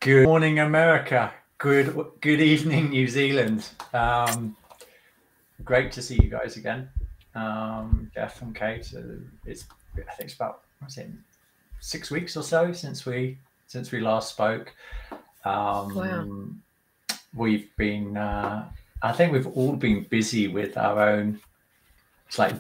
Good morning, America. Good evening, New Zealand. Great to see you guys again, Jeff and Kate. I think it's about 6 weeks or so since we last spoke. Wow. We've been, I think we've all been busy with our own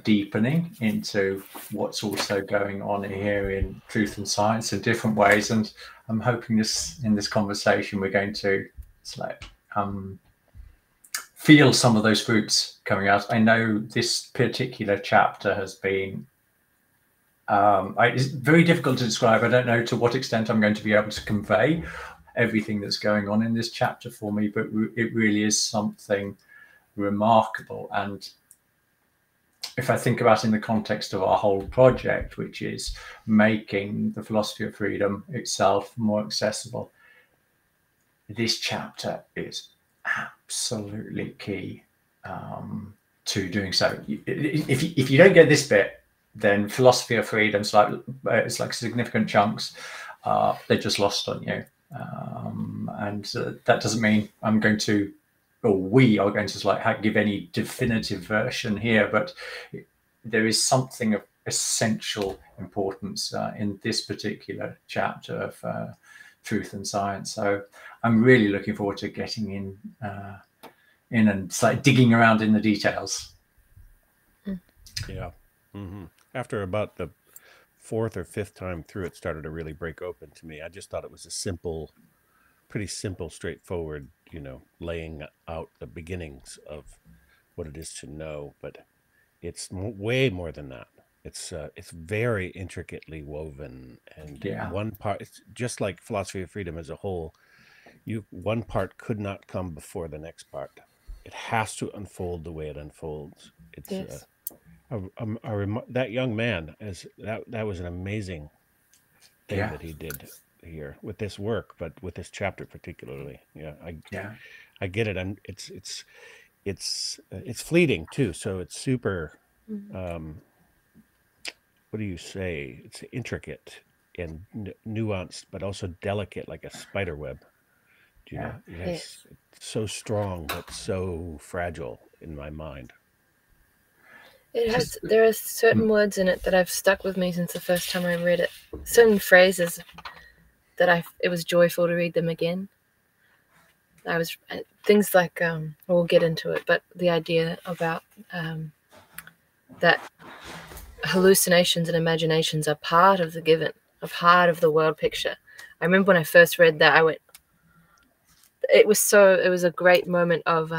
deepening into what's also going on here in truth and science in different ways, and I'm hoping in this conversation we're going to feel some of those fruits coming out. I know this particular chapter has been it's very difficult to describe. I don't know to what extent I'm going to be able to convey everything that's going on in this chapter for me, but it really is something remarkable. And if I think about in the context of our whole project, which is making the philosophy of freedom itself more accessible, this chapter is absolutely key to doing so. If you don't get this bit, then philosophy of freedom, it's like significant chunks, they're just lost on you. And that doesn't mean I'm going to, or we are going to give any definitive version here, but there is something of essential importance in this particular chapter of truth and science. So I'm really looking forward to getting in and digging around in the details. Yeah. Mm-hmm. After about the fourth or fifth time through, it started to really break open to me. I just thought it was pretty simple, straightforward, laying out the beginnings of what it is to know, but it's way more than that. It's very intricately woven, and one part, it's just like philosophy of freedom as a whole. One part could not come before the next part. It has to unfold the way it unfolds. It's yes. That young man, that was an amazing thing that he did here with this work, but with this chapter particularly. I get it. And it's fleeting too, so it's super what do you say, it's intricate and nuanced, but also delicate, like a spider web. It's so strong but so fragile in my mind. There are certain words in it that have stuck with me since the first time I read it. Certain phrases that it was joyful to read them again. Things like, we'll get into it, but the idea about that hallucinations and imaginations are part of the given, a part of the world picture. I remember when I first read that, it was a great moment of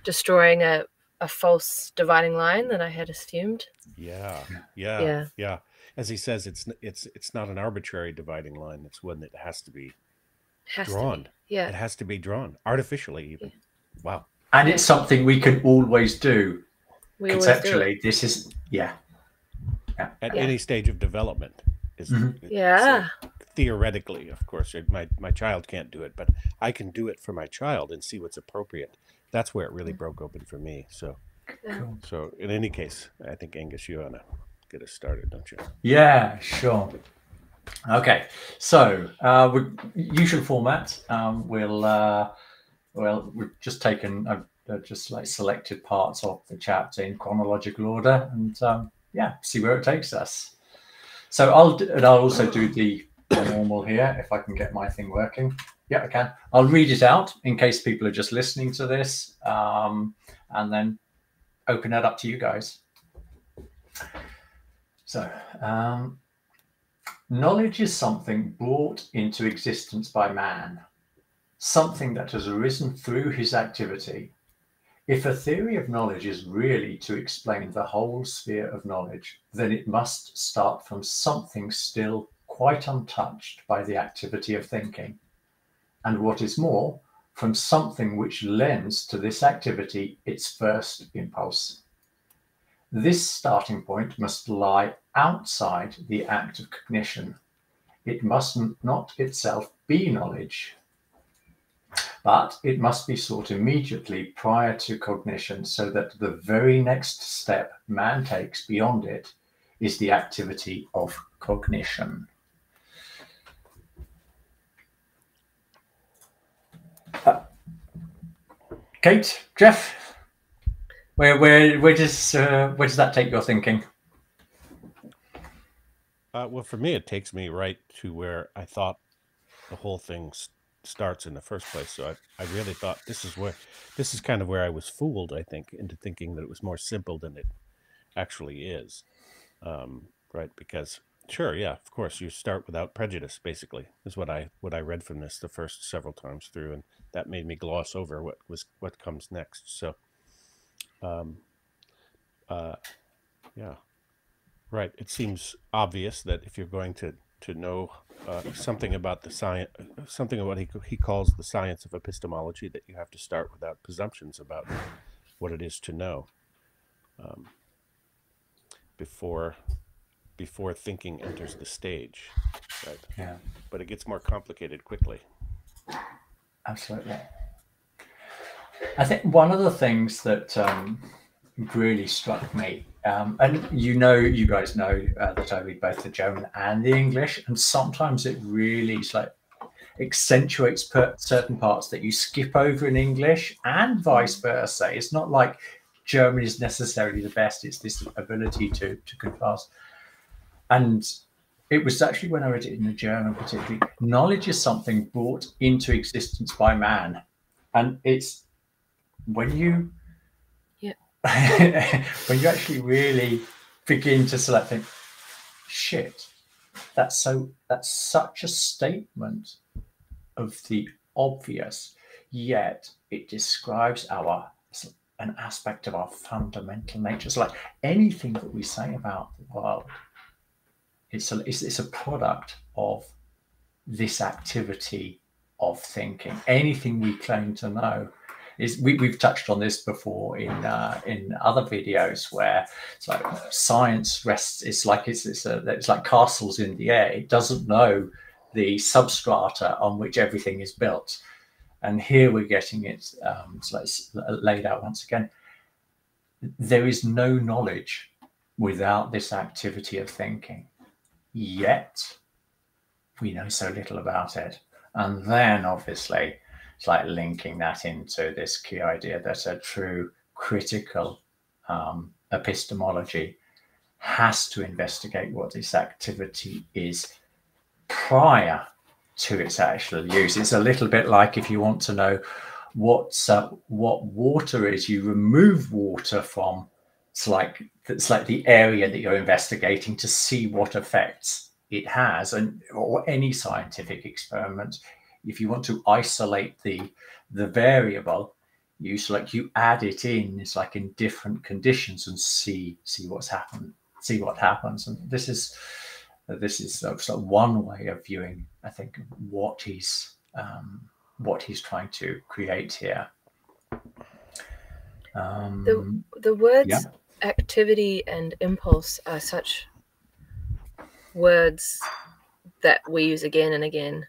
destroying a false dividing line that I had assumed. Yeah. As he says, it's not an arbitrary dividing line. It's one that has to be drawn. It has to be drawn artificially, even. Yeah. Wow. And it's something we can always do. Conceptually, do. This is at any stage of development. Theoretically, of course, my child can't do it, but I can do it for my child and see what's appropriate. That's where it really broke open for me. So in any case, I think, Angus, you want to get us started, don't you? Yeah, sure. Okay, so usual format. We've just taken just selected parts of the chapter in chronological order, and see where it takes us. So I'll also do the normal here, if I can get my thing working. Yeah, I can. I'll read it out in case people are just listening to this, and then open it up to you guys. So, knowledge is something brought into existence by man, something that has arisen through his activity. If a theory of knowledge is really to explain the whole sphere of knowledge, then it must start from something still quite untouched by the activity of thinking. And what is more, from something which lends to this activity its first impulse. This starting point must lie outside the act of cognition. It must not itself be knowledge, but it must be sought immediately prior to cognition, so that the very next step man takes beyond it is the activity of cognition. Kate, Jeff, where does that take your thinking? Well, for me, it takes me right to where I thought the whole thing starts in the first place. So I really thought this is kind of where I was fooled, I think, into thinking that it was more simple than it actually is. Right? Because sure, yeah, of course, you start without prejudice. Basically, is what I read from this the first several times through, and that made me gloss over what comes next. So, yeah. Right. It seems obvious that if you're going to know something about the science, something about what he calls the science of epistemology, that you have to start without presumptions about what it is to know before thinking enters the stage. Right. Yeah. But it gets more complicated quickly. Absolutely. I think one of the things that really struck me, and you guys know that I read both the German and the English, and sometimes it really accentuates certain parts that you skip over in English, and vice versa. It's not like German is necessarily the best. It's this ability to contrast. And it was actually when I read it in the German, particularly, knowledge is something brought into existence by man, and it's when you when you actually really begin to select things, shit, that's such a statement of the obvious, yet it describes an aspect of our fundamental nature. It's like anything that we say about the world, it's a product of this activity of thinking. Anything we claim to know is we've touched on this before in other videos, where it's like science rests. It's like castles in the air. It doesn't know the substrata on which everything is built, and here we're getting it laid out once again. There is no knowledge without this activity of thinking, yet we know so little about it. And then obviously it's like linking that into this key idea that a true critical epistemology has to investigate what this activity is prior to its actual use. It's a little bit like if you want to know what water is, you remove water from it's like the area that you're investigating to see what effects it has. And or any scientific experiment, if you want to isolate the variable, you add it in. It's like in different conditions and see what happens. And this is sort of one way of viewing, I think, what he's trying to create here. The words activity and impulse are such words that we use again and again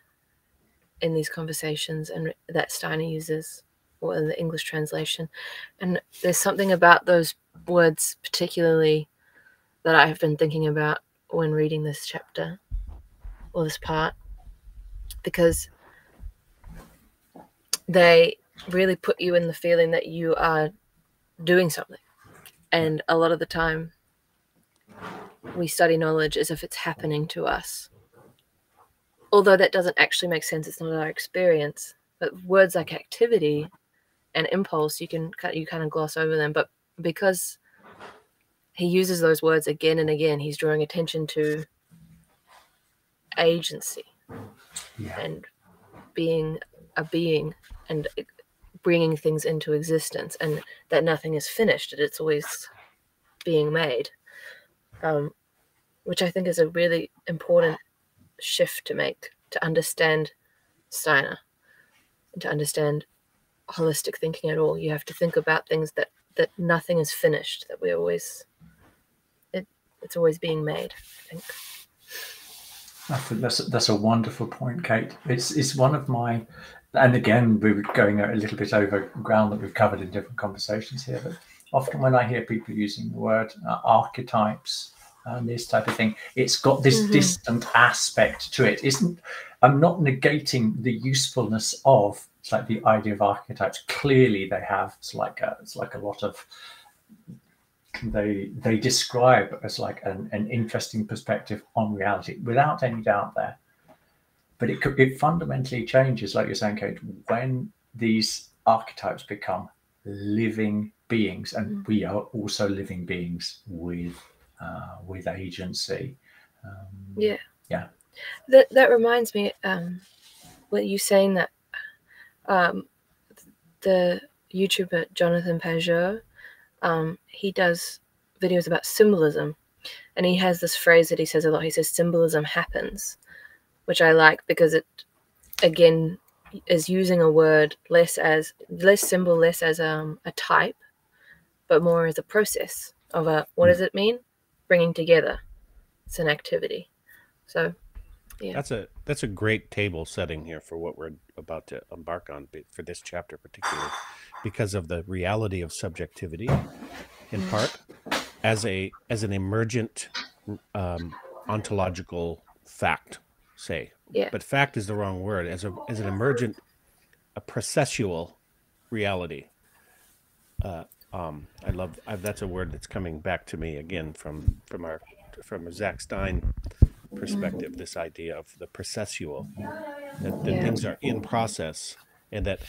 in these conversations, and that Steiner uses, or in the English translation. And there's something about those words particularly that I have been thinking about when reading this chapter or this part, because they really put you in the feeling that you are doing something. And a lot of the time we study knowledge as if it's happening to us, although that doesn't actually make sense. It's not our experience. But words like activity and impulse, you kind of gloss over them, but because he uses those words again and again, he's drawing attention to agency and being a being and bringing things into existence, and that nothing is finished, that it's always being made, which I think is a really important shift to make, to understand Steiner and to understand holistic thinking at all. You have to think about things that nothing is finished, that we always it's always being made, I think. That's a wonderful point, Kate. It's one of my, and again, we were going a little bit over ground that we've covered in different conversations here, but often when I hear people using the word archetypes and this type of thing, it's got this distant aspect to it. I'm not negating the usefulness of it's like the idea of archetypes. Clearly, they have it's like a lot of they describe as like an interesting perspective on reality, without any doubt there. But it fundamentally changes, like you're saying, Kate, when these archetypes become living beings, and we are also living beings with agency. Yeah. That reminds me, what you saying that the YouTuber Jonathan Pajot, he does videos about symbolism, and he has this phrase that he says a lot. He says symbolism happens, which I like because it again is using a word less symbol, less as a type, but more as a process of what does it mean? Bringing together. It's an activity. So yeah. That's a great table setting here for what we're about to embark on for this chapter particularly, because of the reality of subjectivity in part as an emergent ontological fact, say. Yeah. But fact is the wrong word. As an emergent, a processual reality. That's a word that's coming back to me again from a Zach Stein perspective, this idea of the processual, that things are in process, and that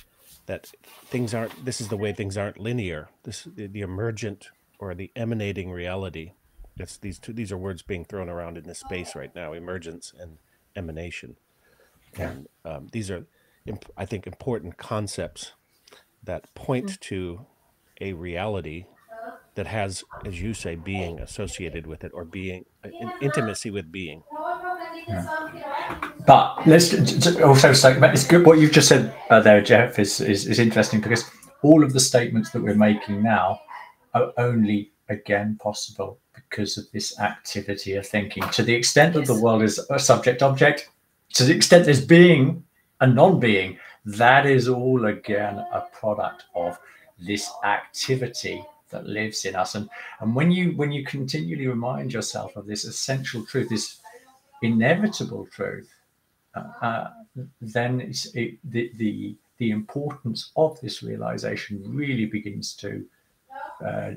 things aren't, this is the way things aren't linear. The emergent or the emanating reality. These are words being thrown around in this space right now, emergence and emanation. And these are, I think, important concepts that point to a reality that has, as you say, being associated with it, or being in intimacy with being. But let's also say, it's good what you've just said there, Jeff, is interesting, because all of the statements that we're making now are only again possible because of this activity of thinking. To the extent that the world is a subject-object, to the extent there's being and non-being, that is all again a product of this activity that lives in us. And when you continually remind yourself of this essential truth, this inevitable truth, then the importance of this realization really begins to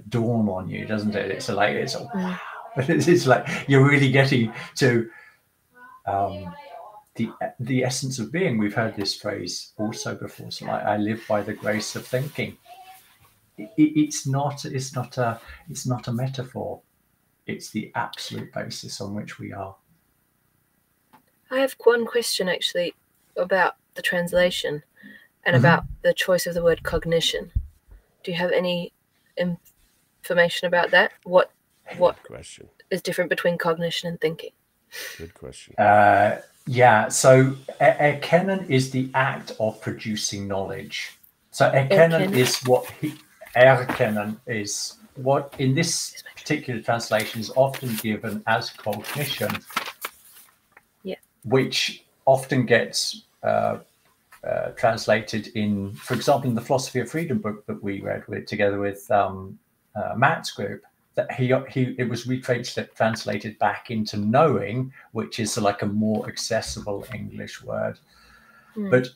dawn on you, doesn't it? It's like it's like you're really getting to the essence of being. We've heard this phrase also before. So like, I live by the grace of thinking. It's not a metaphor. It's the absolute basis on which we are. I have one question actually about the translation and about the choice of the word cognition. Do you have any information about that? What question is different between cognition and thinking? Good question. Yeah, so erkennen is the act of producing knowledge. So erkennen is what in this particular translation is often given as cognition, which often gets translated in, for example, in the Philosophy of Freedom book that we read together with Matt's group, that it was translated back into knowing, which is like a more accessible English word. But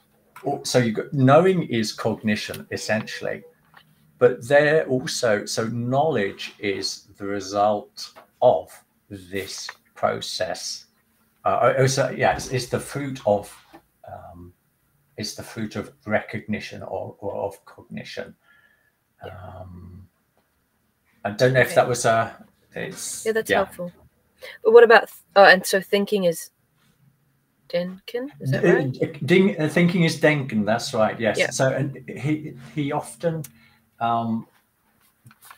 so you got knowing is cognition essentially, but there also, so knowledge is the result of this process. It's the fruit of recognition or of cognition. I don't know if that was that's helpful. But what about and so thinking is denken? Is that right? Thinking is denken. That's right. Yes. Yeah. So and he often,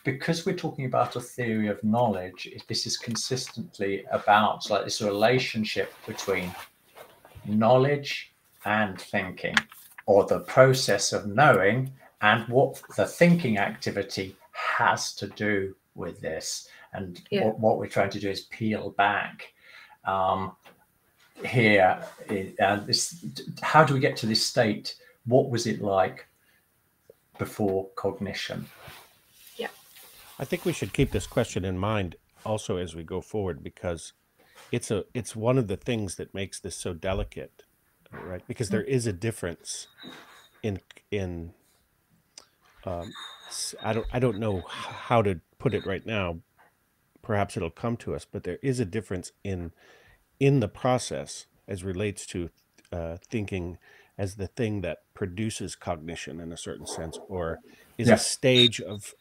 because we're talking about a theory of knowledge, this is consistently about like this relationship between knowledge and thinking, or the process of knowing and what the thinking activity has to do with this. And what we're trying to do is peel back here. How do we get to this state? What was it like before cognition? Yeah, I think we should keep this question in mind also as we go forward, because it's one of the things that makes this so delicate, right? Because there is a difference in I don't know how to put it right now. Perhaps it'll come to us, but there is a difference in the process as relates to thinking as the thing that produces cognition in a certain sense, or is a stage of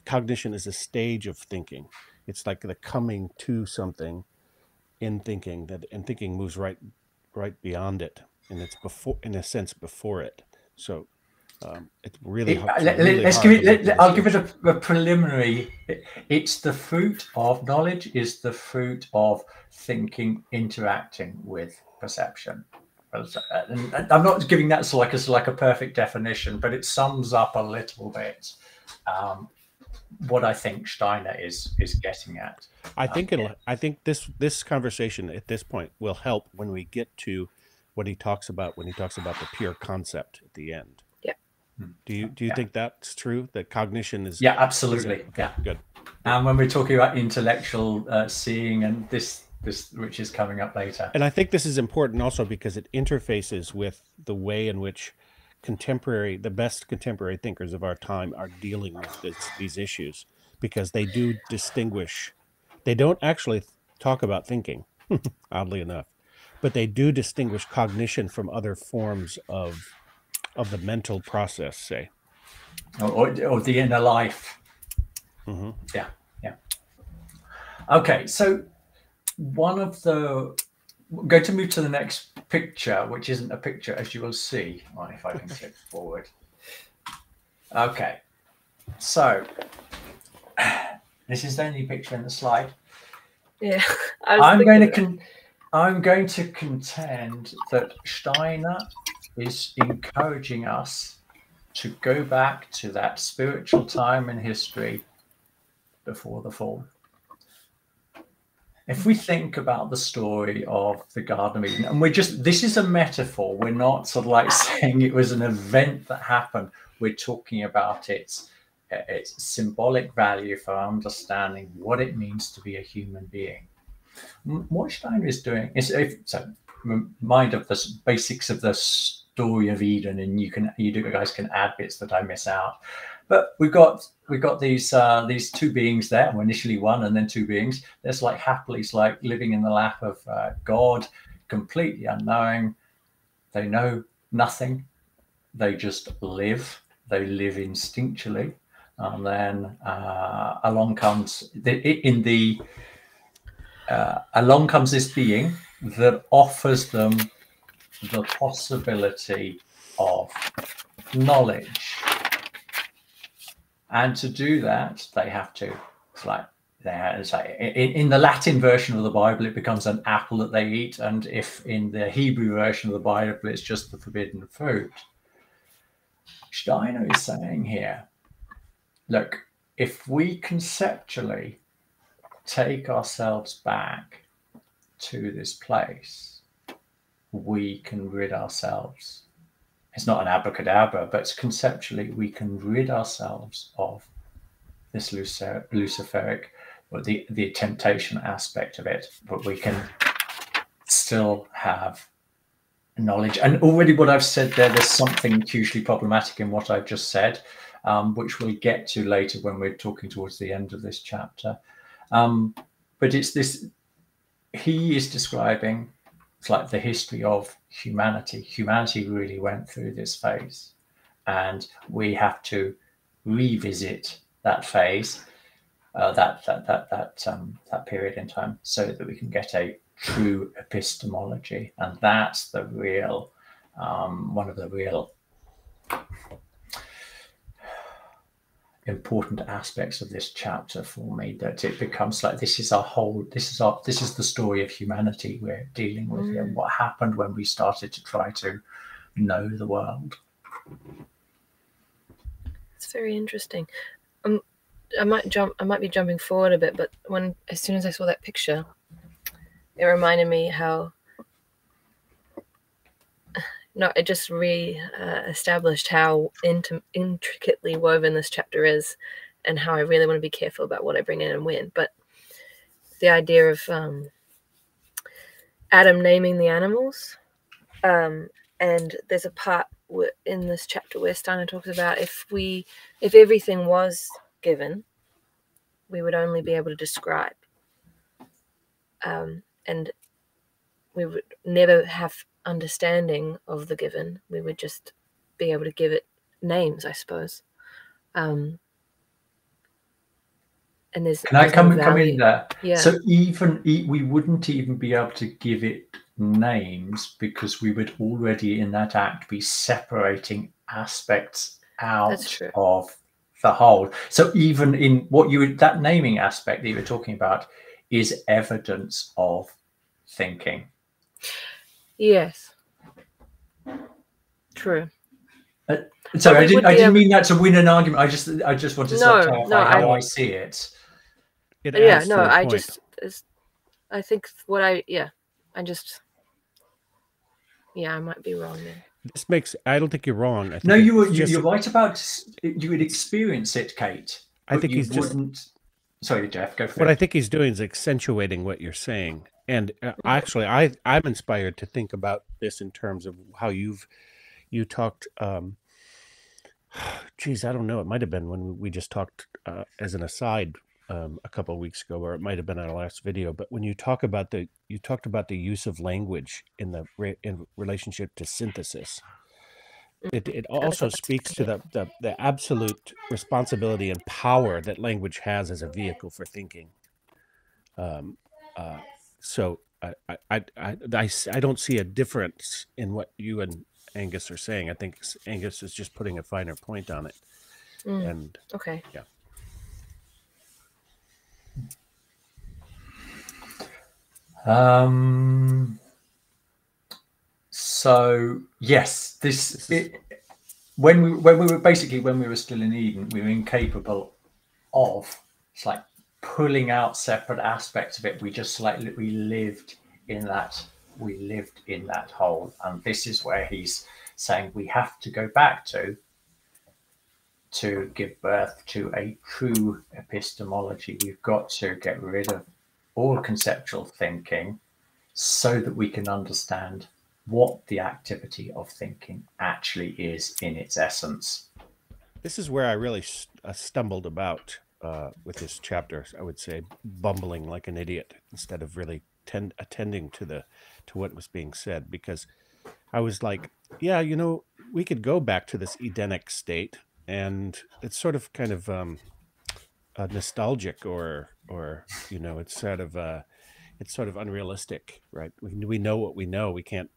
cognition is a stage of thinking. It's like the coming to something in thinking, and thinking moves right beyond it, and it's before, in a sense, before it. So it's really hard. I'll give it a preliminary. It's the fruit of knowledge. Is the fruit of thinking interacting with perception. And I'm not giving that like a perfect definition, but it sums up a little bit what I think Steiner is getting at. I think this conversation at this point will help when we get to what he talks about when he talks about the pure concept at the end. Yeah. Do you think that's true? That cognition is? Yeah, absolutely. Yeah, good. And when we're talking about intellectual seeing and this which is coming up later. And I think this is important also because it interfaces with the way in which the best contemporary thinkers of our time are dealing with these issues, because they do distinguish. They don't actually talk about thinking, oddly enough, but they do distinguish cognition from other forms of the mental process, say, or the inner life. Mm-hmm. Yeah. Okay, so we're going to move to the next picture, which isn't a picture, as you will see. Right, if I can click forward. Okay, so this is the only picture in the slide. Yeah, I'm going to contend that Steiner is encouraging us to go back to that spiritual time in history before the fall. If we think about the story of the Garden of Eden, and this is a metaphor, we're not sort of like saying it was an event that happened. We're talking about its symbolic value for understanding what it means to be a human being. What Steiner is doing is, remind of the basics of the story of Eden, and you guys can add bits that I miss out. But we've got these two beings there. Well, initially one, and then two beings. They're like happily living in the lap of God, completely unknowing. They know nothing. They just live. They live instinctually, and then along comes along comes this being that offers them the possibility of knowledge. And to do that, they have to, in the Latin version of the Bible, it becomes an apple that they eat. And if in the Hebrew version of the Bible, it's just the forbidden fruit. Steiner is saying here, look, if we conceptually take ourselves back to this place, we can rid ourselves. It's not an abracadabra, but conceptually we can rid ourselves of this luciferic, or the temptation aspect of it, but we can still have knowledge. And already what I've said there's something hugely problematic in what I've just said, which we'll get to later when we're talking towards the end of this chapter. But it's this, he is describing, it's like the history of humanity. Humanity really went through this phase, and we have to revisit that phase, that period in time, so that we can get a true epistemology. And that's the real, one of the real important aspects of this chapter for me, that it becomes like this is the story of humanity we're dealing with here. What happened when we started to try to know the world? It's very interesting. I might be jumping forward a bit, but as soon as I saw that picture, it reminded me how it just established how intricately woven this chapter is, and how I really want to be careful about what I bring in and when. But the idea of Adam naming the animals, and there's a part in this chapter where Steiner talks about if everything was given, we would only be able to describe, and we would never have understanding of the given. We would just be able to give it names, I suppose. And there's Can I there's no come value. in there? Yeah. So we wouldn't even be able to give it names because we would already in that act be separating aspects That's out true. of the whole. So even in what that naming aspect that you were talking about is evidence of thinking. Yes. True. Sorry, I we didn't mean that to win an argument. I just wanted to sort of clarify how I see it. Yeah, no, I think what I might be wrong there. This makes, I don't think you're wrong. I think no, you're right about you would experience it, Kate. I think he's wouldn't. Sorry, Jeff, go for it. What I think he's doing is accentuating what you're saying. And actually, I'm inspired to think about this in terms of how you talked. Geez, I don't know. It might have been when we just talked as an aside a couple of weeks ago, or it might have been our last video. But when you talked about the use of language in relationship to synthesis, it also speaks to the absolute responsibility and power that language has as a vehicle for thinking. So I don't see a difference in what you and Angus are saying. I think Angus is just putting a finer point on it. And okay, yeah. So yes, when we were still in Eden, we were incapable of pulling out separate aspects of it. We just we lived in that whole, and this is where he's saying we have to go back to give birth to a true epistemology. We've got to get rid of all conceptual thinking so that we can understand what the activity of thinking actually is in its essence. This is where I really stumbled about with this chapter. I would say bumbling like an idiot instead of really attending to what was being said, because I was like, yeah, we could go back to this Edenic state, and it's sort of kind of nostalgic, or it's sort of unrealistic, right? We know what we know. We can't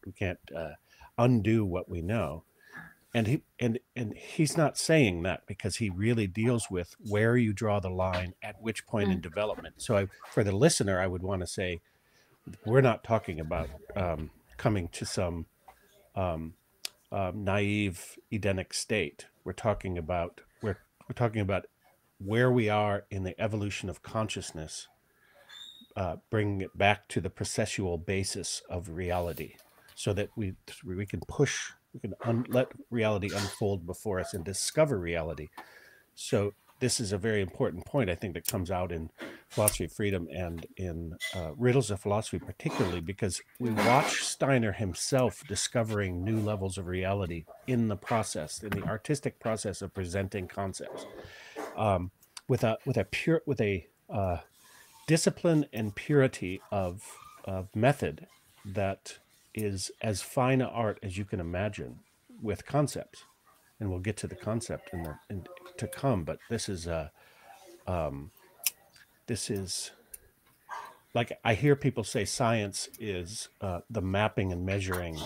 undo what we know. And he's not saying that, because he really deals with where you draw the line at which point in development. So for the listener, I would want to say, we're not talking about coming to some naive Edenic state. We're talking about where we are in the evolution of consciousness, bringing it back to the processual basis of reality, so that we can let reality unfold before us and discover reality. So this is a very important point, I think, that comes out in Philosophy of Freedom and in Riddles of Philosophy, particularly because we watch Steiner himself discovering new levels of reality in the artistic process of presenting concepts, with a discipline and purity of method that is as fine an art as you can imagine with concepts. And we'll get to the concept to come, but this is like, I hear people say science is the mapping and measuring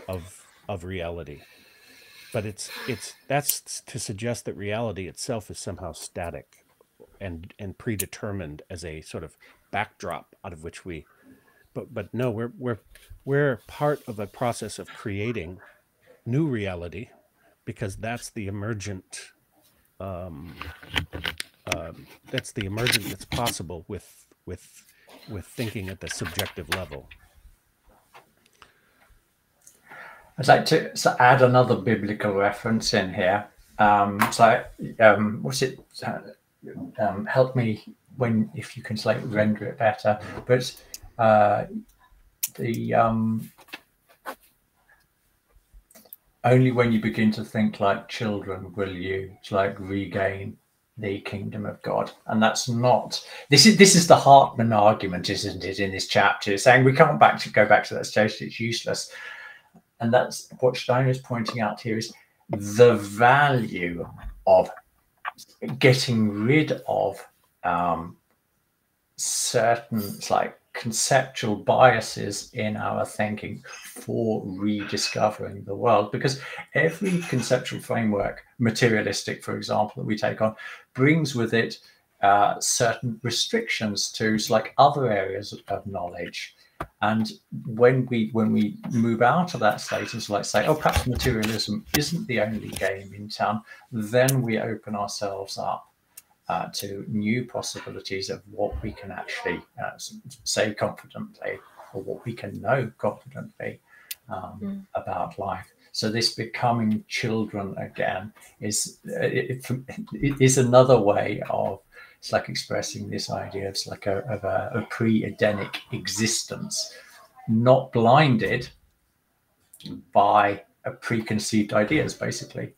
of reality, but that's to suggest that reality itself is somehow static and predetermined as a sort of backdrop out of which but no, we're part of a process of creating new reality, because that's the emergent that's possible with thinking at the subjective level. I'd like to add another biblical reference in here. What's it? Help me if you can render it better. But only when you begin to think like children will you regain the kingdom of God. And that's not, this is the Hartman argument, isn't it, in this chapter? It's saying we can't go back to that stage, it's useless. And that's what Steiner is pointing out here, is the value of getting rid of certain conceptual biases in our thinking for rediscovering the world, because every conceptual framework, materialistic for example, that we take on, brings with it certain restrictions to other areas of knowledge. And when we move out of that state and say, oh, perhaps materialism isn't the only game in town, then we open ourselves up to new possibilities of what we can actually say confidently, or what we can know confidently about life. So this becoming children again is another way of expressing this idea of a pre-Edenic existence, not blinded by preconceived ideas, basically.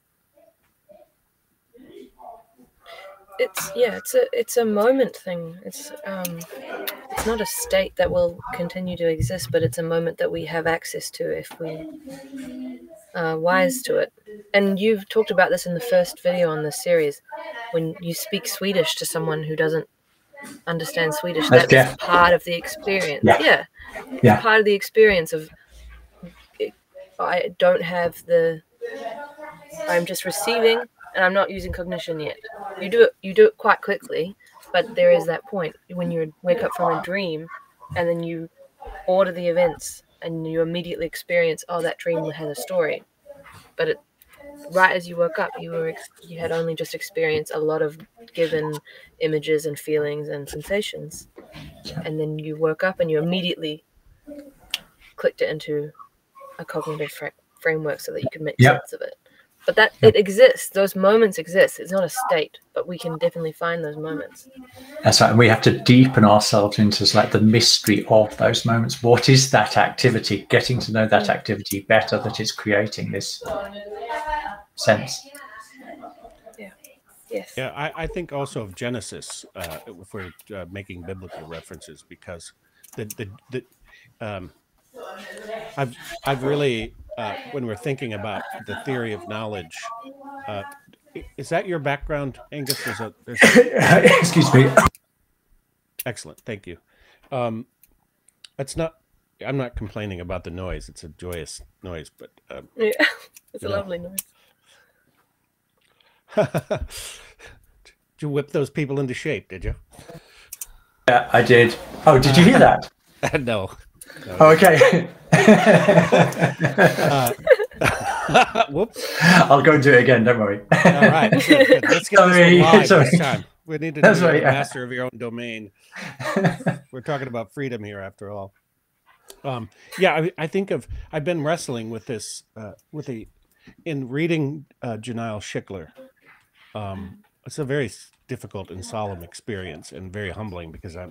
It's a moment thing. It's not a state that will continue to exist, but it's a moment that we have access to if we are wise to it. And you've talked about this in the first video on this series. When you speak Swedish to someone who doesn't understand Swedish, that's part of the experience. Yeah. It's part of the experience of I'm just receiving, and I'm not using cognition yet. You do it quite quickly, but there is that point when you wake up from a dream and then you order the events and you immediately experience, oh, that dream has a story. But right as you woke up, you had only just experienced a lot of given images and feelings and sensations. And then you woke up and you immediately clicked it into a cognitive framework so that you could make sense of it. But it exists. Those moments exist. It's not a state, but we can definitely find those moments. That's right. And we have to deepen ourselves into the mystery of those moments. What is that activity? Getting to know that activity better, that is creating this sense. Yeah. Yes. Yeah, I think also of Genesis, if we're making biblical references, because I've really, when we're thinking about the theory of knowledge, is that your background, Angus? Excuse me. Excellent, thank you. It's not. I'm not complaining about the noise. It's a joyous noise, but it's a lovely noise. Did you whip those people into shape? Did you? Yeah, I did. Oh, did you hear that? No. Oh, okay. Whoops. I'll go and do it again. Don't worry. All right. Good. Let's get this one live this time. We need to be the master of your own domain. We're talking about freedom here, after all. I think I've been wrestling with this in reading Janelle Schickler. It's a very difficult and solemn experience, and very humbling, because it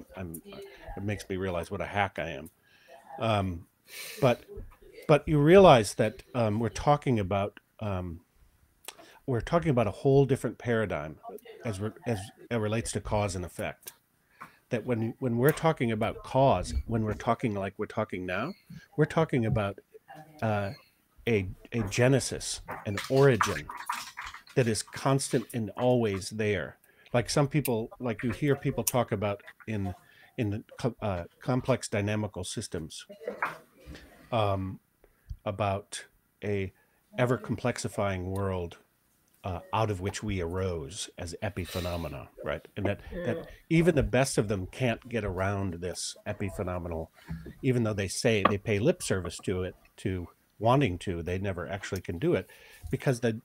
makes me realize what a hack I am. But you realize that we're talking about a whole different paradigm as it relates to cause and effect. That when we're talking about cause, when we're talking like we're talking now, we're talking about a genesis, an origin that is constant and always there. Like some people, like you hear people talk about in complex dynamical systems, about a ever complexifying world out of which we arose as epiphenomena, right? And that even the best of them can't get around this epiphenomenal, even though they say they pay lip service to it, to wanting to, they never actually can do it, because the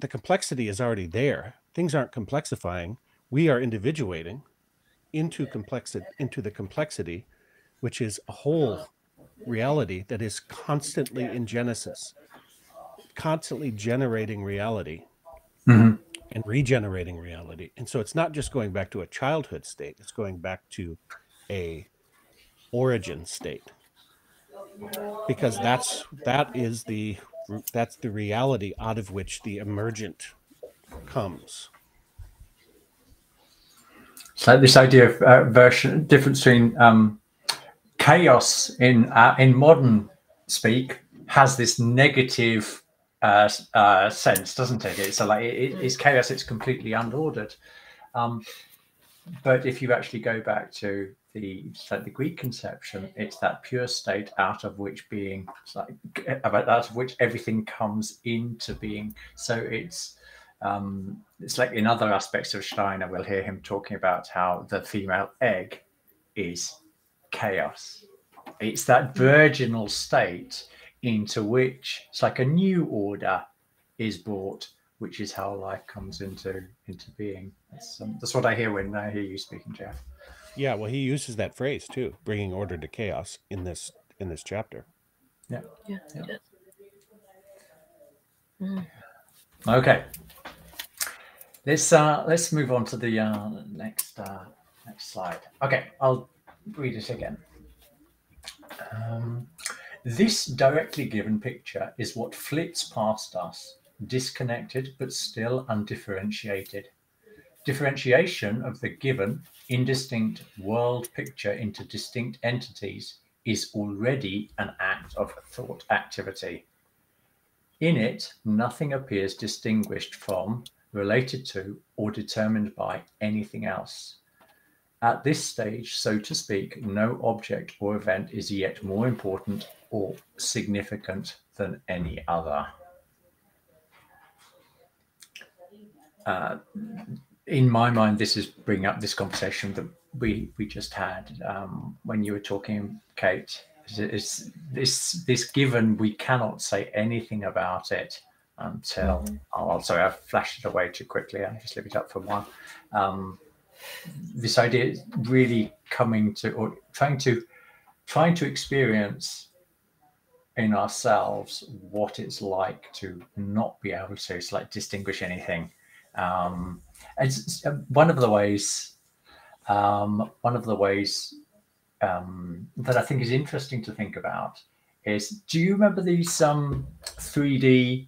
complexity is already there. Things aren't complexifying. We are individuating into the complexity, which is a whole reality that is constantly in genesis, constantly generating reality. Mm-hmm. And regenerating reality. And so it's not just going back to a childhood state, it's going back to a origin state, because that is the That's the reality out of which the emergent comes. So this idea of difference between chaos in modern speak has this negative sense, doesn't it? It's like it's chaos. It's completely unordered. But if you actually go back to the Greek conception, it's that pure state out of which being, out of which everything comes into being. So it's like in other aspects of Steiner, we'll hear him talking about how the female egg is chaos. It's that virginal state into which it's like a new order is brought, which is how life comes into being. That's what I hear when I hear you speaking, Jeff. Yeah, well, he uses that phrase too, bringing order to chaos in this chapter. Yeah. Mm. Okay. Let's move on to the next slide. Okay, I'll read it again. This directly given picture is what flits past us, disconnected but still undifferentiated. Differentiation of the given, indistinct world picture into distinct entities is already an act of thought activity. In it, nothing appears distinguished from, related to, or determined by anything else. At this stage, so to speak, no object or event is yet more important or significant than any other. In my mind, this is bringing up this conversation that we just had when you were talking, Kate. Is this given, we cannot say anything about it until sorry, I've flashed it away too quickly. I'll just leave it up for a while. This idea is really coming to, or trying to experience in ourselves what it's like to not be able to distinguish anything. It's one of the ways that I think is interesting to think about is, do you remember these 3D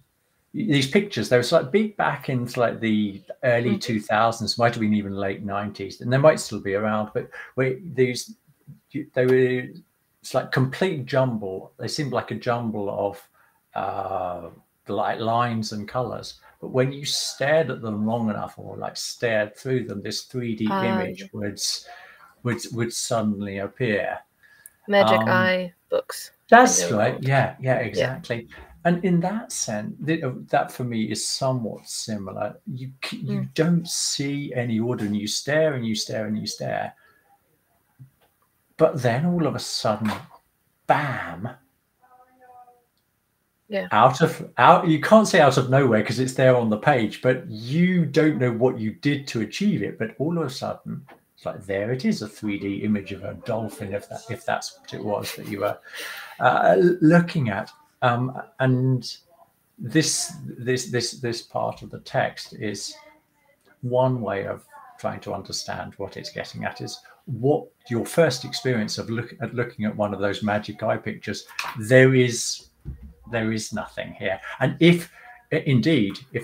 these pictures? They were big back in the early 2000s, might have been even late 90s, and they might still be around, but they were complete jumble. They seemed like a jumble of lines and colors, but when you stared at them long enough, or stared through them, this 3D image would suddenly appear. Magic Eye books. That's right. Yeah, exactly. Yeah. And in that sense, that for me is somewhat similar. You don't see any order, and you stare and you stare and you stare. But then all of a sudden, bam! Yeah. Out. You can't say out of nowhere because it's there on the page, but you don't know what you did to achieve it. But all of a sudden, it's there it is, a 3D image of a dolphin, if that's what it was that you were looking at. And this part of the text is one way of trying to understand what it's getting at, is what your first experience of looking at one of those magic eye pictures. There is nothing here. And if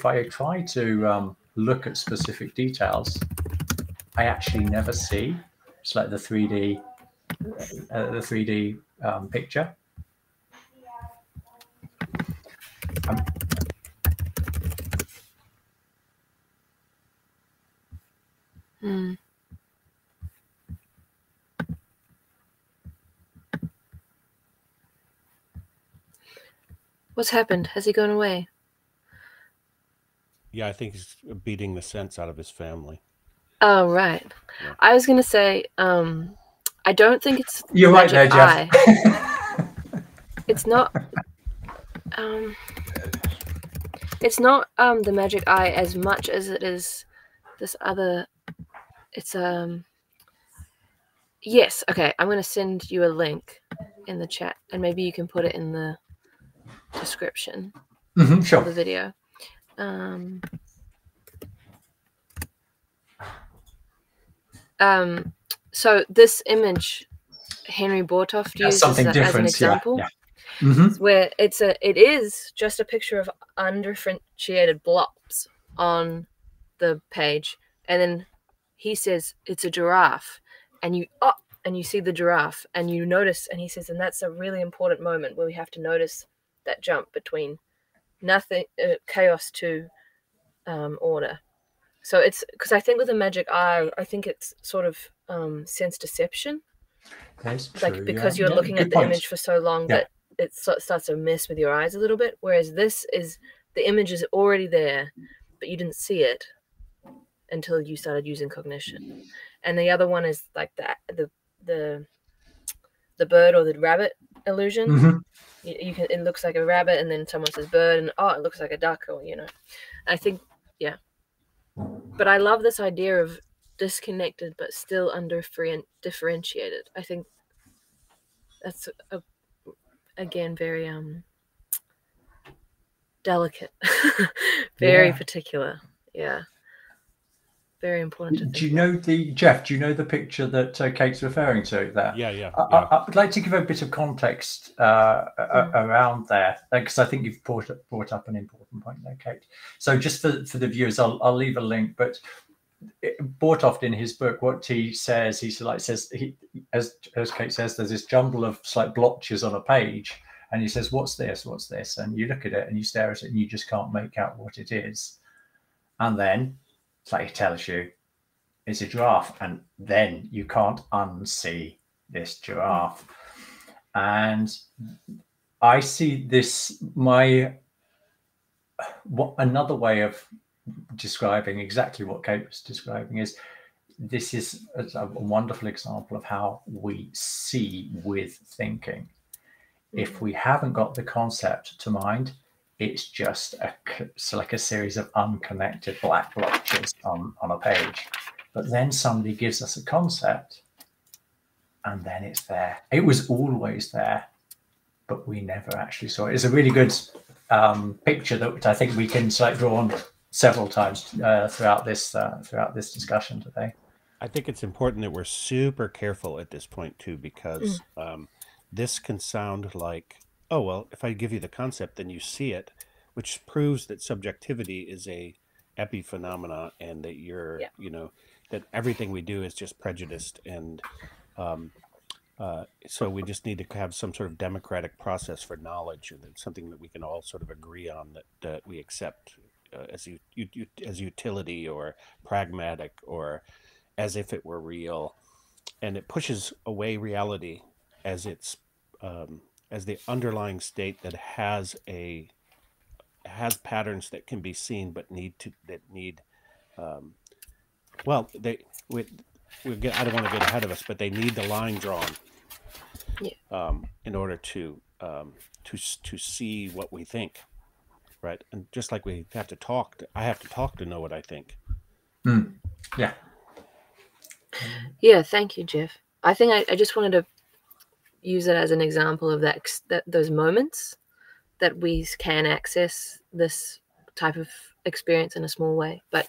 I try to look at specific details, I actually never see. It's like the 3D picture. What's happened? Has he gone away? Yeah, I think he's beating the sense out of his family. Oh, right. Yeah. I was going to say, I don't think it's You're right there, Jeff. It's not... it's not the magic eye as much as it is this other... It's... Yes, okay. I'm going to send you a link in the chat, and maybe you can put it in the description sure. of the video. So this image Henry Bortoft used as an example. where it is just a picture of undifferentiated blobs on the page, and then he says it's a giraffe, and you see the giraffe, and you notice, and he says, and that's a really important moment where we have to notice that jump between nothing, chaos to order. So it's because I think with the magic eye, I think it's sort of sense deception. That's true, like because you're looking at the image for so long that it starts to mess with your eyes a little bit. Whereas this is, the image is already there, but you didn't see it until you started using cognition. And the other one is like the bird or the rabbit illusion. You can, it looks like a rabbit, and then someone says bird, and it looks like a duck, or I think but I love this idea of disconnected but still undifferentiated. I think that's again very delicate, very particular. Very important. Do you know Jeff? Do you know the picture that Kate's referring to there? Yeah. I would like to give a bit of context around there, because I think you've brought up an important point there, Kate. So just for the viewers, I'll leave a link. But Bortoft in his book, what he says, as Kate says, there's this jumble of slight blotches on a page, and he says, "What's this? What's this?" And you look at it and you stare at it and you just can't make out what it is, and then it's like it tells you it's a giraffe, and then you can't unsee this giraffe. And I see this, another way of describing exactly what Kate was describing is, this is a wonderful example of how we see with thinking. If we haven't got the concept to mind, it's just like a series of unconnected black blotches on a page. But then somebody gives us a concept, and then it's there. It was always there, but we never actually saw it. It's a really good picture that I think we can draw on several times throughout this discussion today. I think it's important that we're super careful at this point too, because this can sound like, oh, well, if I give you the concept, then you see it, which proves that subjectivity is a epiphenomena, and that you're, that everything we do is just prejudiced. And so we just need to have some sort of democratic process for knowledge, and it's something that we can all sort of agree on, that we accept as utility or pragmatic, or as if it were real. And it pushes away reality as its as the underlying state that has patterns that can be seen, but I don't want to get ahead of us, but they need the line drawn in order to see what we think, right? And just like we have to talk, I have to talk to know what I think. Yeah, thank you, Jeff. I think I just wanted to use it as an example of those moments that we can access this type of experience in a small way. But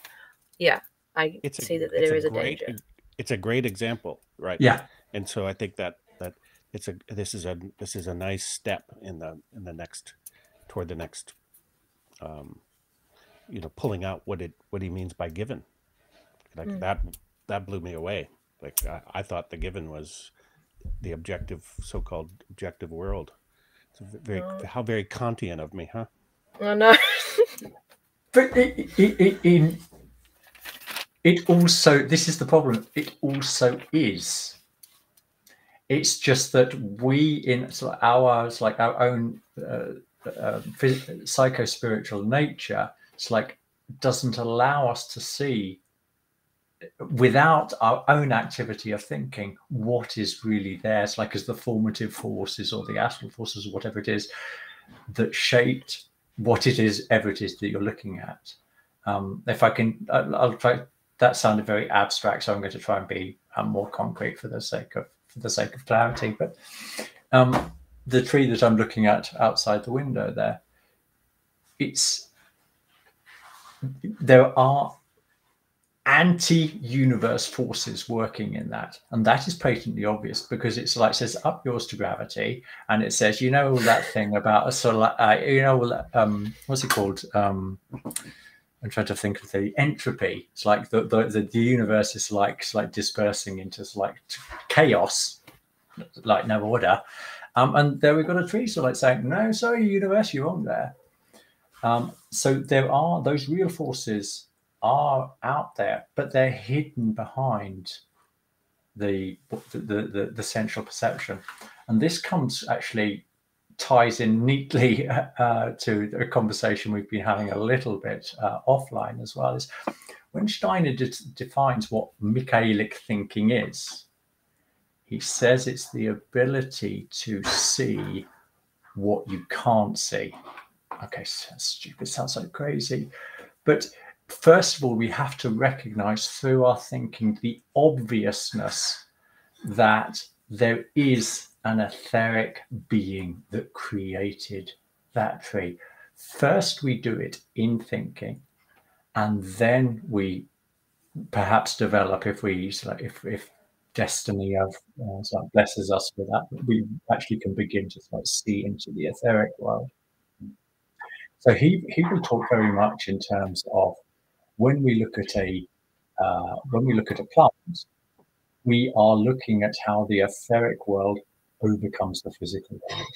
I see that there is a danger. It's a great example, right? Yeah. And so I think that this is a nice step in the next, toward the next, pulling out what he means by given. Like that blew me away. Like I thought the given was the so-called objective world. It's how very Kantian of me, huh? Oh no. But it also, this is the problem, it also is. It's just that we, in our own psycho-spiritual nature, doesn't allow us to see, without our own activity of thinking, what is really there. It's as the formative forces or the astral forces or whatever it is that shaped what it is, ever it is that you're looking at. If I can, I'll try. That sounded very abstract, so I'm going to try and be more concrete for the sake of clarity. But the tree that I'm looking at outside the window there, there are anti-universe forces working in that, and that is patently obvious because it's like, says up yours to gravity, and it says, you know, all that thing about a sort of you know, what's it called, I'm trying to think of the entropy. It's like the universe is like dispersing into like chaos, like no order, and there we've got a tree sort of like saying, no, sorry, universe, you're wrong there. So there are those real forces are out there, but they're hidden behind the central perception, and this actually ties in neatly to a conversation we've been having a little bit offline as well. Is when Steiner defines what Michaelic thinking is, he says it's the ability to see what you can't see. Okay, so stupid, sounds so crazy, but first of all, we have to recognize through our thinking the obviousness that there is an etheric being that created that tree. First, we do it in thinking, and then we perhaps develop, if destiny blesses us with that, we actually can begin to see into the etheric world. So he will talk very much in terms of when we look at a plant, we are looking at how the etheric world overcomes the physical world.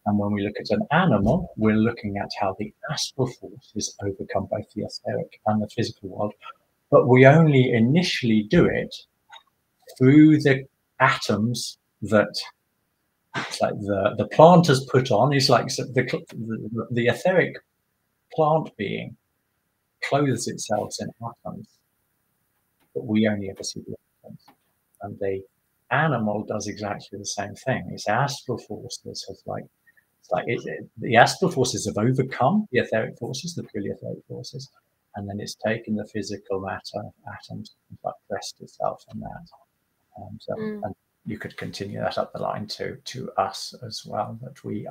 And when we look at an animal, we're looking at how the astral forces overcome both the etheric and the physical world. But we only initially do it through the atoms that it's like the plant has put on. It's like the etheric plant being clothes itself in atoms, but we only ever see the atoms. And the animal does exactly the same thing. Its astral forces the astral forces have overcome the etheric forces, the purely etheric forces, and then it's taken the physical matter atoms and dressed itself in that. And you could continue that up the line to us as well. That we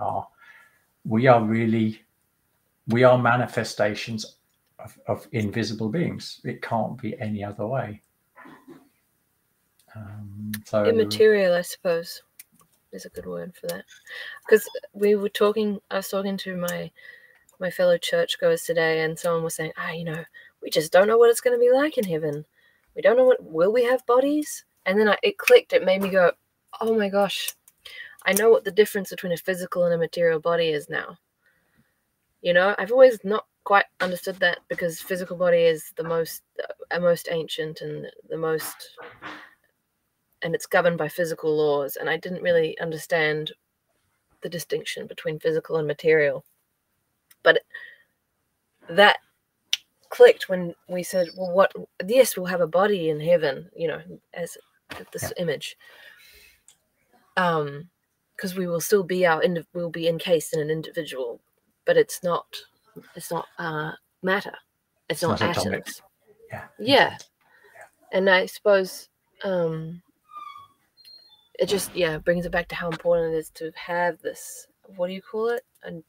are manifestations of invisible beings. It can't be any other way. So immaterial, I suppose, is a good word for that. Because I was talking to my fellow churchgoers today, and someone was saying, we just don't know what it's going to be like in heaven. We don't know will we have bodies? And then it clicked. It made me go, oh my gosh, I know what the difference between a physical and a material body is now. I've always not quite understood that, because physical body is the most ancient and and it's governed by physical laws, and I didn't really understand the distinction between physical and material. But that clicked when we said, well, yes, we'll have a body in heaven, as this image, because we will still be we'll be encased in an individual, but it's not matter, it's not atoms. Atomic. Yeah. And I suppose it just brings it back to how important it is to have this, what do you call it, an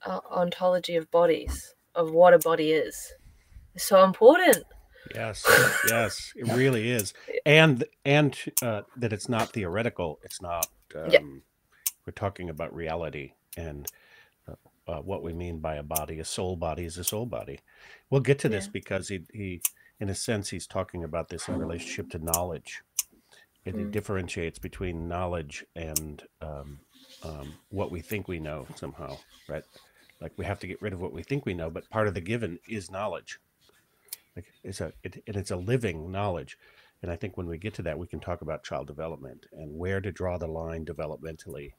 ontology of bodies, of what a body is. It's so important. Yes, it really is. And that it's not theoretical. It's not, we're talking about reality, and what we mean by a body. A soul body is a soul body. We'll get to this because he, in a sense, he's talking about this in relationship to knowledge. It differentiates between knowledge and what we think we know somehow, right? Like we have to get rid of what we think we know, but part of the given is knowledge. Like it's a living knowledge. And I think when we get to that, we can talk about child development and where to draw the line developmentally,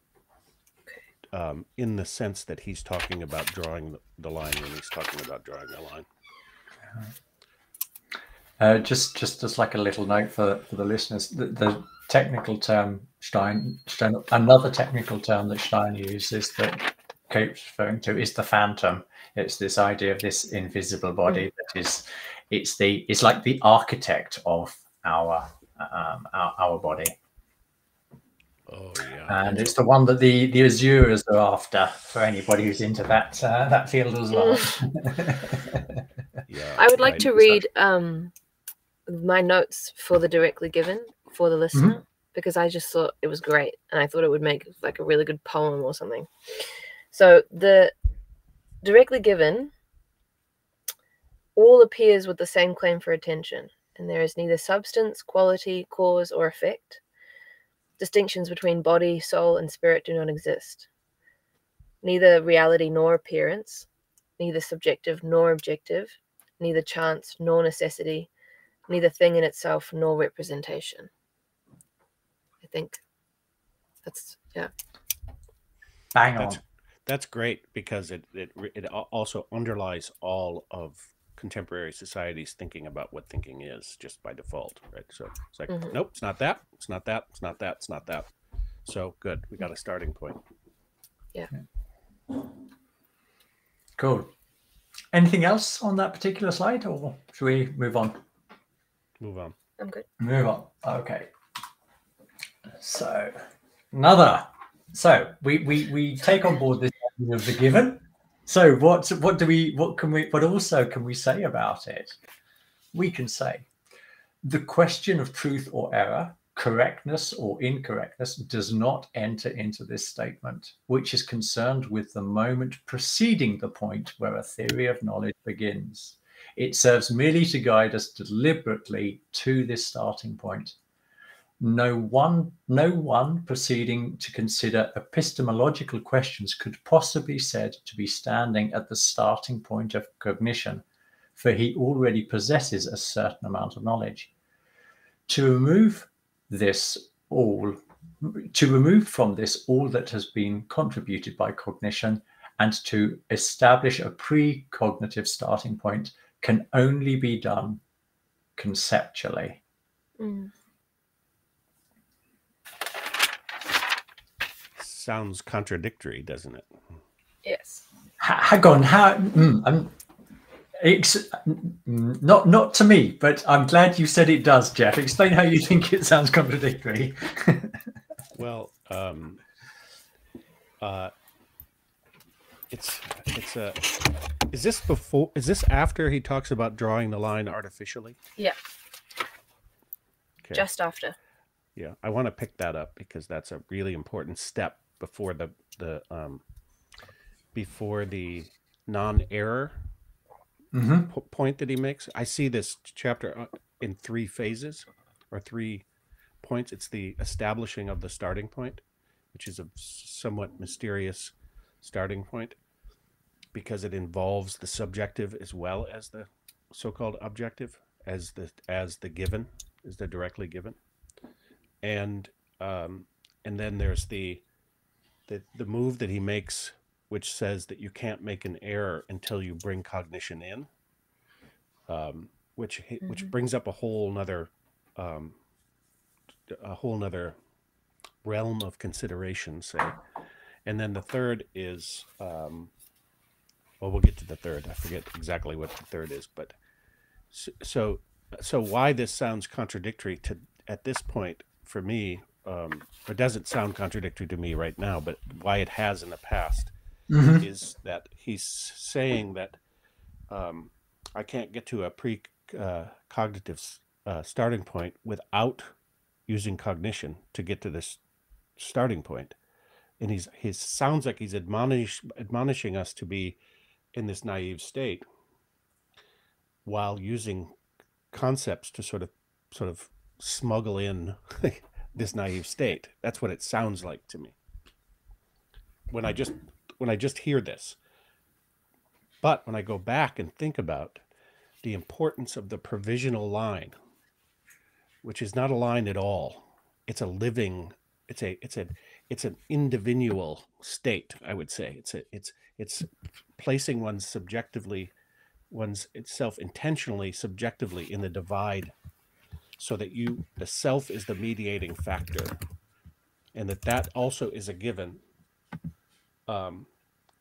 in the sense that he's talking about drawing the line when he's talking about drawing the line. Just as like a little note for the listeners, the technical term another technical term that Steiner uses that Cope's referring to is the phantom. It's this idea of this invisible body that is, it's like the architect of our body. Oh yeah, and it's the one that the Azurers are after, for anybody who's into that field as well. I would like right, to read my notes for the directly given for the listener, because I just thought it was great, and I thought it would make like a really good poem or something. So the directly given all appears with the same claim for attention, and there is neither substance, quality, cause, or effect. Distinctions between body, soul, and spirit do not exist. Neither reality nor appearance, neither subjective nor objective, neither chance nor necessity, neither thing in itself nor representation. I think that's, yeah. Bang on. That's great, because it also underlies all of contemporary society's thinking about what thinking is just by default, right? So it's like, nope, it's not that, it's not that, it's not that, it's not that. So good, we got a starting point. Yeah. Cool. Anything else on that particular slide, or should we move on? Move on. I'm good. Move on. Okay. So we take on board this idea of the given. So what also can we say about it? We can say the question of truth or error, correctness or incorrectness, does not enter into this statement, which is concerned with the moment preceding the point where a theory of knowledge begins. It serves merely to guide us deliberately to this starting point. No one proceeding to consider epistemological questions could possibly be said to be standing at the starting point of cognition, for he already possesses a certain amount of knowledge. To remove from this all that has been contributed by cognition, and to establish a pre-cognitive starting point, can only be done conceptually. Sounds contradictory, doesn't it? Yes. Hang on. It's not to me, but I'm glad you said it does, Jeff. Explain how you think it sounds contradictory. Well, is this after he talks about drawing the line artificially? Yeah. Okay. Just after. Yeah, I want to pick that up, because that's a really important step before the non-error point that he makes. I see this chapter in 3 phases, or 3 points. It's the establishing of the starting point, which is a somewhat mysterious starting point, because it involves the subjective as well as the so-called objective, as the given, as the directly given. And then there's the move that he makes, which says that you can't make an error until you bring cognition in, which brings up a whole nother realm of consideration, say. And then the third is, well, we'll get to the third. I forget exactly what the third is, but so why this sounds contradictory at this point for me, it doesn't sound contradictory to me right now, but why it has in the past is that he's saying that I can't get to a pre-cognitive starting point without using cognition to get to this starting point. And he sounds like he's admonishing us to be in this naive state while using concepts to sort of smuggle in this naive state. That's what it sounds like to me when I just hear this. But when I go back and think about the importance of the provisional line, which is not a line at all, it's a living, it's an individual state, I would say. It's placing one's itself intentionally, subjectively in the divide, so that the self is the mediating factor, and that also is a given.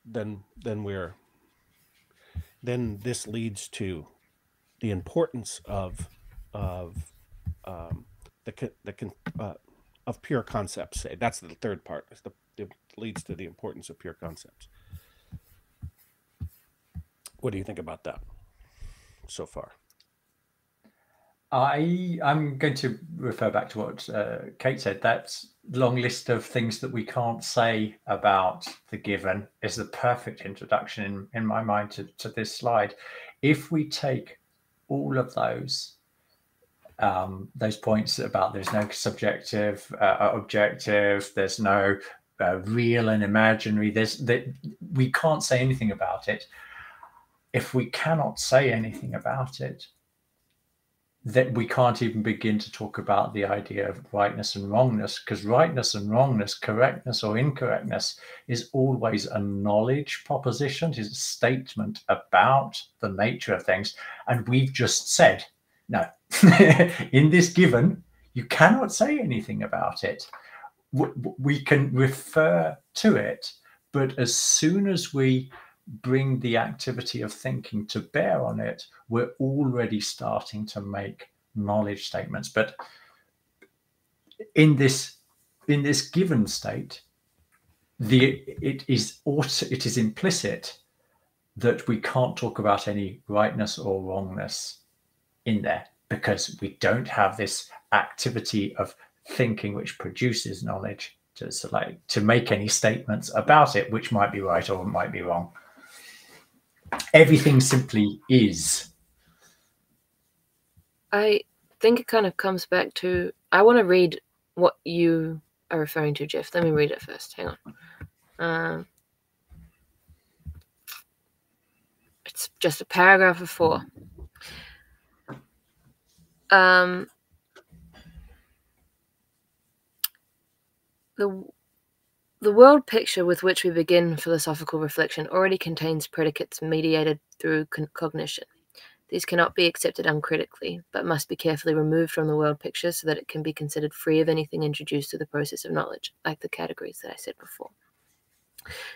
Then this leads to the importance of pure concepts. Say that's the third part. It leads to the importance of pure concepts. What do you think about that? so far? I'm going to refer back to what Kate said. That long list of things that we can't say about the given is the perfect introduction in my mind to this slide. If we take all of those points about there's no subjective, objective, there's no real and imaginary, we can't say anything about it. If we cannot say anything about it, that we can't even begin to talk about the idea of rightness and wrongness, because rightness and wrongness, correctness or incorrectness, is always a knowledge proposition. It is a statement about the nature of things. And we've just said, no, in this given, you cannot say anything about it. We can refer to it, but as soon as we bring the activity of thinking to bear on it, we're already starting to make knowledge statements. But in this given state, it is implicit that we can't talk about any rightness or wrongness in there, because we don't have this activity of thinking which produces knowledge to make any statements about it which might be right or might be wrong. Everything simply is. I think it kind of comes back to, I want to read what you are referring to, Jeff. Let me read it first. Hang on. It's just a paragraph of 4. The world picture with which we begin philosophical reflection already contains predicates mediated through cognition. These cannot be accepted uncritically, but must be carefully removed from the world picture so that it can be considered free of anything introduced to the process of knowledge, like the categories that I said before.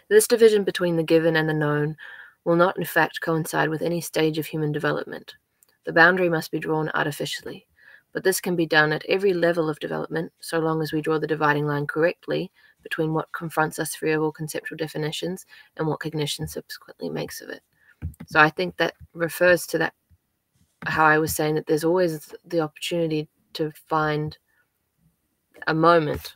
This division between the given and the known will not in fact coincide with any stage of human development. The boundary must be drawn artificially, but this can be done at every level of development, so long as we draw the dividing line correctly between what confronts us free of all conceptual definitions and what cognition subsequently makes of it. So I think that refers to that, how I was saying that there's always the opportunity to find a moment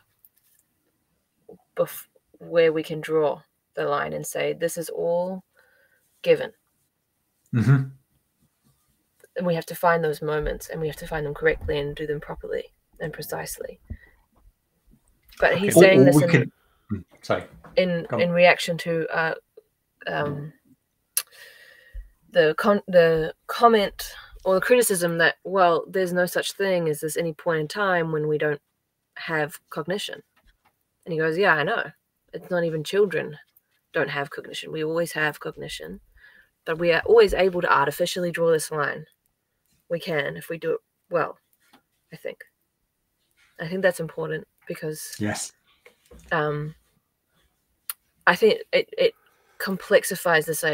where we can draw the line and say, this is all given. Mm-hmm. And we have to find those moments, and we have to find them correctly and do them properly and precisely. But he's saying this in reaction to the comment or the criticism that, well, there's no such thing as there's any point in time when we don't have cognition. And he goes, yeah, I know. It's not even children don't have cognition. We always have cognition. But we are always able to artificially draw this line. We can, if we do it well, I think. I think that's important because... Yes. I think it complexifies this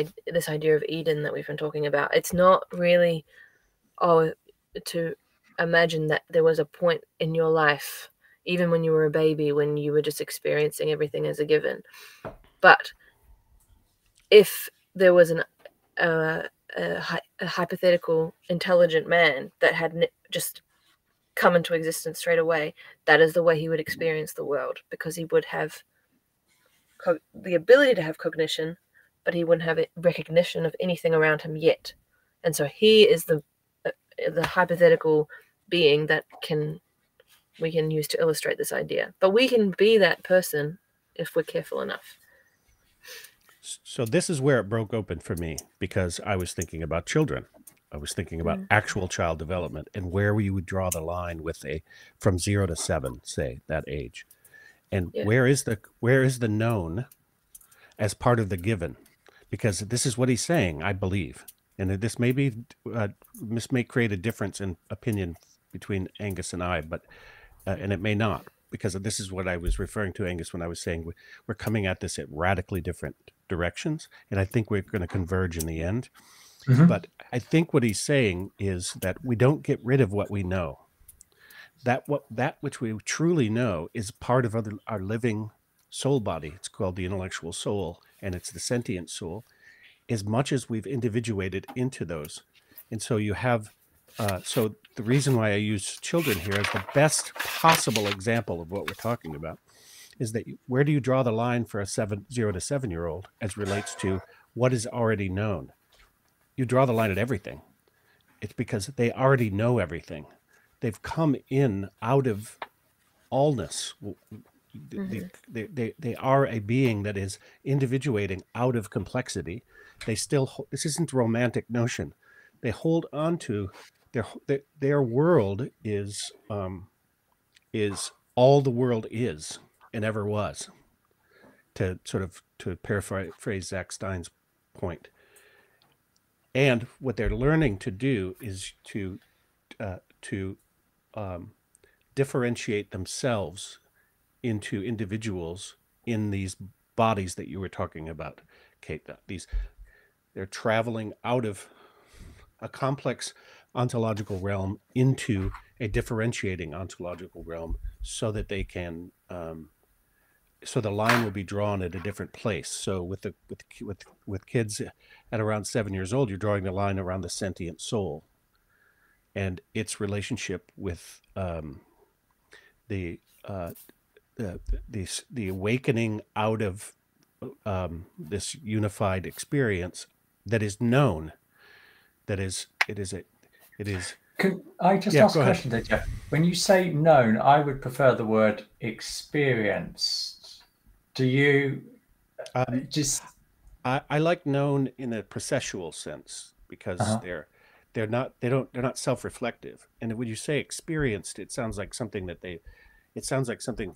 idea of Eden that we've been talking about. It's not really, to imagine that there was a point in your life, even when you were a baby, when you were just experiencing everything as a given. But if there was a hypothetical intelligent man that had just come into existence straight away, that is the way he would experience the world, because he would have the ability to have cognition, but he wouldn't have recognition of anything around him yet. And so he is the hypothetical being that we can use to illustrate this idea. But we can be that person if we're careful enough. So this is where it broke open for me, because I was thinking about children. I was thinking about actual child development and where we would draw the line with from 0 to 7, say, that age. And where is the known as part of the given? Because this is what he's saying, I believe. And this may create a difference in opinion between Angus and I, but and it may not, because this is what I was referring to, Angus, when I was saying we're coming at this at radically different directions, and I think we're going to converge in the end. Mm-hmm. But I think what he's saying is that we don't get rid of what we know. That which we truly know is part of our living soul body. It's called the intellectual soul, and it's the sentient soul, as much as we've individuated into those. And so you have, so the reason why I use children here as the best possible example of what we're talking about is that where do you draw the line for a 0 to 7-year-old as relates to what is already known? You draw the line at everything. It's because they already know everything. They've come in out of allness. They are a being that is individuating out of complexity. They still, this isn't a romantic notion. They hold on to their world is all the world is and ever was, to paraphrase Zach Stein's point. And what they're learning to do is to differentiate themselves into individuals in these bodies that you were talking about, Kate. They're traveling out of a complex ontological realm into a differentiating ontological realm, so that they can, so the line will be drawn at a different place. So with kids at around 7 years old, you're drawing the line around the sentient soul and its relationship with the awakening out of this unified experience that is known. That is, it is. Could I just ask a question there, Jeff? When you say known, I would prefer the word experienced. Do you just? I like known in a processual sense, because they're not self-reflective. And when you say experienced, it sounds like something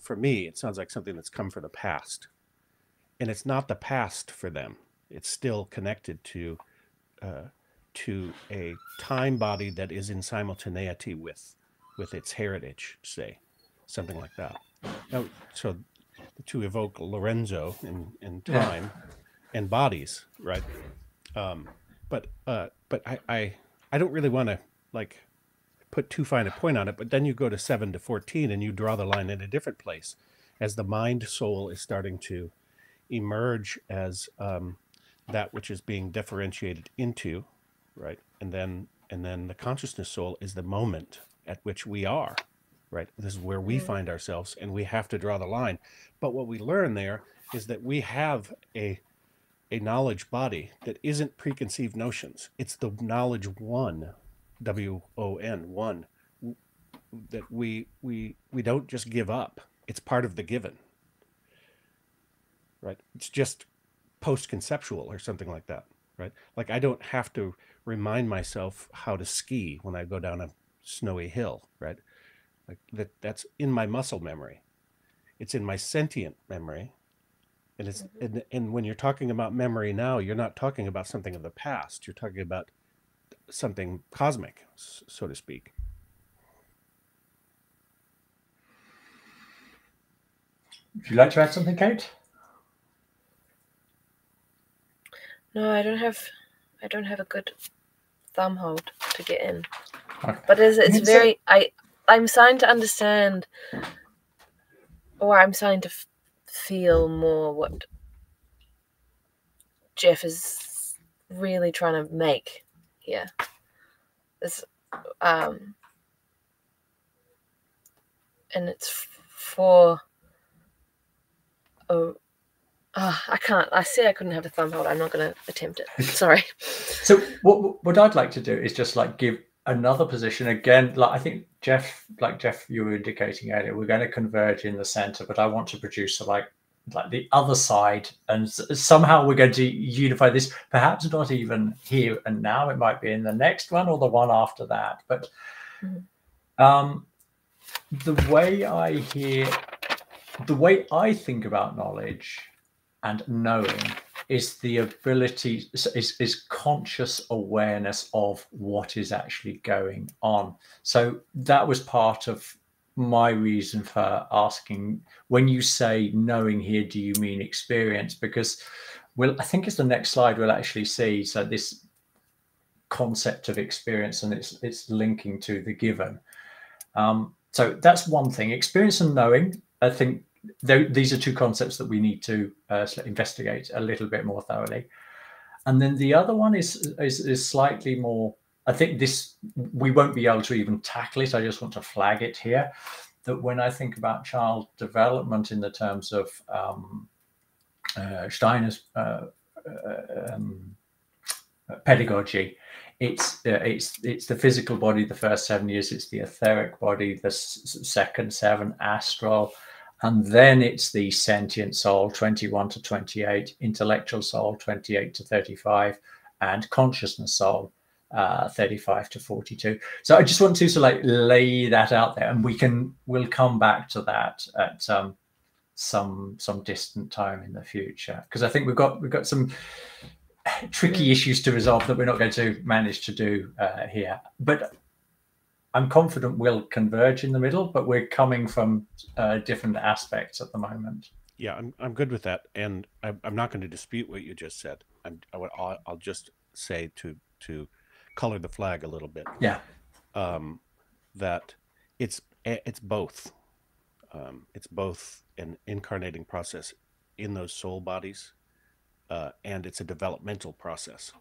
for me, it sounds like something that's come from the past. And it's not the past for them. It's still connected to a time body that is in simultaneity with its heritage, say, something like that. Now, so to evoke Lorenzo in time and bodies, right? But I don't really want to like put too fine a point on it. But then you go to 7 to 14 and you draw the line in a different place, as the mind soul is starting to emerge as that which is being differentiated into, right? And then the consciousness soul is the moment at which we are, right? This is where we find ourselves, and we have to draw the line. But what we learn there is that we have a knowledge body that isn't preconceived notions. It's the knowledge one, W-O-N, one, that we don't just give up. It's part of the given, right? It's just post-conceptual or something like that, right? Like I don't have to remind myself how to ski when I go down a snowy hill, right? Like that's in my muscle memory. It's in my sentient memory. And it's and when you're talking about memory now, you're not talking about something of the past. You're talking about something cosmic, so to speak. Would you like to add something, Kate? No, I don't have a good thumb hold to get in. Okay. But it's very I'm starting to understand, or I'm starting to feel more what Jeff is really trying to make here. This and it's for I can't. I said I couldn't have a thumb hold. I'm not going to attempt it. Sorry. So what I'd like to do is just like give another position again. Like I think Jeff, you were indicating earlier, we're going to converge in the center, but I want to produce like the other side, and somehow we're going to unify this. Perhaps not even here and now. It might be in the next one or the one after that. But the way I think about knowledge and knowing is the ability, is conscious awareness of what is actually going on. So that was part of my reason for asking, when you say knowing here, do you mean experience? Because I think it's the next slide we'll actually see. So this concept of experience, and it's linking to the given. So that's one thing, experience and knowing. I think these are two concepts that we need to investigate a little bit more thoroughly. And then the other one is slightly more I think we won't be able to even tackle it. I just want to flag it here, that when I think about child development in the terms of Steiner's pedagogy, it's the physical body the first 7 years, it's the etheric body the second 7, astral, and then it's the sentient soul 21 to 28, intellectual soul 28 to 35, and consciousness soul 35 to 42. So I just want to sort of like lay that out there, and we'll come back to that at some distant time in the future, because I think we've got some tricky issues to resolve that we're not going to manage to do here. But I'm confident we'll converge in the middle, but we're coming from different aspects at the moment. Yeah, I'm good with that, and I'm not going to dispute what you just said. I'll just say to color the flag a little bit. Yeah, that it's both. It's both an incarnating process in those soul bodies, and it's a developmental process.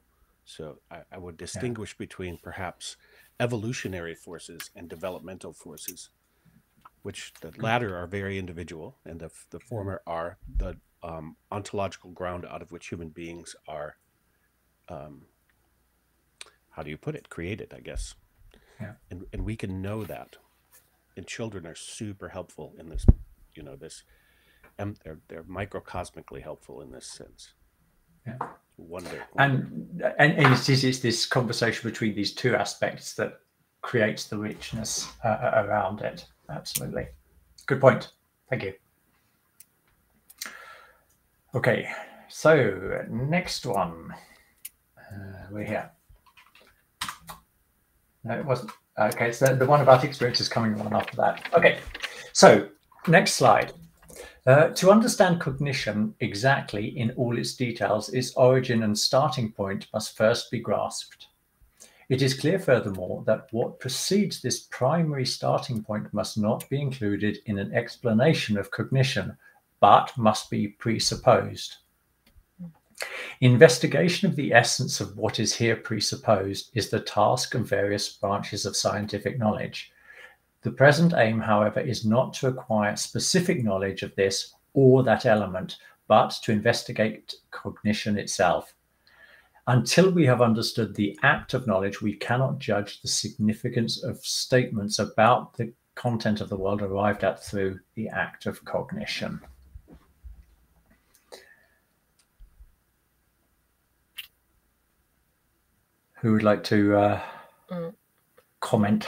So I would distinguish between perhaps evolutionary forces and developmental forces, which the latter are very individual, and the former are the ontological ground out of which human beings are, how do you put it, created, I guess. Yeah. And we can know that. And children are super helpful in this, they're microcosmically helpful in this sense. Yeah. Wonder. And it's this conversation between these two aspects that creates the richness around it. Absolutely. Good point. Thank you. Okay, so next one. We're here. No, it wasn't. Okay, so the one about experience is coming on after that. Okay, so next slide. To understand cognition exactly in all its details, its origin and starting point must first be grasped. It is clear, furthermore, that what precedes this primary starting point must not be included in an explanation of cognition, but must be presupposed. Investigation of the essence of what is here presupposed is the task of various branches of scientific knowledge. The present aim, however, is not to acquire specific knowledge of this or that element, but to investigate cognition itself. Until we have understood the act of knowledge, we cannot judge the significance of statements about the content of the world arrived at through the act of cognition. Who would like to comment?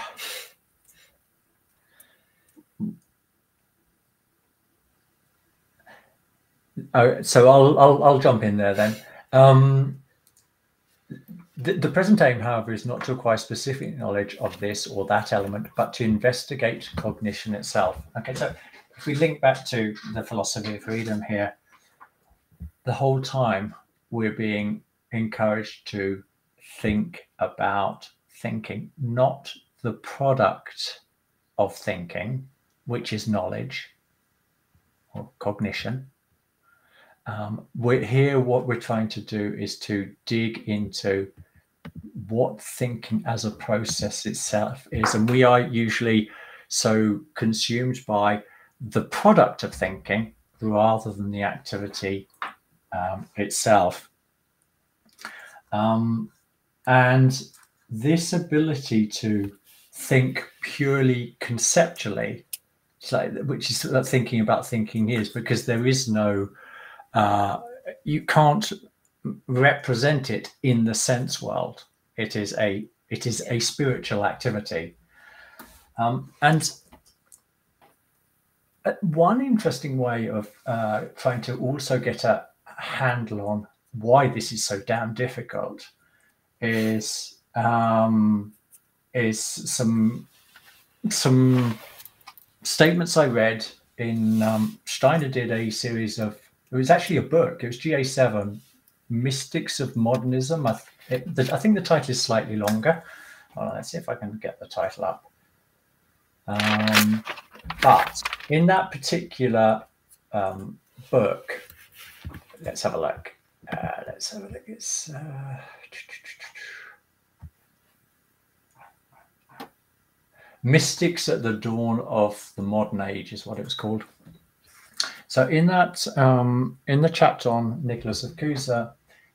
So I'll jump in there then. The present aim, however, is not to acquire specific knowledge of this or that element, but to investigate cognition itself. Okay, so if we link back to the philosophy of freedom here, the whole time we're being encouraged to think about thinking, not the product of thinking, which is knowledge or cognition. What we're trying to do is to dig into what thinking as a process itself is. And we are usually so consumed by the product of thinking rather than the activity itself. And this ability to think purely conceptually, which is what thinking about thinking is, because there is no, you can't represent it in the sense world. It is a spiritual activity. And one interesting way of trying to also get a handle on why this is so damn difficult is some statements I read in Steiner did a series of, it was actually a book, it was GA7, Mystics of Modernism. I think the title is slightly longer. Let's see if I can get the title up. But in that particular book, let's have a look. It's Mystics at the Dawn of the Modern Age is what it was called. So in that, in the chapter on Nicholas of Cusa,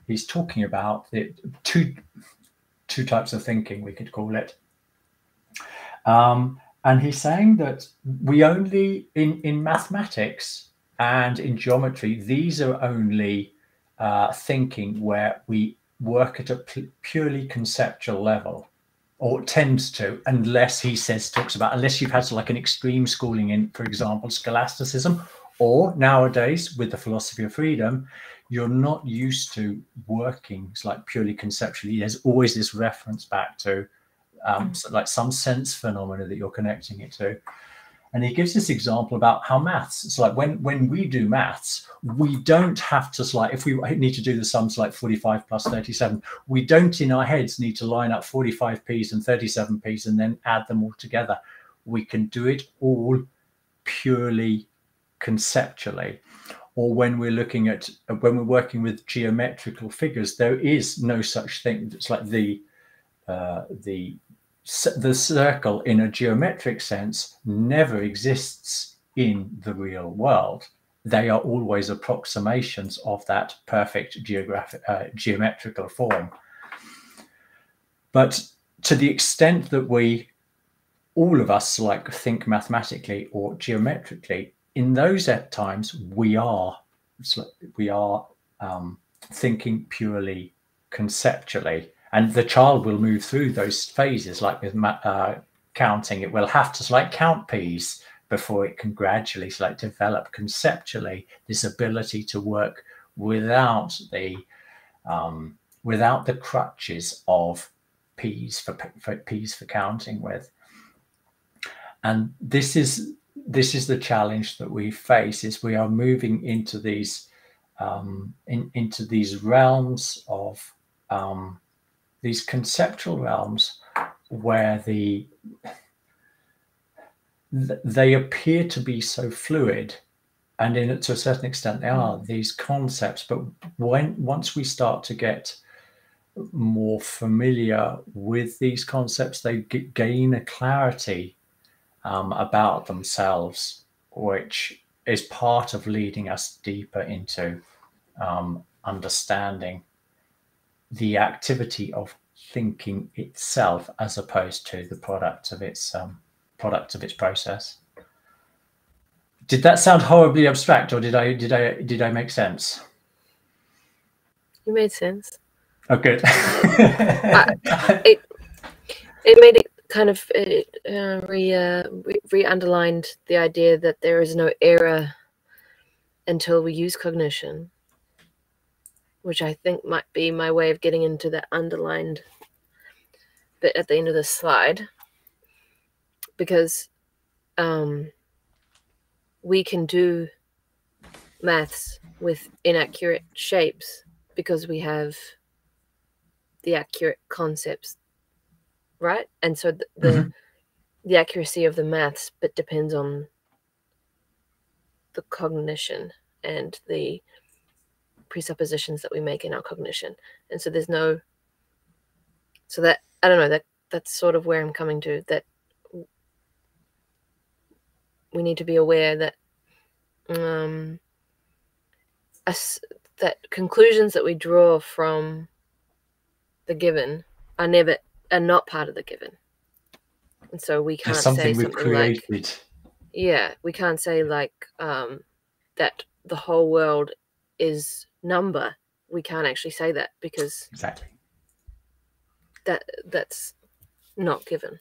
he's talking about the two types of thinking, we could call it. And he's saying that we only, in mathematics and in geometry, these are only thinking where we work at a purely conceptual level, or tends to, unless he talks about, unless you've had like an extreme schooling in, for example, scholasticism, or nowadays with the philosophy of freedom, you're not used to working like purely conceptually. There's always this reference back to so like some sense phenomena that you're connecting it to. And he gives this example about how maths, it's like when we do maths, we don't have to, like, if we need to do the sums like 45 plus 37, we don't in our heads need to line up 45p's and 37p's and then add them all together. We can do it all purely conceptually. Or when we're looking at, when we're working with geometrical figures, there is no such thing. It's like the circle in a geometric sense never exists in the real world. They are always approximations of that perfect geometrical form. But to the extent that we, all of us, like think mathematically or geometrically, in those times we are thinking purely conceptually. And the child will move through those phases, like with counting. It will have to like count p's before it can gradually like develop conceptually this ability to work without the crutches of p's for counting with. And this is the challenge that we face, is we are moving into these into these realms of these conceptual realms where they appear to be so fluid, and to a certain extent they are these concepts. But once we start to get more familiar with these concepts, they gain a clarity about themselves, which is part of leading us deeper into understanding the activity of thinking itself, as opposed to the product of its process. Did that sound horribly abstract, or did I make sense? You made sense. Oh, good. It made it kind of re-underlined the idea that there is no error until we use cognition, which I think might be my way of getting into that underlined bit at the end of the slide, because we can do maths with inaccurate shapes because we have the accurate concepts, right? And so the accuracy of the maths but depends on the cognition and the presuppositions that we make in our cognition. And so there's no, so that, I don't know, that's sort of where I'm coming to, that we need to be aware that that conclusions that we draw from the given are not part of the given. And so we can't say something we've created. Like, yeah, we can't say like that the whole world is number. We can't actually say that, because exactly that's not given.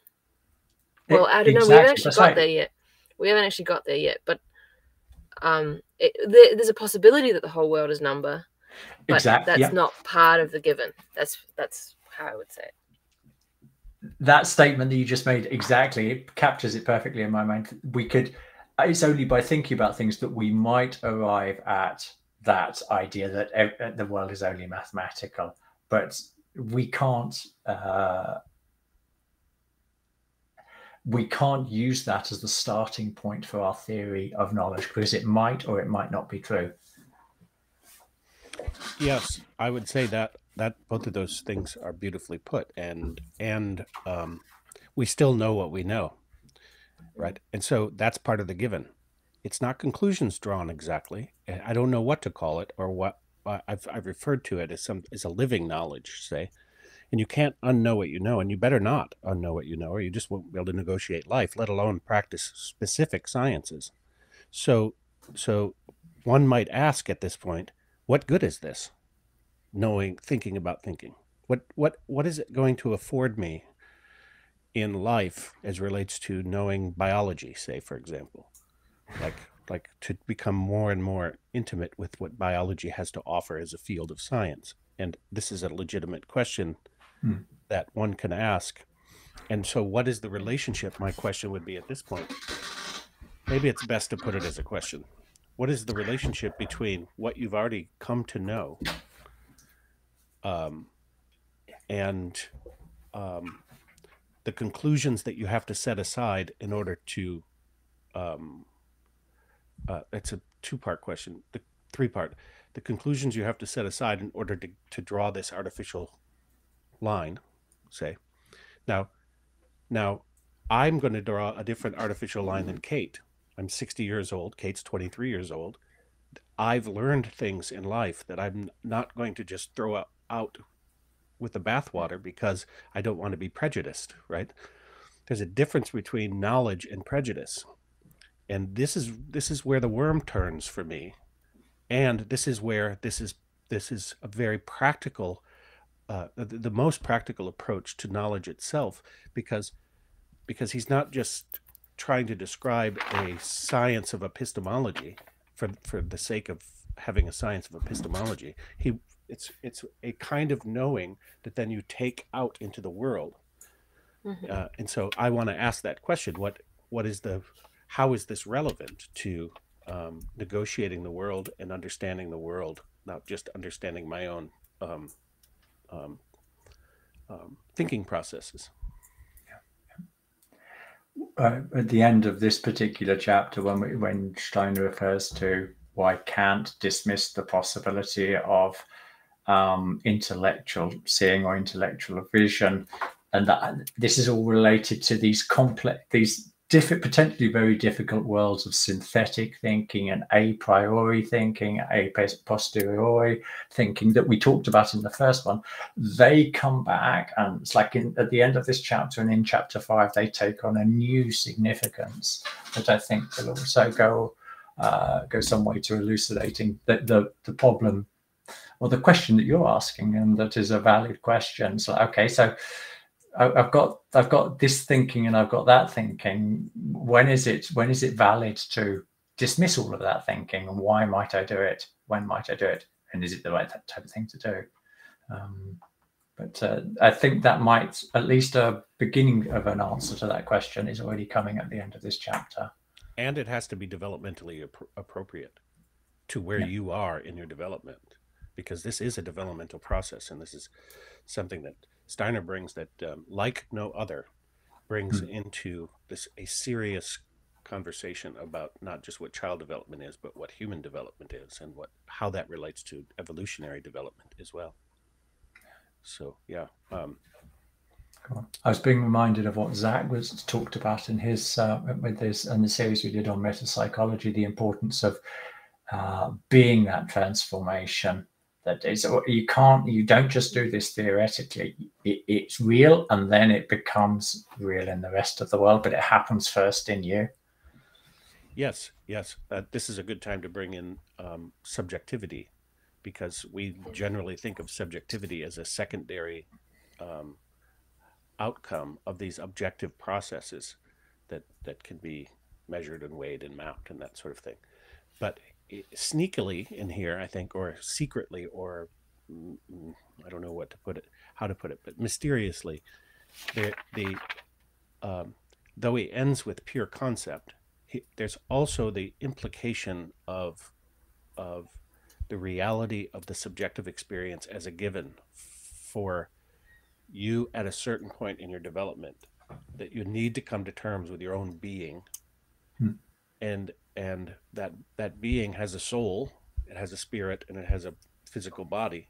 Well, I don't know. We haven't actually got there yet. We haven't actually got there yet, but there's a possibility that the whole world is number, but that's not part of the given. That's how I would say it. That statement that you just made, exactly, it captures it perfectly in my mind. It's only by thinking about things that we might arrive at that idea that the world is only mathematical, but we can't use that as the starting point for our theory of knowledge, because it might or it might not be true. Yes, I would say that both of those things are beautifully put, and we still know what we know. right? And so that's part of the given. It's not conclusions drawn exactly. I don't know what to call it, or what I've referred to it as a living knowledge, say. And you can't unknow what you know, and you better not unknow what you know, or you just won't be able to negotiate life, let alone practice specific sciences. So one might ask at this point, what good is this? Knowing, thinking about thinking. What is it going to afford me in life as relates to knowing biology, say, for example? Like to become more and more intimate with what biology has to offer as a field of science. And this is a legitimate question that one can ask. And so what is the relationship? My question would be at this point, maybe it's best to put it as a question. What is the relationship between what you've already come to know and the conclusions that you have to set aside in order to it's a two-part question, the three-part, the conclusions you have to set aside in order to draw this artificial line, say. Now I'm going to draw a different artificial line than Kate. I'm 60 years old. Kate's 23 years old. I've learned things in life that I'm not going to just throw out with the bathwater because I don't want to be prejudiced, right? There's a difference between knowledge and prejudice. And this is where the worm turns for me. And this is where this is a very practical, the most practical approach to knowledge itself, because he's not just trying to describe a science of epistemology for the sake of having a science of epistemology. It's a kind of knowing that then you take out into the world. And so I want to ask that question: how is this relevant to negotiating the world and understanding the world, not just understanding my own thinking processes? At the end of this particular chapter, when Steiner refers to why Kant dismissed the possibility of intellectual seeing or intellectual vision, and that this is all related to these potentially very difficult worlds of synthetic thinking and a priori thinking, a posteriori thinking that we talked about in the first one. They come back, and it's like at the end of this chapter and in chapter 5, they take on a new significance that I think will also go some way to elucidating the problem or the question that you're asking, and that is a valid question. So okay, so I've got this thinking and I've got that thinking. When is it valid to dismiss all of that thinking, and why might I do it? When might I do it? And is it the right type of thing to do? But I think that might, at least a beginning of an answer to that question is already coming at the end of this chapter. And it has to be developmentally appropriate to where you are in your development, because this is a developmental process, and this is something that Steiner brings that, like no other, brings into this a serious conversation about not just what child development is, but what human development is, and how that relates to evolutionary development as well. So yeah. I was being reminded of what Zach was talked about in his with this and the series we did on metapsychology, the importance of being that transformation. That is, you don't just do this theoretically. It's real, and then it becomes real in the rest of the world, but it happens first in you. Yes. This is a good time to bring in subjectivity, because we generally think of subjectivity as a secondary outcome of these objective processes that can be measured and weighed and mapped and that sort of thing. But sneakily in here, I think, or secretly, or I don't know how to put it, but mysteriously, though he ends with pure concept, there's also the implication of the reality of the subjective experience as a given for you at a certain point in your development, that you need to come to terms with your own being, and that being has a soul, it has a spirit, and it has a physical body,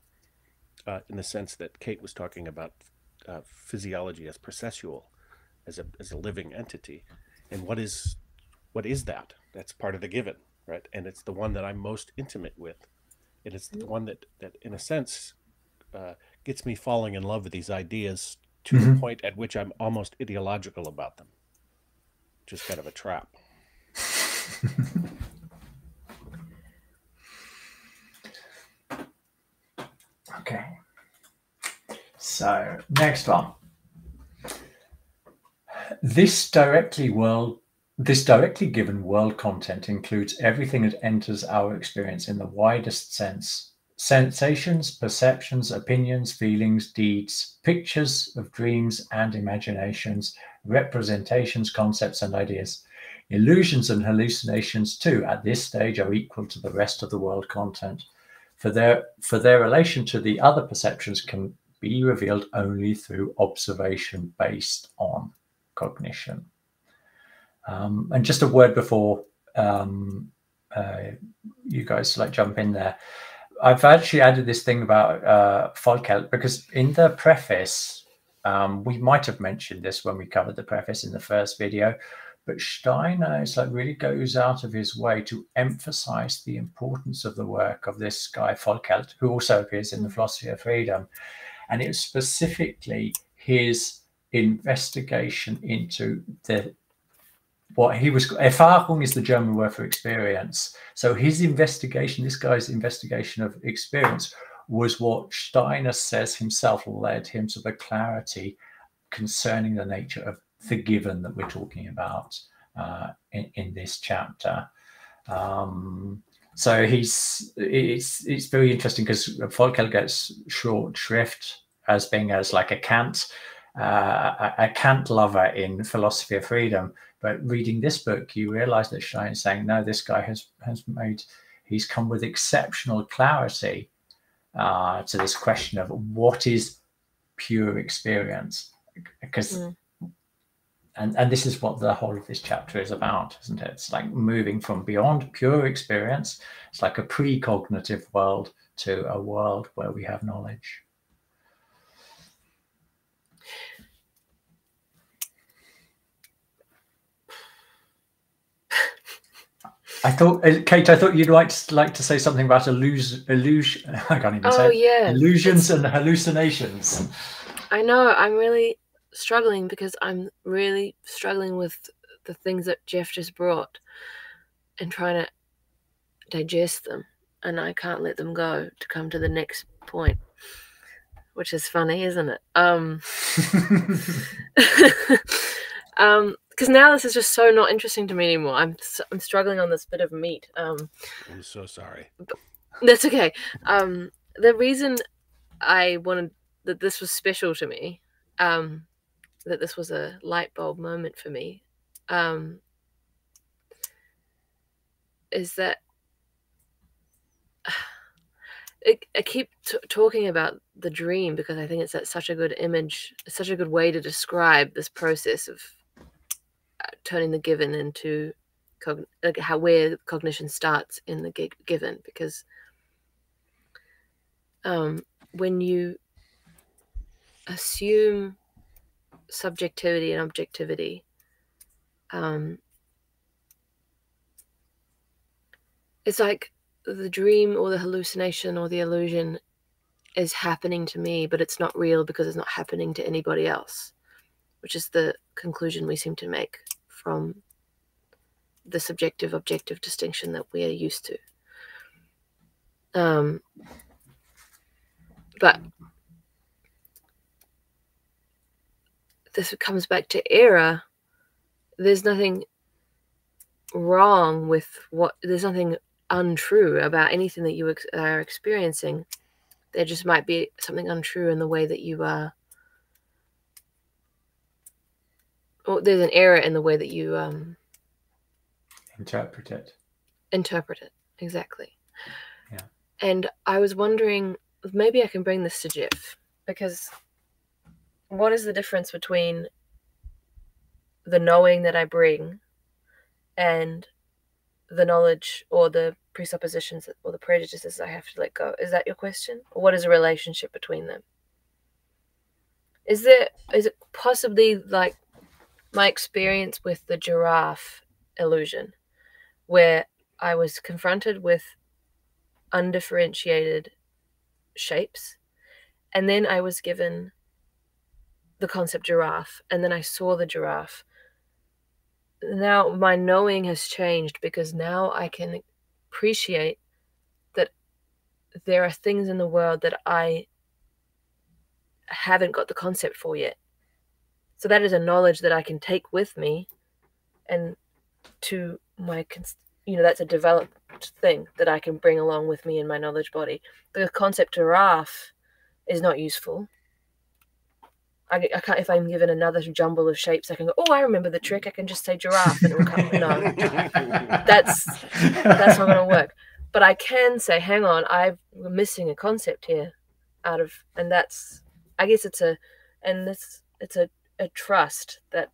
in the sense that Kate was talking about physiology as processual, as a living entity. And what is that? That's part of the given, right? And it's the one that I'm most intimate with. And it's the one that in a sense, gets me falling in love with these ideas to the point at which I'm almost ideological about them. Just kind of a trap. Okay. So next one. This directly given world content includes everything that enters our experience in the widest sense. Sensations, perceptions, opinions, feelings, deeds, pictures of dreams and imaginations, representations, concepts and ideas. Illusions and hallucinations too at this stage are equal to the rest of the world content. For their relation to the other perceptions can be revealed only through observation based on cognition. And just a word before you guys jump in there. I've actually added this thing about Volkelt because in the preface, we might have mentioned this when we covered the preface in the first video, but Steiner really goes out of his way to emphasize the importance of the work of this guy Volkelt, who also appears in the Philosophy of Freedom. And it was specifically his investigation into Erfahrung is the German word for experience. So his investigation, this guy's investigation of experience, was what Steiner says himself led him to the clarity concerning the nature of the given that we're talking about in this chapter. So it's very interesting because Volkelt gets short shrift as being like a Kant lover in Philosophy of Freedom. But reading this book, you realize that Steiner is saying, no, this guy he's come with exceptional clarity to this question of what is pure experience. Because, and this is what the whole of this chapter is about, isn't it? It's like moving from beyond pure experience. It's like a precognitive world to a world where we have knowledge. Kate, I thought you'd like to say something about illusion. I can't even say it. Yeah. Illusions and hallucinations. I know. I'm really struggling because I'm really struggling with the things that Jeff just brought and trying to digest them. And I can't let them go to come to the next point, which is funny, isn't it? Because now this is just so not interesting to me anymore. I'm struggling on this bit of meat. I'm so sorry. That's okay. The reason I wanted that this was special to me, that this was a light bulb moment for me, is that I keep talking about the dream because I think it's such a good image, such a good way to describe this process of turning the given into where cognition starts in the given. Because when you assume subjectivity and objectivity, it's like the dream or the hallucination or the illusion is happening to me, but it's not real because it's not happening to anybody else, which is the conclusion we seem to make from the subjective objective distinction that we are used to. But this comes back to error. There's nothing wrong with there's nothing untrue about anything that you are experiencing. There just might be something untrue in the way that you are, or there's an error in the way that you interpret it. Exactly. Yeah. And I was wondering, maybe I can bring this to Jeff, because what is the difference between the knowing that I bring and the knowledge or the presuppositions or the prejudices I have to let go? Is that your question? Or what is the relationship between them? Is it possibly like my experience with the giraffe illusion, where I was confronted with undifferentiated shapes, and then I was given the concept giraffe, and then I saw the giraffe. Now my knowing has changed, because now I can appreciate that there are things in the world that I haven't got the concept for yet. So that is a knowledge that I can take with me, and to my, that's a developed thing that I can bring along with me in my knowledge body. The concept giraffe is not useful. I can't, if I'm given another jumble of shapes, I can go, oh, I remember the trick. I can just say giraffe and it will come. No, that's not going to work. But I can say, hang on, I'm missing a concept here and that's, I guess it's a trust that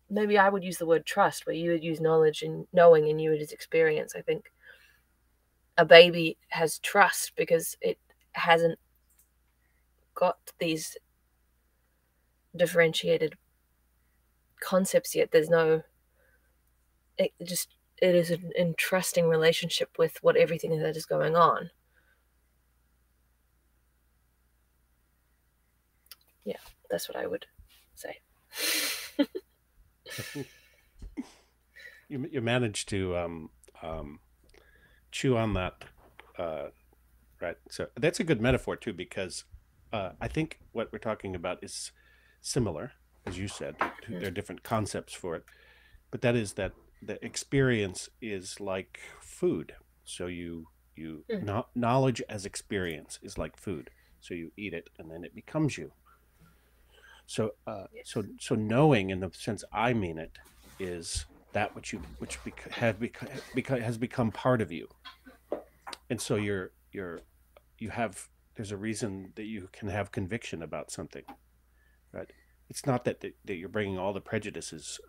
maybe I would use the word trust, where you would use knowledge and knowing, and you would use experience. I think a baby has trust because it hasn't got these differentiated concepts yet. It is an entrusting relationship with what everything that is going on. Yeah, that's what I would say. You managed to chew on that, right? So that's a good metaphor too, because I think what we're talking about is similar, as you said. There are different concepts for it, but that is that the experience is like food. So knowledge as experience is like food. So you eat it and then it becomes you. So so knowing, in the sense I mean it, is that which has become part of you. And so there's a reason that you can have conviction about something, right? It's not that you're bringing all the prejudices,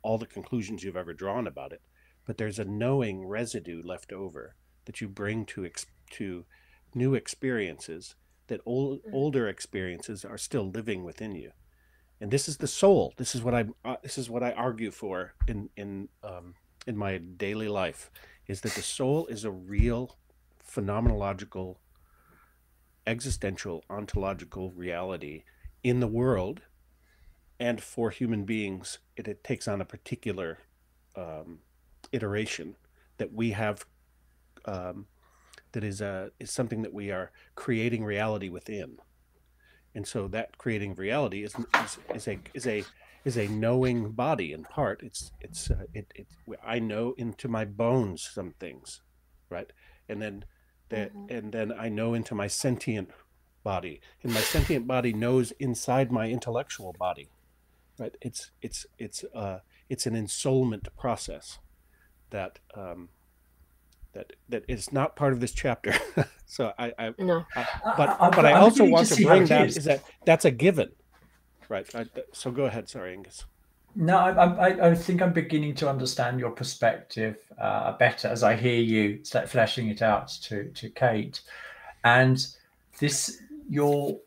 all the conclusions you've ever drawn about it, but there's a knowing residue left over that you bring to new experiences, that older experiences are still living within you. And this is the soul. This is what I argue for in my daily life, is that the soul is a real phenomenological, existential, ontological reality in the world, and for human beings it takes on a particular iteration that we have, that is something that we are creating reality within. And so that creating reality is a knowing body. In part, I know into my bones some things, right? And then I know into my sentient body, and my sentient body knows inside my intellectual body, right? It's an ensoulment process that is not part of this chapter. So No. But I also want to bring that that's a given, right? So go ahead. Sorry, Angus. No, I think I'm beginning to understand your perspective better as I hear you start fleshing it out to Kate, and this your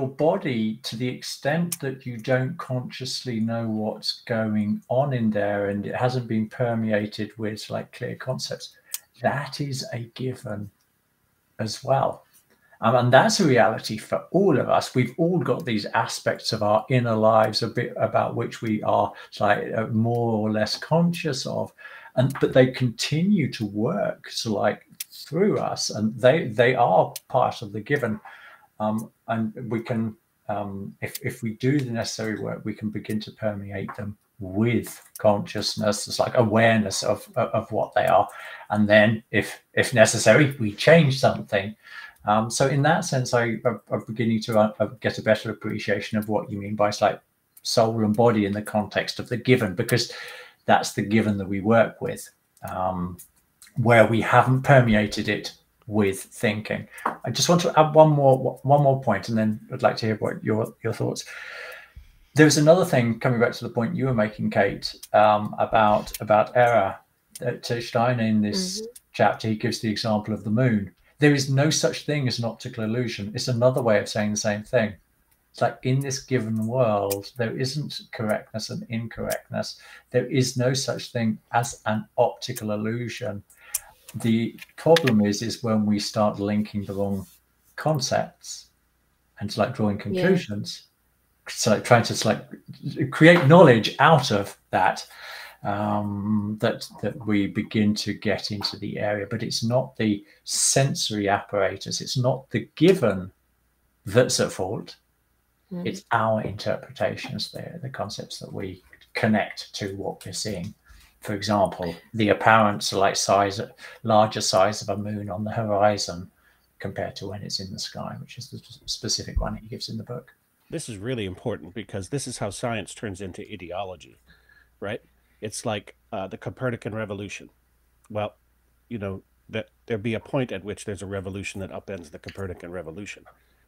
body, to the extent that you don't consciously know what's going on in there and it hasn't been permeated with like clear concepts, that is a given as well. And that's a reality for all of us. We've all got these aspects of our inner lives, a bit about which we are like more or less conscious of, but they continue to work through us, and they are part of the given. And we can, if we do the necessary work, we can begin to permeate them with consciousness. It's like awareness of what they are, and then if necessary, we change something. So in that sense, I'm beginning to get a better appreciation of what you mean by soul and body in the context of the given, because that's the given that we work with, where we haven't permeated it with thinking. I just want to add one more point, and then I'd like to hear what your thoughts. There's another thing, coming back to the point you were making, Kate, about error. To Steiner in this chapter, he gives the example of the moon. There is no such thing as an optical illusion. It's another way of saying the same thing. It's like in this given world, there isn't correctness and incorrectness. There is no such thing as an optical illusion. The problem is when we start linking the wrong concepts and like drawing conclusions. So like trying to like create knowledge out of that, that we begin to get into the area. But it's not the sensory apparatus. It's not the given that's at fault. It's our interpretations there, the concepts that we connect to what we're seeing. For example, the apparent larger size of a moon on the horizon compared to when it's in the sky, which is the specific one he gives in the book. This is really important because this is how science turns into ideology, right? It's like the Copernican revolution. Well, you know, that there'd be a point at which there's a revolution that upends the Copernican revolution.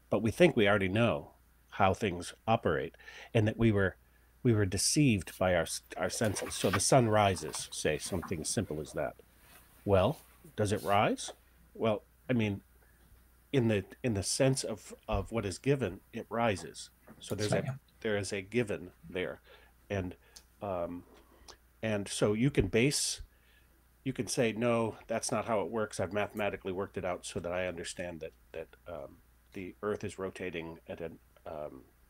But we think we already know how things operate, and that we were deceived by our senses. So the sun rises, say something as simple as that. Well, does it rise? Well, I mean, in the sense of what is given, it rises. So there is a given there, and so you can say, no, that's not how it works. I've mathematically worked it out so that I understand that the Earth is rotating at a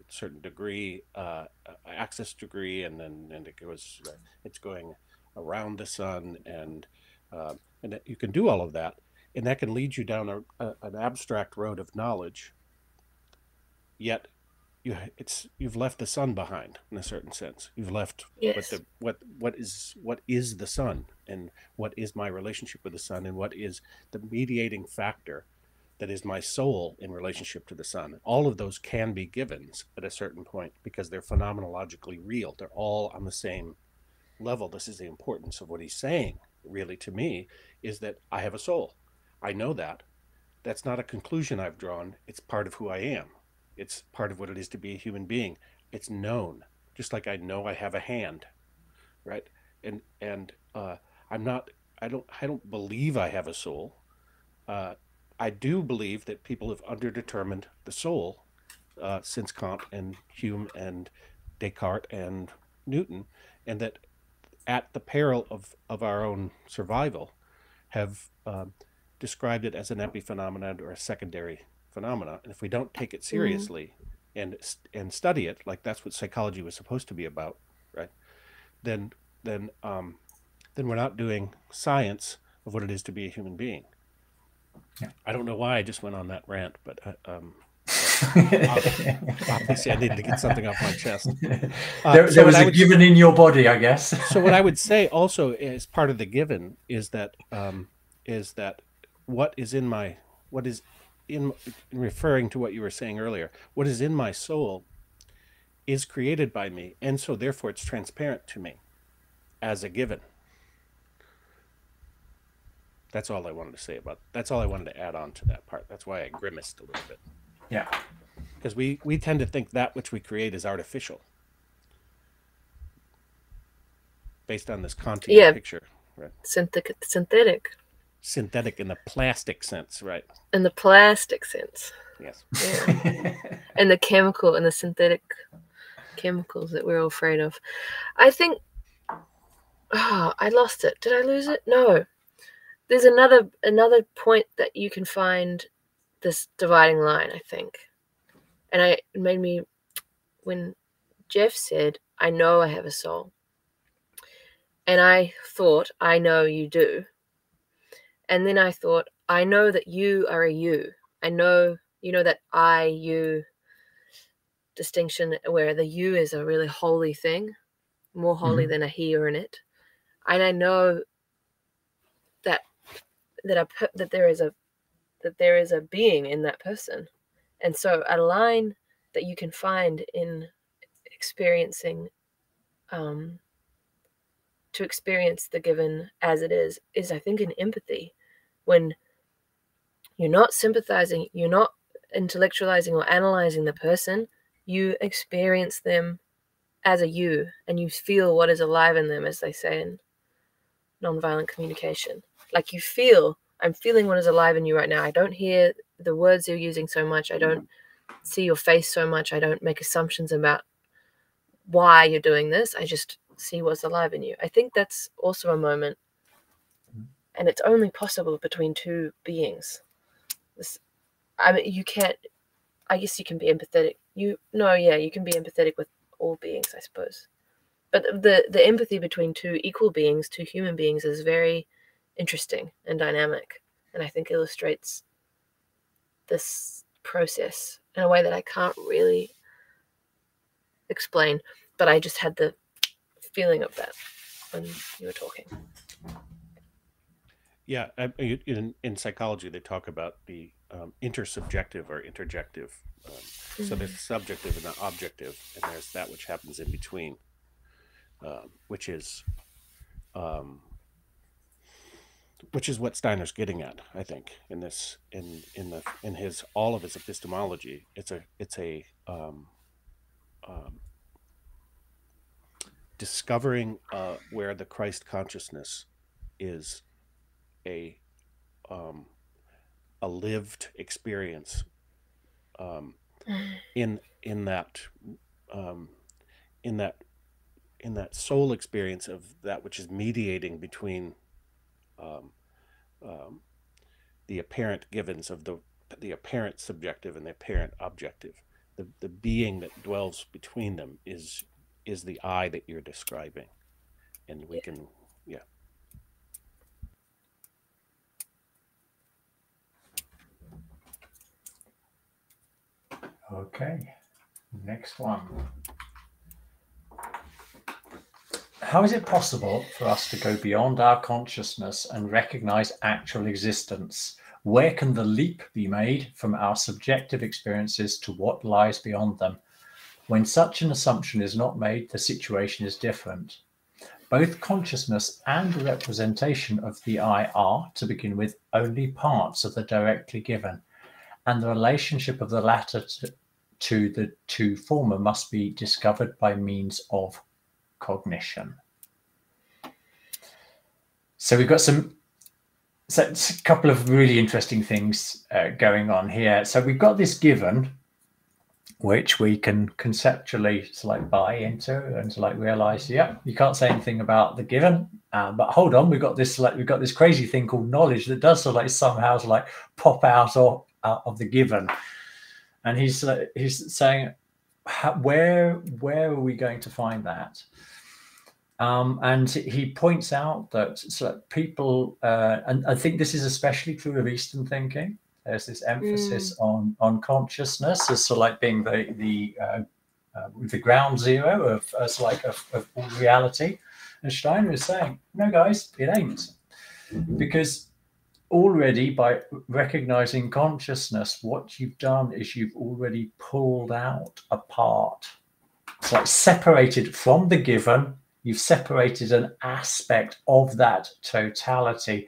certain degree, axis degree, and it's going around the sun, and that you can do all of that, and that can lead you down an abstract road of knowledge. Yet, you've left the sun behind in a certain sense. You've left what is the sun, and what is my relationship with the sun, and what is the mediating factor that is my soul in relationship to the sun. All of those can be givens at a certain point because they're phenomenologically real. They're all on the same level. This is the importance of what he's saying, really, to me, is that I have a soul. I know that. That's not a conclusion I've drawn. It's part of who I am. It's part of what it is to be a human being. It's known, just like I know I have a hand, right? And I don't believe I have a soul. I do believe that people have underdetermined the soul since Kant and Hume and Descartes and Newton, and that at the peril of our own survival have described it as an epiphenomenon or a secondary phenomena. And if we don't take it seriously and study it, like that's what psychology was supposed to be about, right? Then we're not doing science of what it is to be a human being. Yeah. I don't know why I just went on that rant, but obviously I needed to get something off my chest. There was a given in your body, I guess. So what I would say also as part of the given is that what is in referring to what you were saying earlier, what is in my soul is created by me, and so therefore it's transparent to me as a given. That's all I wanted to say about. That's all I wanted to add on to that part. That's why I grimaced a little bit. Yeah, because we tend to think that which we create is artificial, based on this Kantian picture, right? Synthetic in the plastic sense, right? In the plastic sense. Yes. Yeah. And the chemical and the synthetic chemicals that we're all afraid of. I think. Oh, I lost it. Did I lose it? No. There's another point that you can find this dividing line, I think. And it made me, when Jeff said, I know I have a soul. And I thought, I know you do. And then I thought, I know that you are a you. I know, that I, you distinction where the you is a really holy thing, more holy than a he or an it. And I know that there is a being in that person. And so a line that you can find in experiencing to experience the given as it is I think in empathy, when you're not sympathizing, you're not intellectualizing or analyzing the person, you experience them as a you, and you feel what is alive in them, as they say in nonviolent communication. Like you feel, I'm feeling what is alive in you right now. I don't hear the words you're using so much. I don't see your face so much. I don't make assumptions about why you're doing this. I just see what's alive in you. I think that's also a moment, and it's only possible between two beings. I mean, you can't, I guess you can be empathetic. You can be empathetic with all beings, I suppose. But the empathy between two equal beings, two human beings, is very interesting and dynamic, and I think illustrates this process in a way that I can't really explain, but I just had the feeling of that when you were talking. Yeah, in psychology, they talk about the intersubjective or interjective. So there's subjective and the objective, and there's that which happens in between, which is what Steiner's getting at, I think, in this in his all of his epistemology. It's a discovering where the Christ consciousness is a lived experience in that soul experience of that which is mediating between the apparent givens of the apparent subjective and the apparent objective. The being that dwells between them is the I that you're describing, and we can. Okay, next one. How is it possible for us to go beyond our consciousness and recognize actual existence? Where can the leap be made from our subjective experiences to what lies beyond them? When such an assumption is not made, the situation is different. Both consciousness and the representation of the I are, to begin with, only parts of the directly given, and the relationship of the latter to the two former must be discovered by means of cognition. So we've got a couple of really interesting things going on here. So we've got this given, which we can conceptually buy into and realize, yeah, you can't say anything about the given, but hold on, we've got this crazy thing called knowledge that does somehow pop out of the given. And he's saying, where are we going to find that? And he points out that people, and I think this is especially true of Eastern thinking. There's this emphasis on consciousness as being the ground zero of all reality. And Steiner is saying, no, guys, it ain't, because already by recognizing consciousness, what you've done is you've already pulled out a part. It's separated from the given. You've separated an aspect of that totality.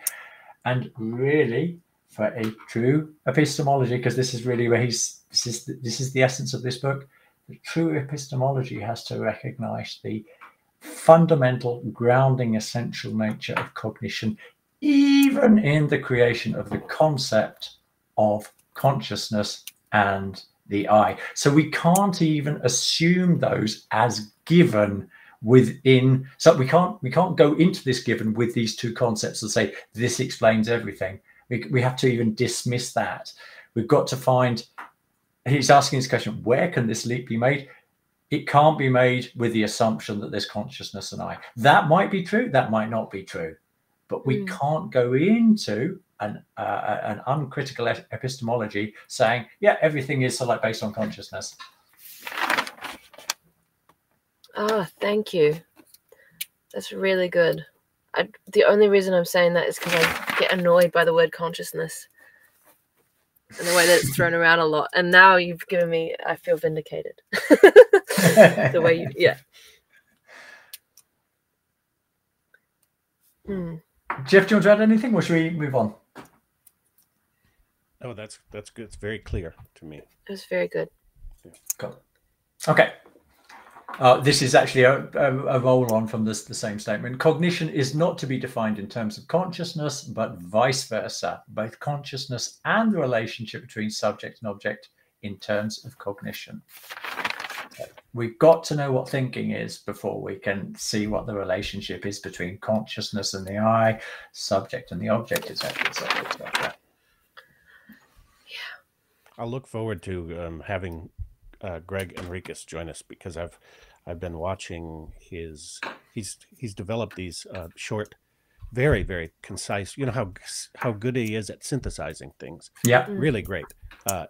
And really, for a true epistemology, because this is really where this is the essence of this book, the true epistemology has to recognize the fundamental grounding essential nature of cognition, even in the creation of the concept of consciousness and the I. So we can't even assume those as given within. So we can't go into this given with these two concepts and say this explains everything. We have to even dismiss that. We've got to find. He's asking this question: where can this leap be made? It can't be made with the assumption that there's consciousness and I. That might be true. That might not be true. But we can't go into an uncritical epistemology saying, yeah, everything is based on consciousness. Ah, thank you. That's really good. The only reason I'm saying that is because I get annoyed by the word consciousness and the way that it's thrown around a lot. And now you've given me, I feel vindicated. The way you, yeah. Jeff, do you want to add anything, or should we move on? Oh, that's good. It's very clear to me. It was very good. Yeah. Cool. Okay. This is actually a roll-on from the same statement. Cognition is not to be defined in terms of consciousness, but vice versa. Both consciousness and the relationship between subject and object in terms of cognition. So we've got to know what thinking is before we can see what the relationship is between consciousness and the I, subject and the object, etc., etc., etc. I'll look forward to having Greg Enriquez join us, because I've been watching he's developed these short, very, very concise. You know how good he is at synthesizing things. Yeah, really great,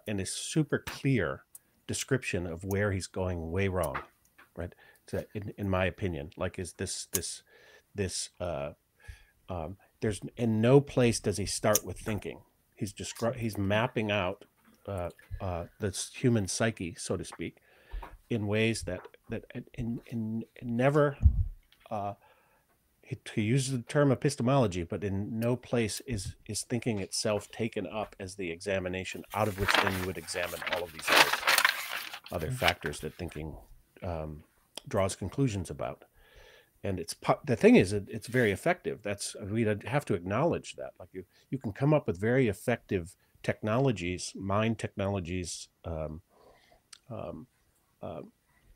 and a super clear description of where he's going way wrong, right? So in my opinion, like, is this there's in no place does he start with thinking. He's mapping out this human psyche, so to speak, in ways that in never he uses the term epistemology, but in no place is thinking itself taken up as the examination out of which then you would examine all of these other factors that thinking draws conclusions about. And the thing is, it's very effective. We'd have to acknowledge that. Like you can come up with very effective technologies, mind technologies,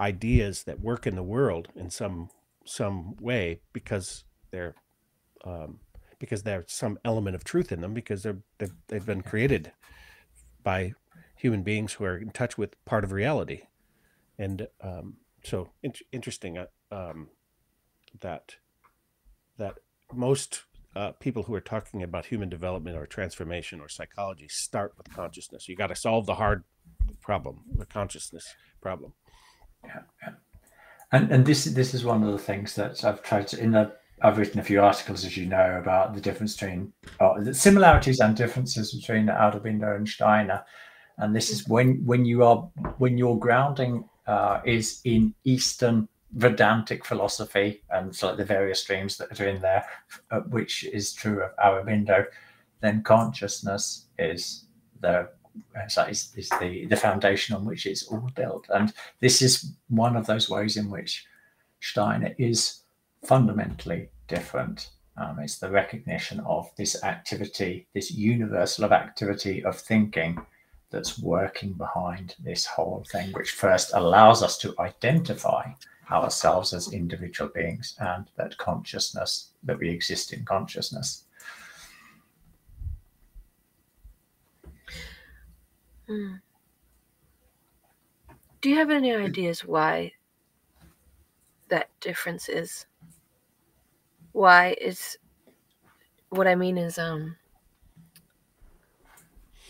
ideas that work in the world in some way because there's some element of truth in them, because they've been created by human beings who are in touch with part of reality. And so interesting that most people who are talking about human development or transformation or psychology start with consciousness. You got to solve the hard problem, the consciousness problem. Yeah. And this is one of the things that I've tried to I've written a few articles, as you know, about the difference between the similarities and differences between Aurobindo and Steiner. And this is when your grounding is in Eastern Vedantic philosophy and so the various streams that are in there, which is true of Aurobindo, then consciousness is the foundation on which it's all built. And this is one of those ways in which Steiner is fundamentally different. It's the recognition of this activity, this universal of activity of thinking that's working behind this whole thing, which first allows us to identify ourselves as individual beings and that we exist in consciousness. Do you have any ideas why that difference is? Why is what I mean is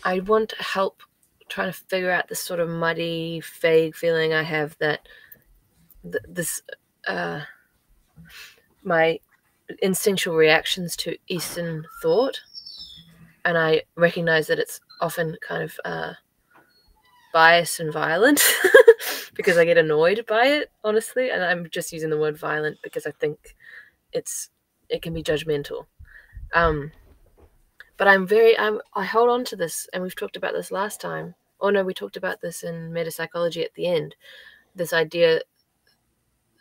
I want help trying to figure out this sort of muddy, vague feeling I have that my instinctual reactions to Eastern thought, and I recognize that it's often kind of biased and violent because I get annoyed by it, honestly, and I'm just using the word violent because I think it can be judgmental. But I hold on to this, and we've talked about this last time. Oh no, we talked about this in metapsychology at the end. This idea,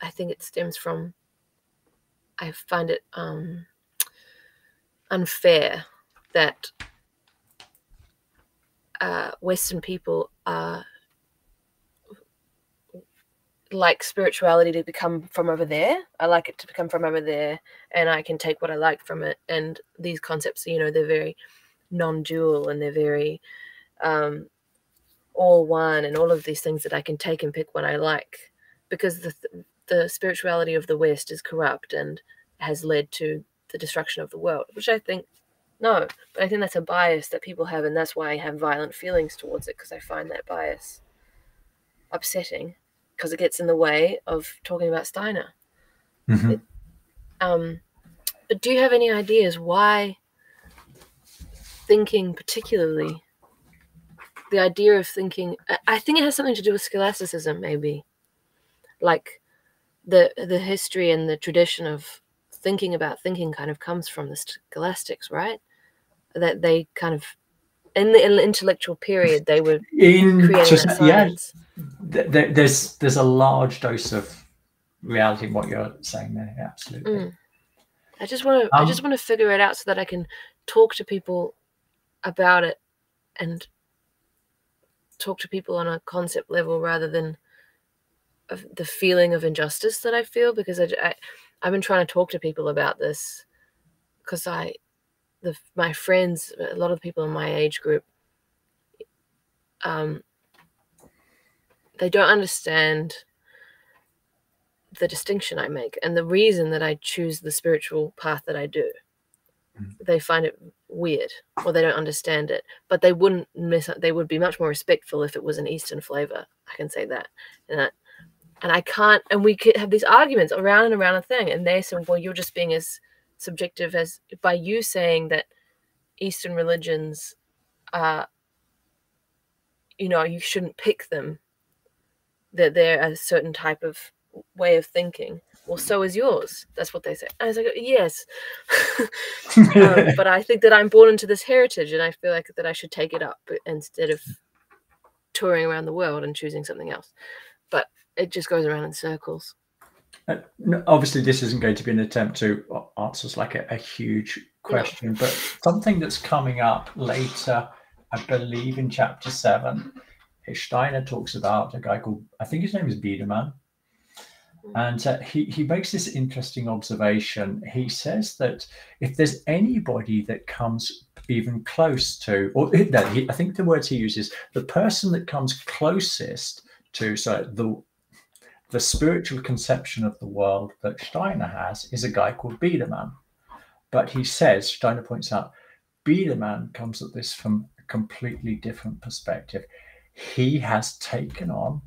I think it stems from, I find it unfair that Western people like spirituality to become from over there. I like it to become from over there, and I can take what I like from it. And these concepts, they're very non-dual, and they're very all one, and all of these things that I can take and pick what I like, because the spirituality of the West is corrupt and has led to the destruction of the world, which I think, no, but I think that's a bias that people have, and that's why I have violent feelings towards it, because I find that bias upsetting, because it gets in the way of talking about Steiner. Mm-hmm. But do you have any ideas why thinking, particularly the idea of thinking, I think it has something to do with scholasticism, maybe, like the history and the tradition of thinking about thinking kind of comes from the scholastics, right? That they kind of, in the intellectual period, they were creating that science. Yeah, there's a large dose of reality in what you're saying there. Yeah, absolutely. I just want to figure it out so that I can talk to people about it and talk to people on a concept level rather than the feeling of injustice that I feel, because I've been trying to talk to people about this, because my friends, a lot of the people in my age group, they don't understand the distinction I make and the reason that I choose the spiritual path that I do. They find it weird, or they don't understand it, but they wouldn't they would be much more respectful if it was an Eastern flavor. I can say that. And I can't, and we could have these arguments around and around a thing, and they say, well, you're just being as subjective as, by you saying that Eastern religions are, you shouldn't pick them, that they're a certain type of way of thinking. Well, so is yours. That's what they say. And I was like, yes. But I think that I'm born into this heritage, and I feel like that I should take it up instead of touring around the world and choosing something else. But it just goes around in circles. Obviously, this isn't going to be an attempt to answer like a huge question, but something that's coming up later, I believe in chapter 7, Steiner talks about a guy called, I think his name is Biedermann. And he makes this interesting observation. He says that if there's anybody that comes even close to, or no, I think the words he uses, the person that comes closest to the spiritual conception of the world that Steiner has is a guy called Biedermann. But he says, Steiner points out, Biedermann comes at this from a completely different perspective. He has taken on,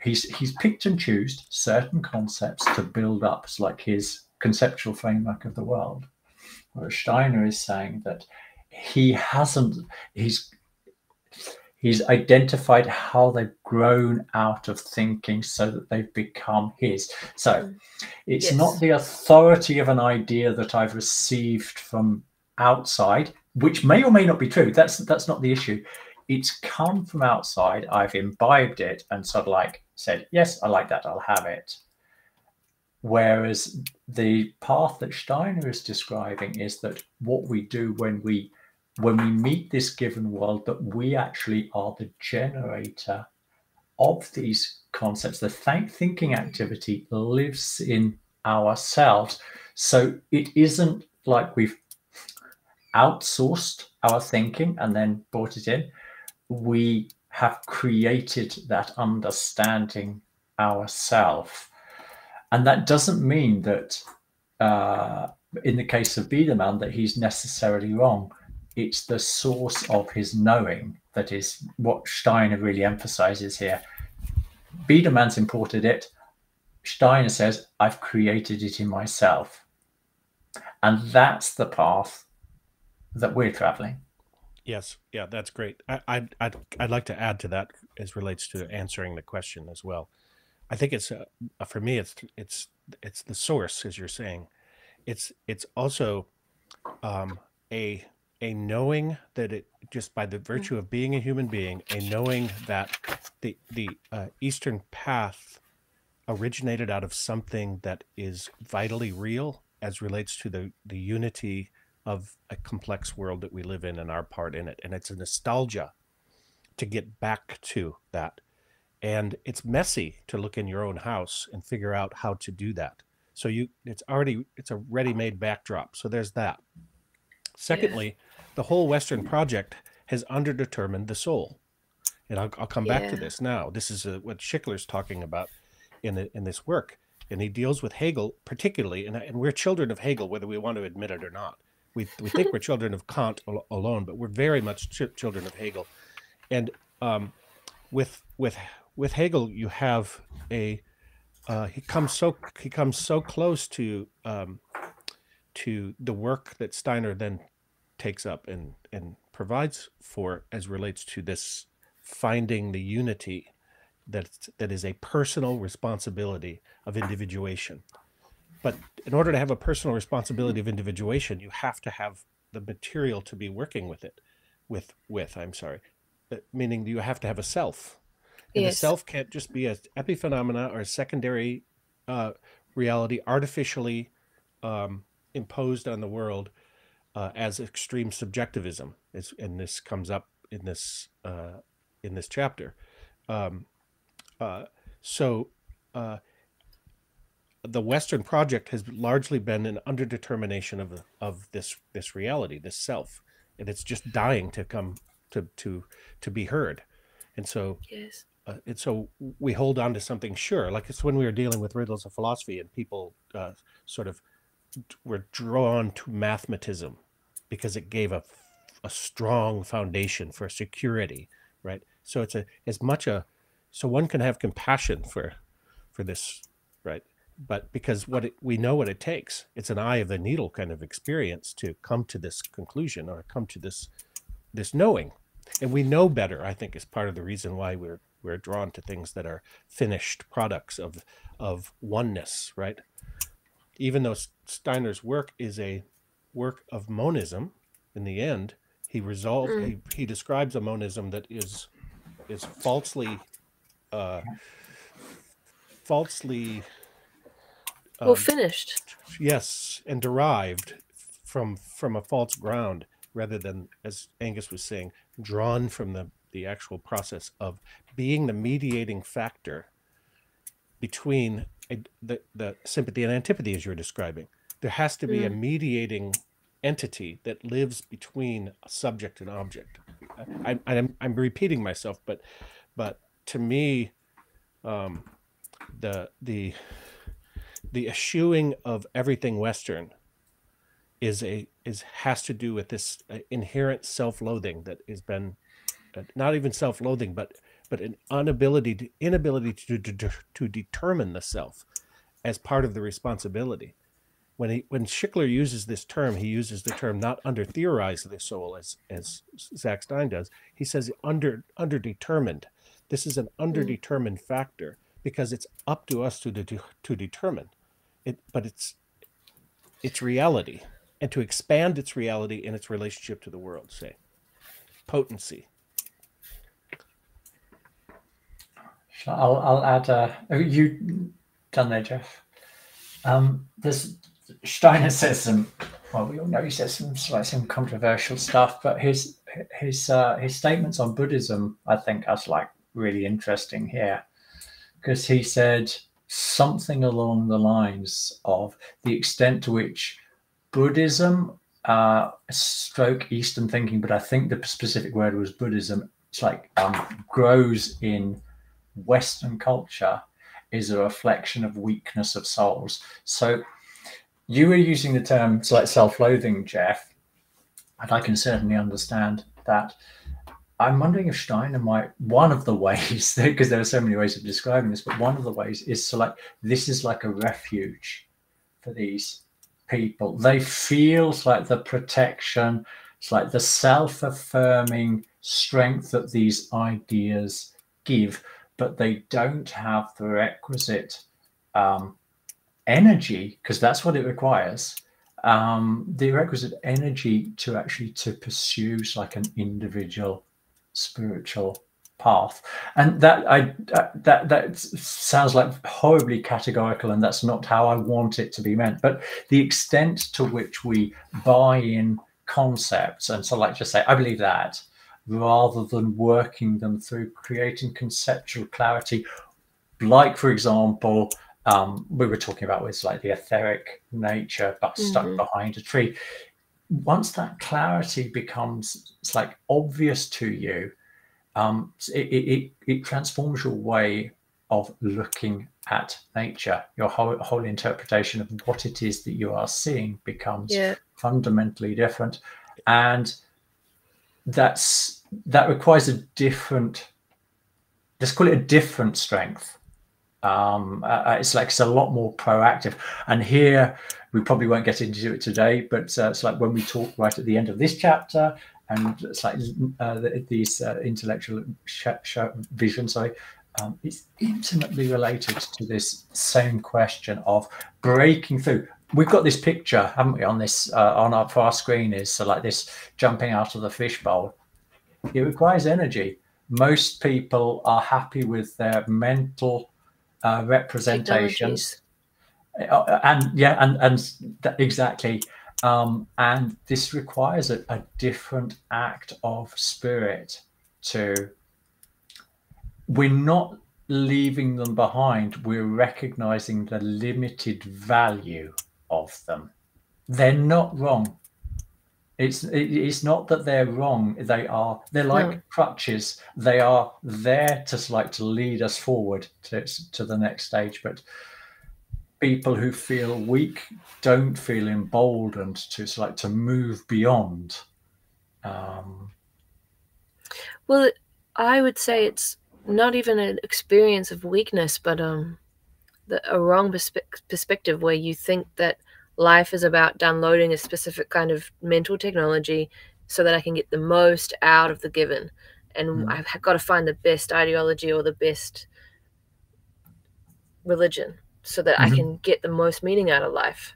he's picked and chosen certain concepts to build up as like his conceptual framework of the world. Whereas Steiner is saying that he's identified how they've grown out of thinking so that they've become his. So it's not the authority of an idea that I've received from outside, which may or may not be true. That's not the issue. It's come from outside. I've imbibed it and sort of like said, yes, I like that, I'll have it. Whereas the path that Steiner is describing is that what we do when we meet this given world, that we actually are the generator of these concepts. The thinking activity lives in ourselves. So it isn't like we've outsourced our thinking and then brought it in. We have created that understanding ourselves. And that doesn't mean that in the case of Biedermann that he's necessarily wrong. It's the source of his knowing that is what Steiner really emphasizes here. Biedermann's imported it. Steiner says, I've created it in myself. And that's the path that we're traveling. Yes. Yeah, that's great. I'd like to add to that as relates to answering the question as well. I think it's for me, it's the source, as you're saying. It's also a knowing that it, just by the virtue of being a human being, a knowing that the Eastern path originated out of something that is vitally real as relates to the unity of a complex world that we live in and our part in it. And it's a nostalgia to get back to that. And it's messy to look in your own house and figure out how to do that. So it's a ready-made backdrop. So there's that. Secondly, the whole Western project has underdetermined the soul. And I'll come back to this now. This is what Schickler's talking about in this work. And he deals with Hegel particularly, and we're children of Hegel, whether we want to admit it or not. We think we're children of Kant alone, but we're very much children of Hegel. And with Hegel, you have he comes so close to the work that Steiner then takes up and provides for as relates to this finding the unity that is a personal responsibility of individuation. But in order to have a personal responsibility of individuation, you have to have the material to be working with it, meaning you have to have a self. And the self can't just be an epiphenomena or a secondary reality artificially imposed on the world as extreme subjectivism. And this comes up in this in this chapter. So the Western project has largely been an underdetermination of this reality, this self, and it's just dying to come to be heard. And so Yes. And so we hold on to something sure, like it's when we were dealing with riddles of philosophy, and people sort of were drawn to mathematism because it gave a strong foundation for security, right? So it's so one can have compassion for this, right? But because we know what it takes, it's an eye of the needle kind of experience to come to this conclusion or come to this knowing, and we know better. I think is part of the reason why we're drawn to things that are finished products of oneness, right? Even though Steiner's work is a work of monism, in the end, he describes a monism that is falsely finished. Yes, and derived from a false ground, rather than, as Angus was saying, drawn from the actual process of being the mediating factor between the sympathy and antipathy, as you're describing. There has to be a mediating entity that lives between a subject and object. I'm repeating myself, but to me, the eschewing of everything Western has to do with this inherent self-loathing that has been not even self-loathing, but an inability to determine the self as part of the responsibility. When Schickler uses this term, he uses the term not under-theorize the soul as Zach Stein does. He says underdetermined. This is an underdetermined factor because it's up to us to determine it, but it's reality, and to expand its reality in its relationship to the world. Say potency. I'll add. You done there, Jeff? There's Steiner says some. Well, we all know he says some controversial stuff, but his statements on Buddhism, I think, are really interesting here, because he said something along the lines of the extent to which Buddhism, stroke Eastern thinking, but I think the specific word was Buddhism. It's grows in Western culture is a reflection of weakness of souls. So you were using the term self-loathing, Jeff, and I can certainly understand that. I'm wondering if Steiner might, one of the ways, because there are so many ways of describing this, but one of the ways is this is like a refuge for these people. They feel like the protection, it's like the self-affirming strength that these ideas give, but they don't have the requisite energy, because that's what it requires, the requisite energy to actually pursue an individual spiritual path. And that sounds like horribly categorical, and that's not how I want it to be meant. But the extent to which we buy in concepts and just say, I believe that, rather than working them through, creating conceptual clarity, like, for example, we were talking about with the etheric nature, but stuck behind a tree. Once that clarity becomes obvious to you, it transforms your way of looking at nature. Your whole interpretation of what it is that you are seeing becomes fundamentally different, and that requires a different, let's call it a different strength. It's a lot more proactive, and here we probably won't get into it today, but it's when we talk right at the end of this chapter, and it's these intellectual visions, it's intimately related to this same question of breaking through. We've got this picture, haven't we, on this on our screen, is this jumping out of the fishbowl. It requires energy. Most people are happy with their mental representations, exactly. And this requires a different act of spirit to we're not leaving them behind. We're recognizing the limited value of them. They're not wrong. It's not that they're wrong. They're like crutches. They are there to lead us forward to the next stage. But people who feel weak don't feel emboldened to move beyond. Well, I would say it's not even an experience of weakness, but a wrong perspective where you think that life is about downloading a specific kind of mental technology so that I can get the most out of the given. And I've got to find the best ideology or the best religion so that I can get the most meaning out of life.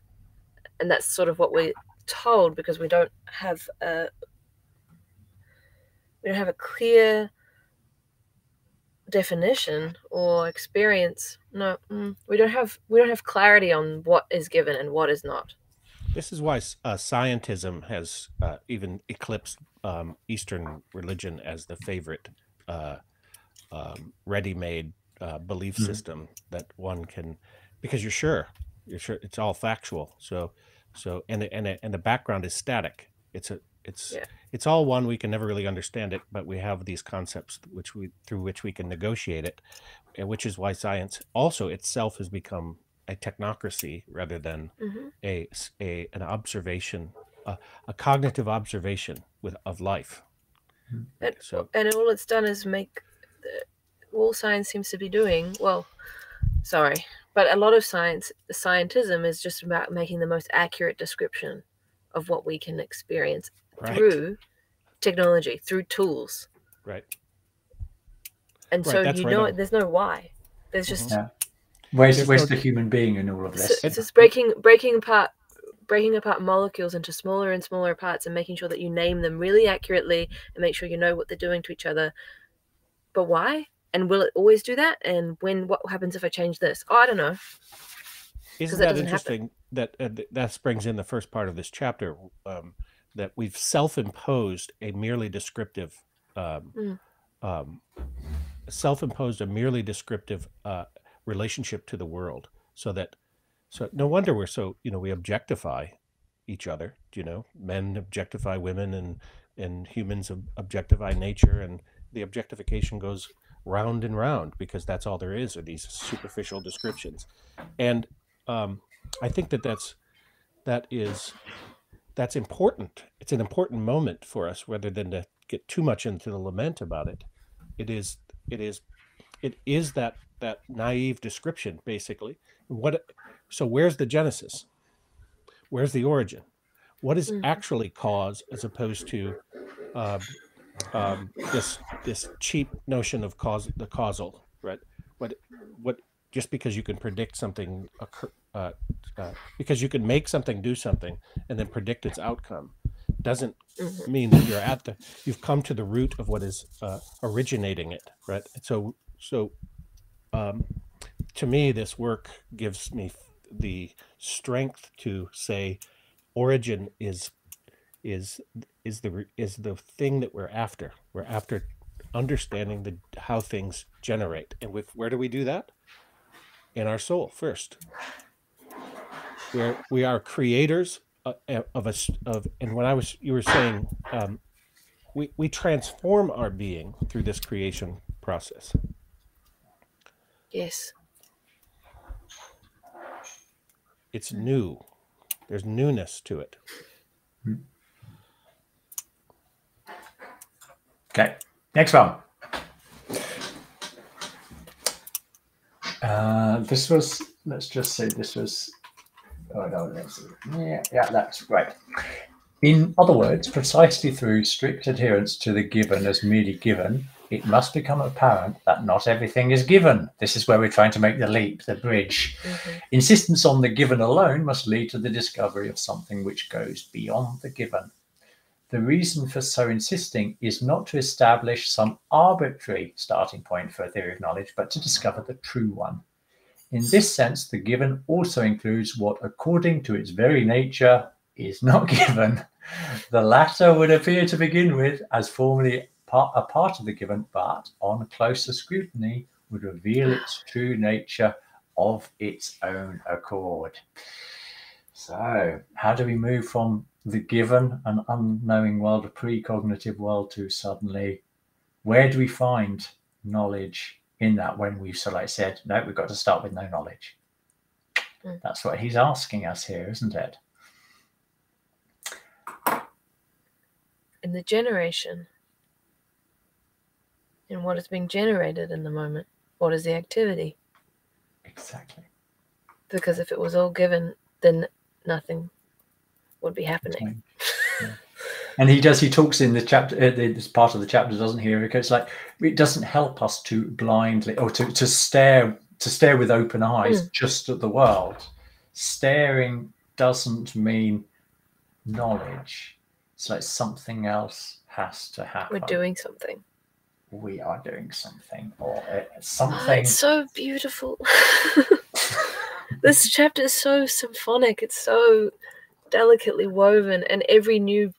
And that's sort of what we're told, because we don't have a clear definition or experience. No, we don't have clarity on what is given and what is not. This is why scientism has even eclipsed Eastern religion as the favorite ready-made belief system that one can, because you're sure it's all factual. So and the background is static. It's all one. We can never really understand it, but we have these concepts through which we can negotiate it, which is why science also itself has become a technocracy rather than an observation, a cognitive observation of life. And all it's done is make all science seems to be doing. Well, sorry, but a lot of scientism is just about making the most accurate description of what we can experience through technology, through tools. Right. And so there's no why. There's just where's the human being in all of this? It's just breaking apart molecules into smaller and smaller parts and making sure that you name them really accurately and make sure you know what they're doing to each other. But why? And will it always do that? And what happens if I change this? Oh, I don't know. Isn't that interesting that springs in the first part of this chapter, that we've self-imposed a merely descriptive relationship to the world, so no wonder we're so, we objectify each other. Men objectify women and humans objectify nature, and the objectification goes round and round because that's all there is, are these superficial descriptions. And I think that's important. It's an important moment for us, rather than to get too much into the lament about it. It is that naive description, basically. So where's the genesis? Where's the origin? What is actually cause, as opposed to this cheap notion of the causal, right? What just because you can predict something because you can make something do something and then predict its outcome doesn't mean that you've come to the root of what is originating it, right? So to me, this work gives me the strength to say origin is the thing that we're after. We're after understanding how things generate. And where do we do that? In our soul first. Where we are creators and you were saying, we transform our being through this creation process. Yes. It's new. There's newness to it. Okay, next one. Let's just say this was, that's right. In other words, precisely through strict adherence to the given as merely given, it must become apparent that not everything is given. This is where we're trying to make the bridge. Insistence on the given alone must lead to the discovery of something which goes beyond the given. The reason for so insisting is not to establish some arbitrary starting point for a theory of knowledge, but to discover the true one. In this sense, the given also includes what, according to its very nature, is not given. The latter would appear to begin with as formally a part of the given, but on closer scrutiny would reveal its true nature of its own accord. So how do we move from the given, an unknowing world, a precognitive world, to suddenly, where do we find knowledge in that when we've sort of like said, no, we've got to start with no knowledge? That's what he's asking us here, isn't it? In the generation, in what is being generated in the moment, what is the activity? Exactly. Because if it was all given, then nothing would be happening. Yeah. And he talks in the chapter, this part of the chapter, doesn't he? Because like it doesn't help us to blindly or to stare with open eyes just at the world. Staring doesn't mean knowledge. It's like something else has to happen. We're doing something. We are doing something, or something. It's so beautiful. This chapter is so symphonic. It's so delicately woven, and every new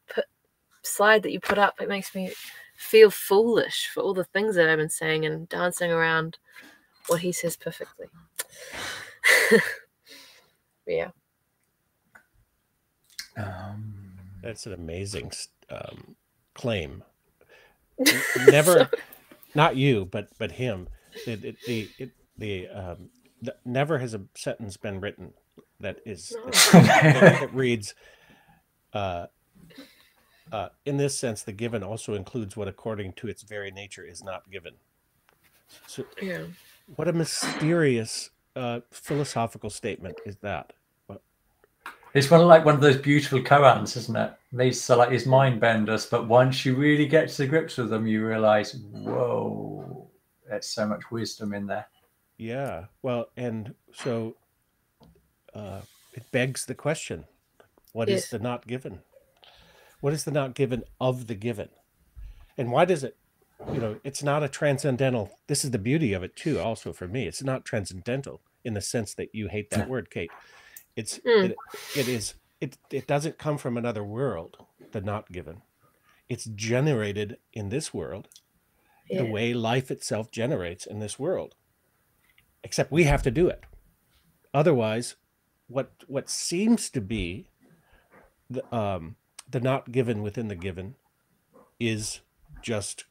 slide that you put up, it makes me feel foolish for all the things that I've been saying and dancing around what he says perfectly. Yeah. That's an amazing claim. Never, not you, but him. Never has a sentence been written that is that reads, in this sense, the given also includes what, according to its very nature, is not given. So, yeah. What a mysterious philosophical statement is that? It's one of those beautiful koans, isn't it? These are like these mind benders, but once you really get to grips with them, you realize, whoa, there's so much wisdom in there. Yeah. Well, and so it begs the question: what is the not given? What is the not given of the given? And why does it? It's not a transcendental. This is the beauty of it too. Also, for me, it's not transcendental in the sense that you hate that word, Kate. It doesn't come from another world, the not given. It's generated in this world, the way life itself generates in this world. Except we have to do it. Otherwise, what seems to be the not given within the given is just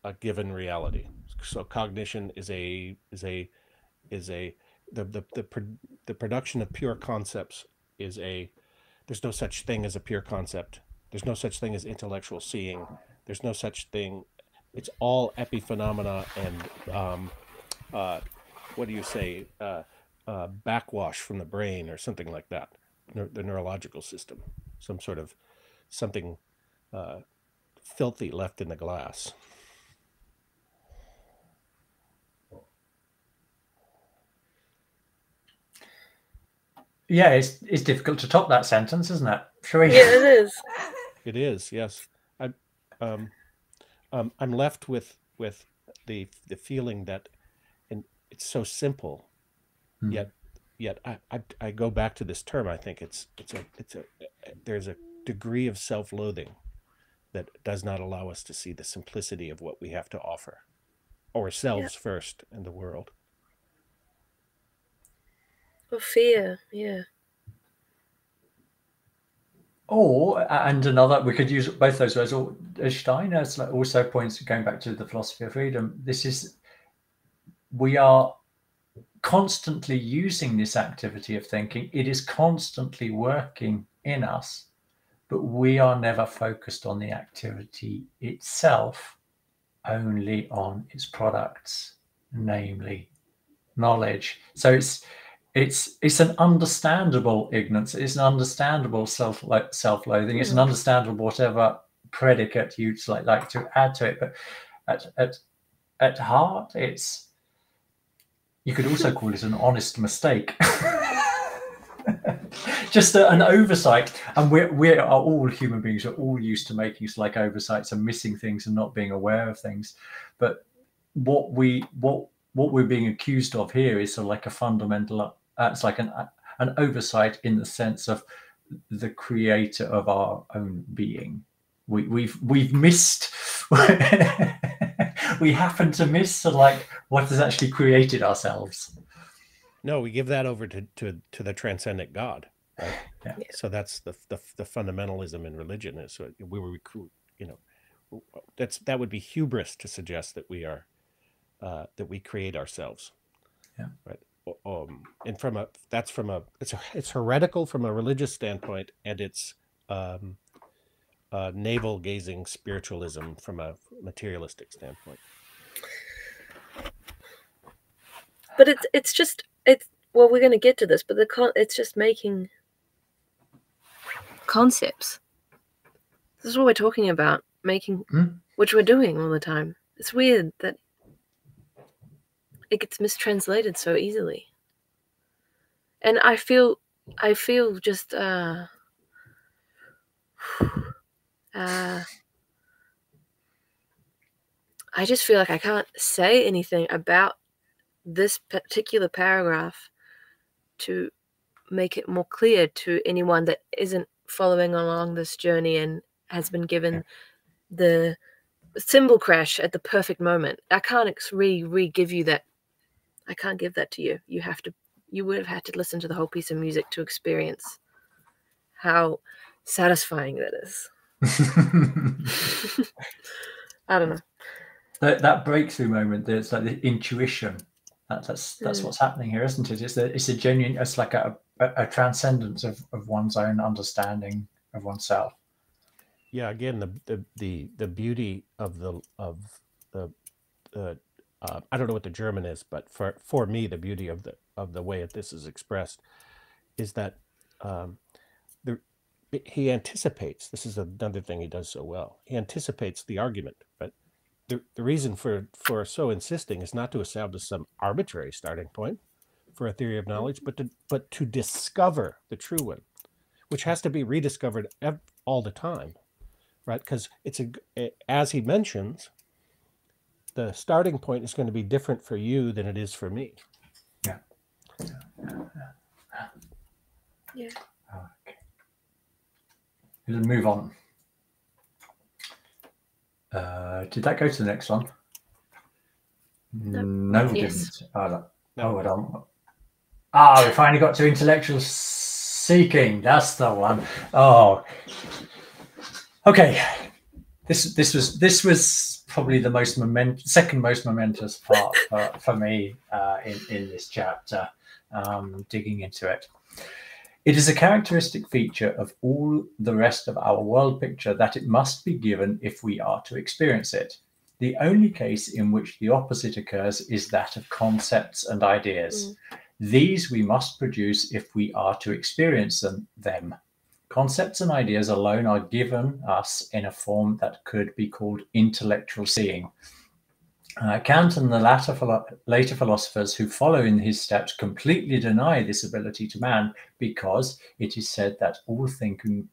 a given reality. So cognition is the production of pure concepts is there's no such thing as a pure concept. There's no such thing as intellectual seeing. There's no such thing. It's all epiphenomena and what do you say? Backwash from the brain or something like that. The neurological system, something filthy left in the glass. Yeah, it's difficult to top that sentence, isn't it? Shall we? Yeah, it is. It is, yes. I'm left with the feeling that, and it's so simple, yet I go back to this term. I think there's a degree of self-loathing that does not allow us to see the simplicity of what we have to offer ourselves first in the world. Or fear, yeah. And another, we could use both those words. Or as Steiner also points, going back to the philosophy of freedom, we are constantly using this activity of thinking. It is constantly working in us, but we are never focused on the activity itself, only on its products, namely knowledge. So it's an understandable ignorance. It's an understandable self-loathing. It's an understandable whatever predicate you'd like to add to it. But at heart, you could also call it an honest mistake. Just an oversight. And we are all human beings. We're all used to making oversights and missing things and not being aware of things. But what we're being accused of here is like a fundamental. It's like an oversight in the sense of the creator of our own being. We've missed we happen to miss like what has actually created ourselves. No, we give that over to the transcendent God. Right? Yeah. So that's the fundamentalism in religion is we were, you know, that would be hubris to suggest that we are that we create ourselves. Yeah. Right. And it's heretical from a religious standpoint, and it's navel gazing spiritualism from a materialistic standpoint. But it's well, we're going to get to this, but it's just making concepts. This is what we're talking about, making, which we're doing all the time. It's weird that it gets mistranslated so easily. And I feel just I just feel like I can't say anything about this particular paragraph to make it more clear to anyone that isn't following along this journey and has been given the cymbal crash at the perfect moment. I can't re-give you that. I can't give that to you. You would have had to listen to the whole piece of music to experience how satisfying that is. I don't know. That breakthrough moment, there's like the intuition. That's what's happening here, isn't it? It's a genuine. It's like a transcendence of one's own understanding of oneself. Yeah. Again, the beauty of the I don't know what the German is, but for me, the beauty of the way this is expressed is that he anticipates. This is another thing he does so well. He anticipates the argument, but the reason for so insisting is not to establish some arbitrary starting point for a theory of knowledge, but to discover the true one, which has to be rediscovered all the time, right? Because as he mentions, the starting point is going to be different for you than it is for me. Yeah. Yeah. Okay. We'll move on. Did that go to the next one? No, we didn't. Oh, I don't. We finally got to intellectual seeking. That's the one. Oh, okay. This was probably the second most momentous part for me in this chapter. Digging into it. It is a characteristic feature of all the rest of our world picture that it must be given if we are to experience it. The only case in which the opposite occurs is that of concepts and ideas. These we must produce if we are to experience them. Concepts and ideas alone are given us in a form that could be called intellectual seeing. Kant and the later philosophers who follow in his steps completely deny this ability to man, because it is said that all thinking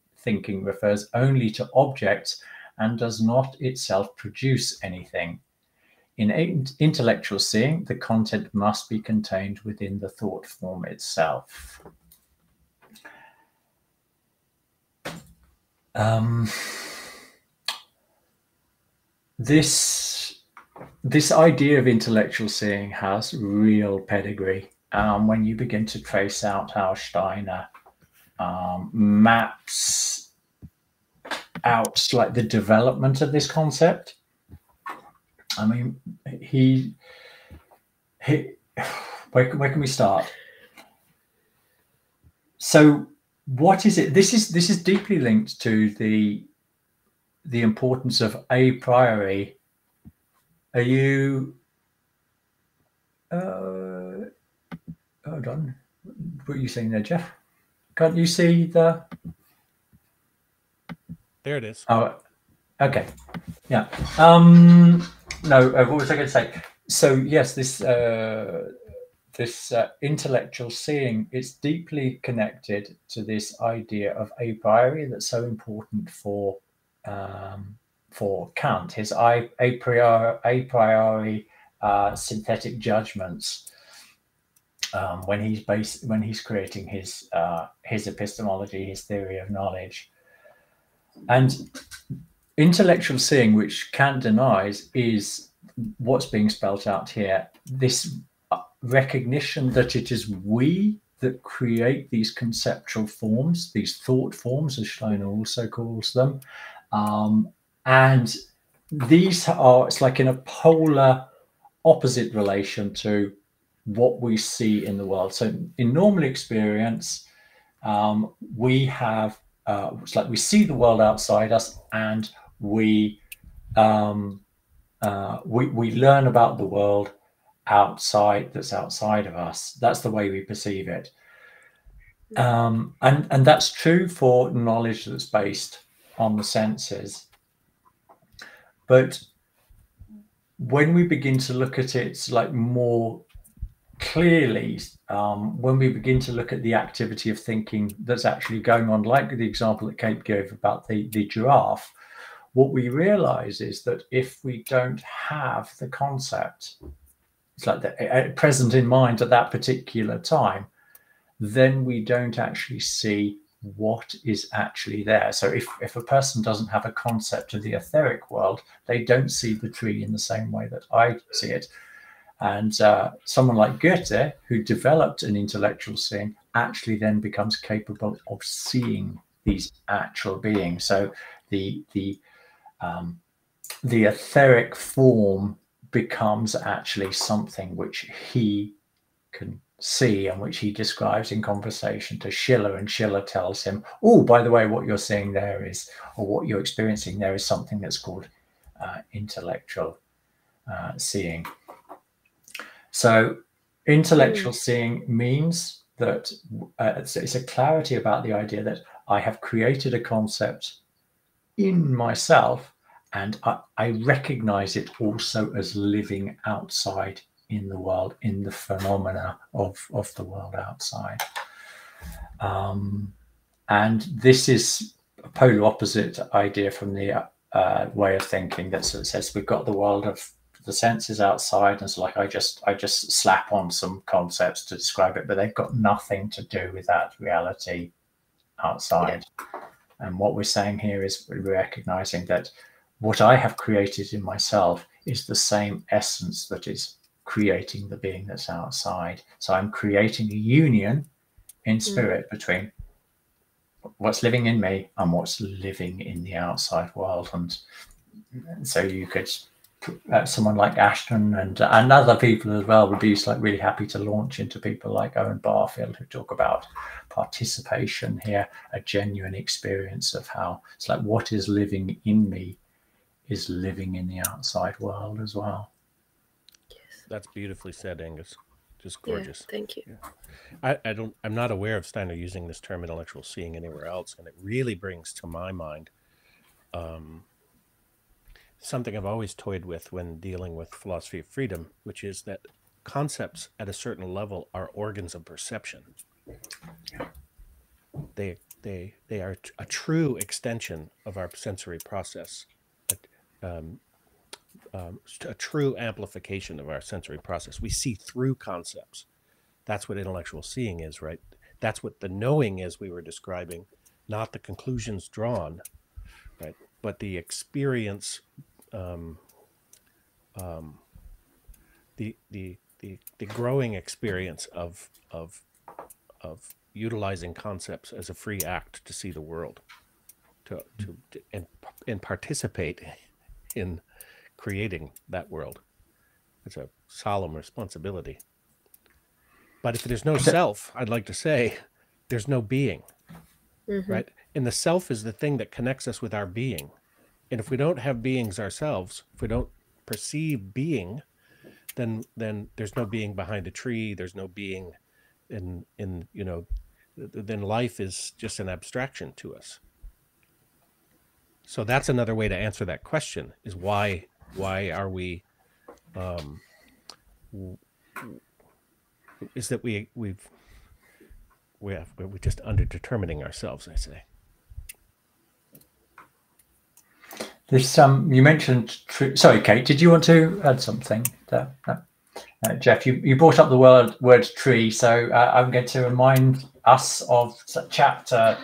refers only to objects and does not itself produce anything. In intellectual seeing, the content must be contained within the thought form itself. This idea of intellectual seeing has real pedigree. When you begin to trace out how Steiner maps out like the development of this concept. I mean, where can we start? So, what is it? This is deeply linked to the importance of a priori. Are you? Hold on. What are you saying there, Jeff? Can't you see the? There it is. Oh, okay. Yeah. No. What was I going to say? So yes, this intellectual seeing is deeply connected to this idea of a priori that's so important for Kant. His a priori synthetic judgments when he's creating his epistemology, his theory of knowledge. And intellectual seeing, which Kant denies, is what's being spelt out here. This recognition that it is we that create these conceptual forms, these thought forms, as Steiner also calls them. And these are, it's like in a polar opposite relation to what we see in the world. So in normal experience, we have, it's like we see the world outside us, and we learn about the world outside, that's outside of us. That's the way we perceive it. And that's true for knowledge that's based on the senses. But when we begin to look at it like more clearly, when we begin to look at the activity of thinking that's actually going on, like the example that Kate gave about the giraffe, what we realize is that if we don't have the concept, it's like the present in mind at that particular time, then we don't actually see what is actually there. So if a person doesn't have a concept of the etheric world, they don't see the tree in the same way that I see it. And someone like Goethe, who developed an intellectual seeing, actually then becomes capable of seeing these actual beings. So the etheric form becomes actually something which he can see and which he describes in conversation to Schiller, and Schiller tells him, oh, by the way, what you're seeing there is, or what you're experiencing there is something that's called intellectual seeing. So intellectual seeing means that it's a clarity about the idea that I have created a concept in myself, and I recognize it also as living outside in the world, in the phenomena of the world outside. And this is a polar opposite idea from the way of thinking that sort of says we've got the world of the senses outside, and it's like I just slap on some concepts to describe it, but they've got nothing to do with that reality outside. Yeah. And what we're saying here is we're recognizing that what I have created in myself is the same essence that is creating the being that's outside. So I'm creating a union in spirit between what's living in me and what's living in the outside world. And so you could, someone like Ashton and other people as well would be like really happy to launch into people like Owen Barfield, who talk about participation here, a genuine experience of how it's like what is living in me is living in the outside world as well. That's beautifully said, Angus. Just gorgeous. Yeah, thank you. Yeah. I'm not aware of Steiner using this term intellectual seeing anywhere else, and it really brings to my mind something I've always toyed with when dealing with philosophy of freedom, which is that concepts at a certain level are organs of perception. They are a true extension of our sensory process. A true amplification of our sensory process. We see through concepts. That's what intellectual seeing is, right? That's what the knowing is we were describing, not the conclusions drawn, right? But the experience, the growing experience of utilizing concepts as a free act to see the world, and participate in creating that world. It's a solemn responsibility. But if there's no self, I'd like to say, there's no being, right? And the self is the thing that connects us with our being. And if we don't have beings ourselves, if we don't perceive being, then there's no being behind a tree. There's no being in then life is just an abstraction to us. So that's another way to answer that question: is why are we? Is that we're just underdetermining ourselves, I say. There's you mentioned. Sorry, Kate. Did you want to add something? Jeff, you brought up the word tree, so I'm going to remind us of chapter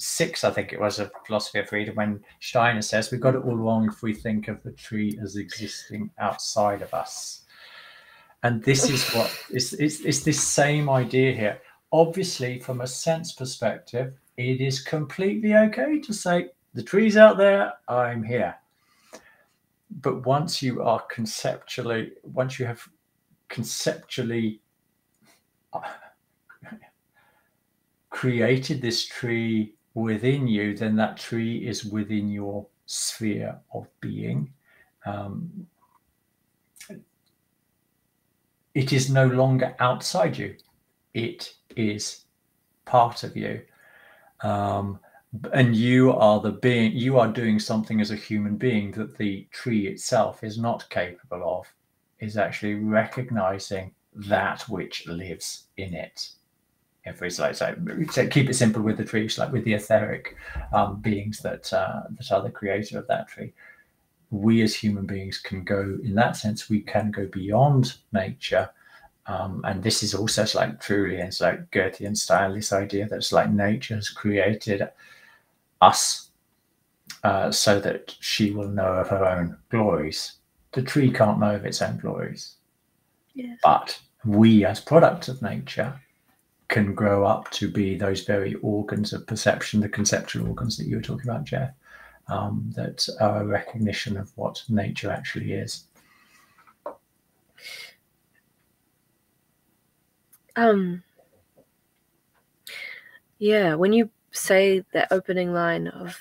6, I think it was, of Philosophy of Freedom, when Steiner says we've got it all wrong if we think of the tree as existing outside of us. And this is what it's this same idea here. Obviously, from a sense perspective, it is completely okay to say the tree's out there, I'm here. But once you have conceptually created this tree within you, then that tree is within your sphere of being. It is no longer outside you. It is part of you. And you are the being, you are doing something as a human being that the tree itself is not capable of, is actually recognizing that which lives in it. If it's like, so keep it simple with the tree, it's like with the etheric beings that are the creator of that tree. We as human beings can go, in that sense, we can go beyond nature. And this is also like truly, it's like Goethean style, this idea that it's like nature has created us so that she will know of her own glories. The tree can't know of its own glories. Yes. But we as products of nature can grow up to be those very organs of perception, the conceptual organs that you were talking about, Jeff, that are a recognition of what nature actually is. Yeah, when you say that opening line of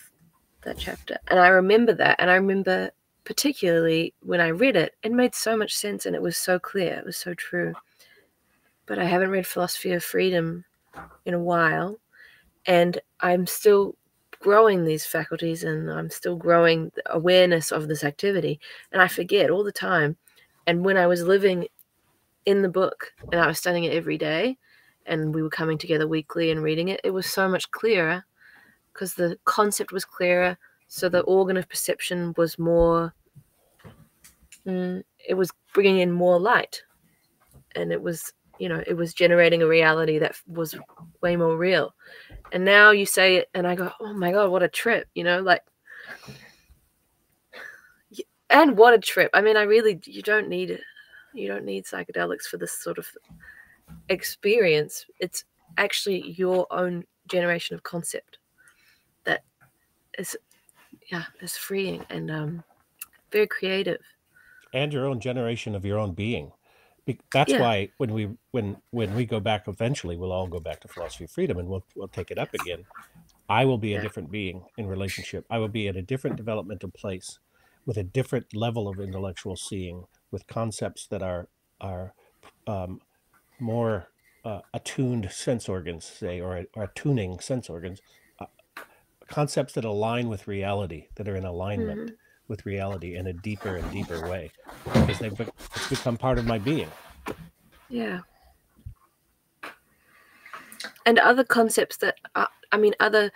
that chapter, and I remember that, and I remember particularly when I read it, it made so much sense and it was so clear, it was so true. But I haven't read Philosophy of Freedom in a while, and I'm still growing these faculties, and I'm still growing the awareness of this activity, and I forget all the time. And when I was living in the book and I was studying it every day, and we were coming together weekly and reading it, it was so much clearer because the concept was clearer. So the organ of perception was more, it was bringing in more light, and it was, you know, it was generating a reality that was way more real. And now you say it and I go, oh my God, what a trip, you know, like, and what a trip. I mean, you don't need psychedelics for this sort of experience. It's actually your own generation of concept that is freeing and very creative, and your own generation of your own being. That's why when we go back eventually, we'll all go back to Philosophy of Freedom and we'll take it up again. I will be a different being in relationship. I will be at a different developmental place with a different level of intellectual seeing, with concepts that are more attuned sense organs, say, or tuning sense organs, concepts that align with reality, that are in alignment with reality in a deeper and deeper way, because it's become part of my being. Yeah. And other concepts that other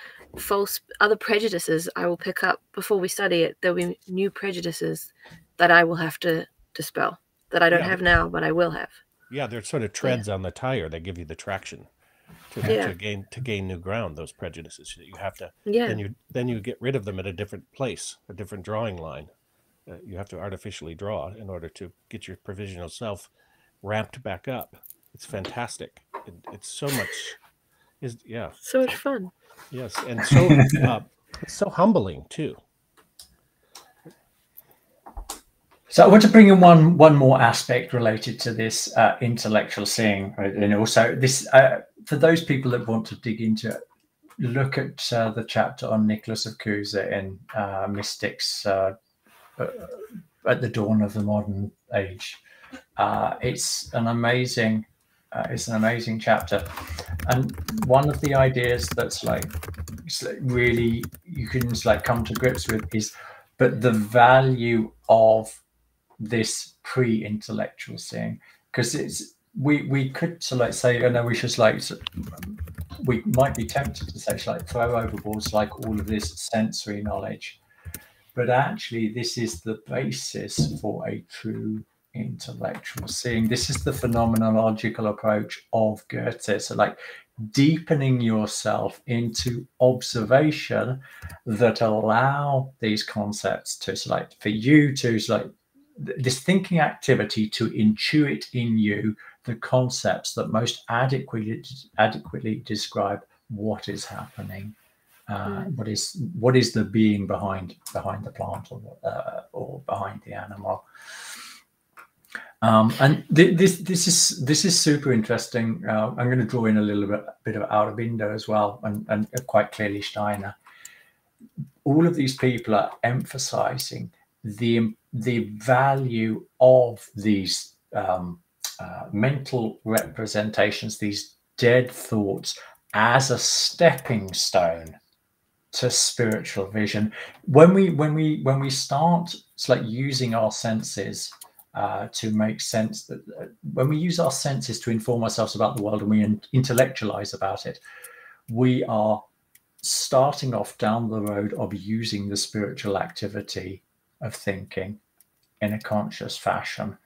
prejudices I will pick up before we study it. There'll be new prejudices that I will have to dispel, that I don't have now, but I will have. Yeah, they're sort of treads on the tire that give you the traction to gain new ground. Those prejudices that you have to, then you get rid of them at a different place, a different drawing line. You have to artificially draw in order to get your provisional self ramped back up. It's fantastic. It's so much. So much fun. Yes, and so it's so humbling too. So I want to bring in one more aspect related to this intellectual seeing, right? And also this for those people that want to dig into it, look at the chapter on Nicholas of Cusa in Mystics at the Dawn of the Modern Age. It's an amazing chapter, and one of the ideas that's like really you can come to grips with is, but the value of this pre-intellectual seeing, because we could say, oh no, we should we might be tempted to say throw overboard all of this sensory knowledge, but actually this is the basis for a true intellectual seeing. This is the phenomenological approach of Goethe. So deepening yourself into observation that allow these concepts to for you to this thinking activity to intuit in you the concepts that most adequately describe what is happening, what is the being behind the plant or behind the animal. And this is super interesting. I'm going to draw in a little bit of Aurobindo as well, and quite clearly Steiner. All of these people are emphasizing the value of these mental representations, these dead thoughts, as a stepping stone to spiritual vision. When we start using our senses to make sense, that when we use our senses to inform ourselves about the world and we intellectualize about it, we are starting off down the road of using the spiritual activity of thinking in a conscious fashion.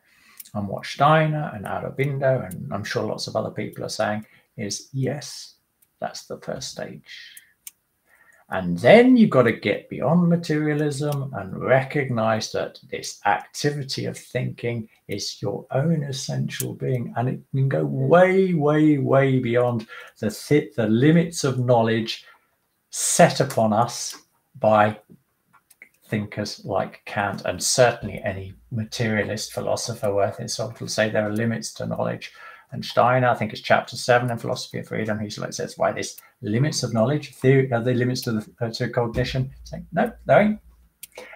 And what Steiner and Aurobindo, and I'm sure lots of other people are saying, is yes, that's the first stage. And then you've got to get beyond materialism and recognize that this activity of thinking is your own essential being. And it can go way, way, way beyond the limits of knowledge set upon us by thinkers like Kant, and certainly any materialist philosopher worth his salt will say there are limits to knowledge. And Steiner, I think it's chapter 7 in Philosophy of Freedom, he says why this limits of knowledge theory are the limits to cognition. Saying no, there ain't.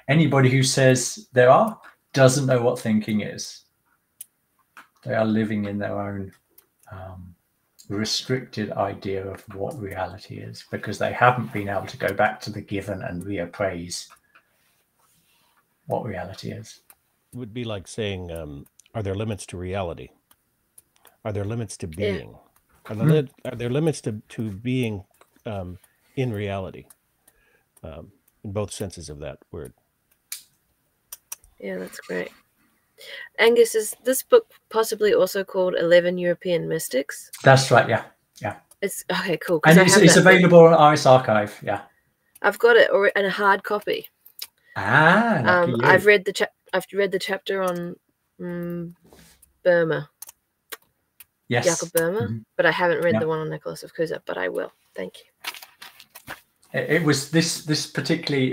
Anybody who says there are doesn't know what thinking is. They are living in their own restricted idea of what reality is, because they haven't been able to go back to the given and reappraise what reality is. It would be like saying, are there limits to reality? Are there limits to being? Yeah. Are there limits to being in reality? In both senses of that word. Yeah, that's great. Angus, is this book possibly also called 11 European Mystics? That's right, yeah. It's okay, cool. And it's available on Iris Archive, yeah. I've got it in a hard copy. Lucky you. I've read the chapter on Burma. Yes. Jakob Burma, but I haven't read the one on Nicholas of Cusa, but I will. Thank you. It was this particularly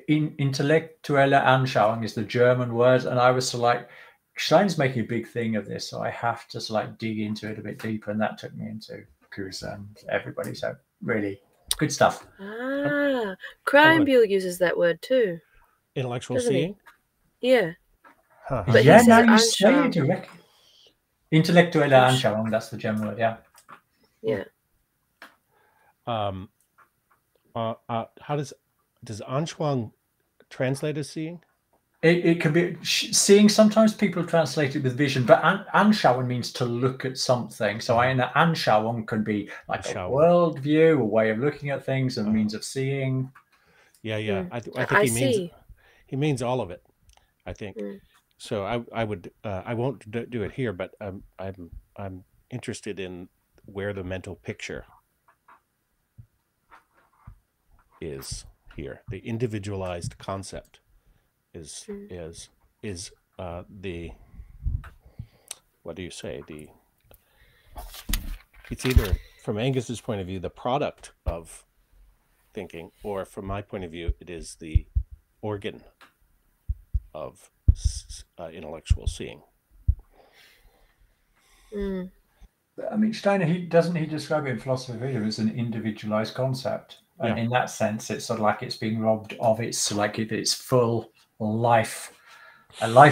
intellektuelle Anschauung is the German word, and I was Stein's making a big thing of this, so I have to dig into it a bit deeper, and that took me into Cusa and everybody. So really good stuff. Kreinbuhl uses that word too. Intellectual seeing? Yeah. Huh. But yeah, now you say it directly. Intellektuelle Anschauung, that's the German word, yeah. Yeah. How does Anschauung translate as seeing? It can be seeing. Sometimes people translate it with vision, but Anschauung means to look at something. So Anschauung can be like a worldview, a way of looking at things, a means of seeing. Yeah. I think he means all of it, I think. So I would I won't do it here, but I'm interested in where the mental picture is here. The individualized concept is the, what do you say, it's either from Angus's point of view the product of thinking, or from my point of view it is the organ of intellectual seeing. I mean, Steiner, he describe it in Philosophy of Freedom as an individualized concept. And in that sense, it's sort of like it's being robbed of its full life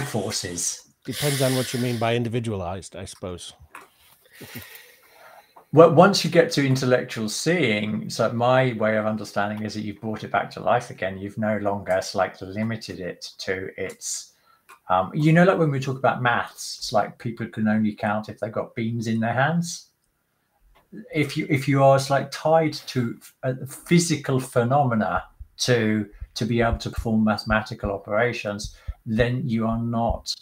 forces. Depends on what you mean by individualized, I suppose. Well, once you get to intellectual seeing, so my way of understanding is that you've brought it back to life again. You've no longer limited it to its, like when we talk about maths, it's like people can only count if they've got beans in their hands. If you are tied to physical phenomena to be able to perform mathematical operations, then you are not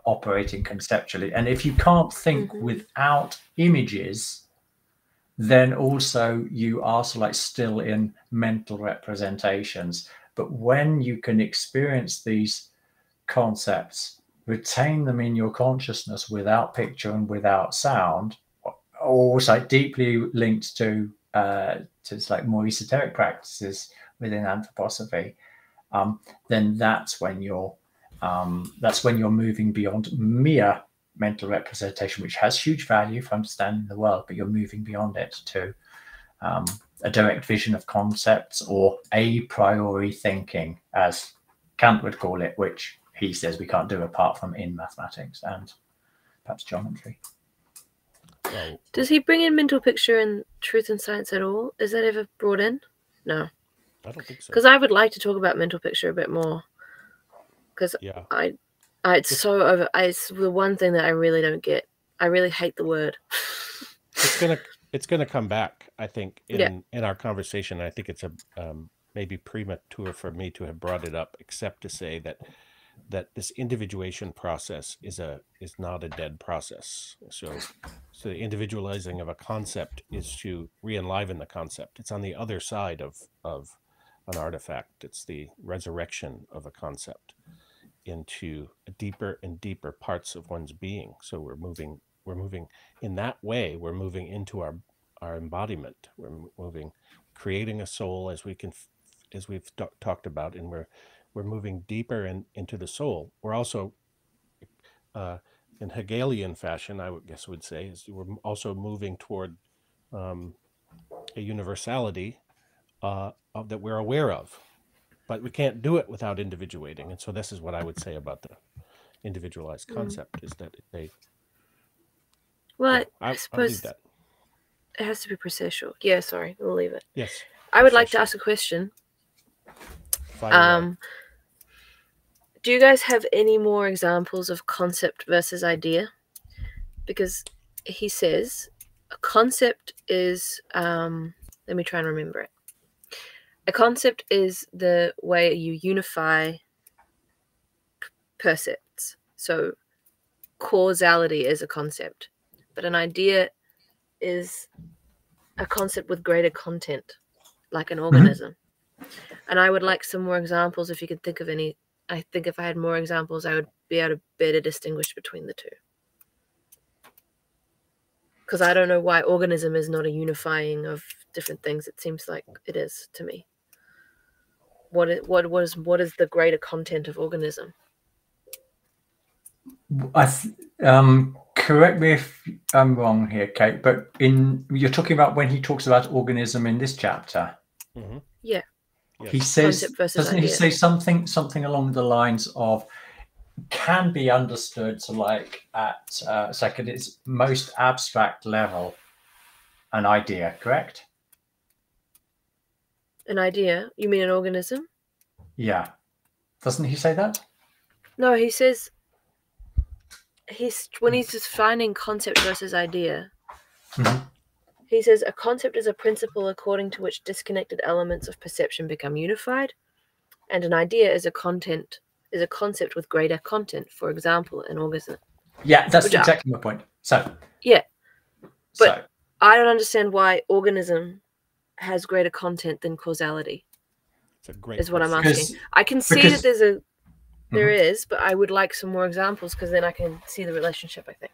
operating conceptually. And if you can't think without images, then also you are still in mental representations. But when you can experience these concepts, retain them in your consciousness without picture and without sound, also deeply linked to more esoteric practices within anthroposophy, then that's when you're moving beyond mere mental representation, which has huge value for understanding the world, but you're moving beyond it to a direct vision of concepts, or a priori thinking, as Kant would call it, which he says we can't do apart from in mathematics and perhaps geometry. Well, Does he bring in mental picture and truth and science at all? Is that ever brought in? No. I don't think so. Because I would like to talk about mental picture a bit more. Because Yeah. it's so over. It's the one thing that I really don't get. I really hate the word. It's gonna come back, I think, in our conversation. I think it's maybe premature for me to have brought it up, except to say that this individuation process is not a dead process. So the individualizing of a concept is to re-enliven the concept. It's on the other side of an artifact. It's the resurrection of a concept into deeper and deeper parts of one's being. So we're moving in that way. We're moving into our embodiment. We're moving, creating a soul, as we've talked about, and we're moving deeper into the soul. We're also, in Hegelian fashion, I would say, is we're also moving toward a universality that we're aware of, but we can't do it without individuating. And so this is what I would say about the individualized concept, is that they. Well, Yeah, I I'll suppose leave that. it has to be processual. Yeah, sorry, we'll leave it. Yes. I would like to Processual. ask a question. Fire away. Do you guys have any more examples of concept versus idea? Because he says a concept is, let me try and remember it. A concept is the way you unify percepts. So causality is a concept, but an idea is a concept with greater content, like an organism. And I would like some more examples, if you could think of any. I think if I had more examples, I would be able to better distinguish between the two. Because I don't know why organism is not a unifying of different things. It seems like it is to me. What is the greater content of organism? Correct me if I'm wrong here, Kate, but you're talking about when he talks about organism in this chapter. Mm-hmm. Yeah. Yes. He says, Concept versus doesn't he idea. say something along the lines of, can be understood at its most abstract level, an idea, correct? An idea? You mean an organism? Yeah. Doesn't he say that? No, he says when he's defining concept versus idea, he says a concept is a principle according to which disconnected elements of perception become unified, and an idea is a concept with greater content. For example, an organism. Yeah, that's exactly my point. So yeah, but I don't understand why organism has greater content than causality. It's a great is what question. I'm asking. I can see that there is, but I would like some more examples, because then I can see the relationship, I think.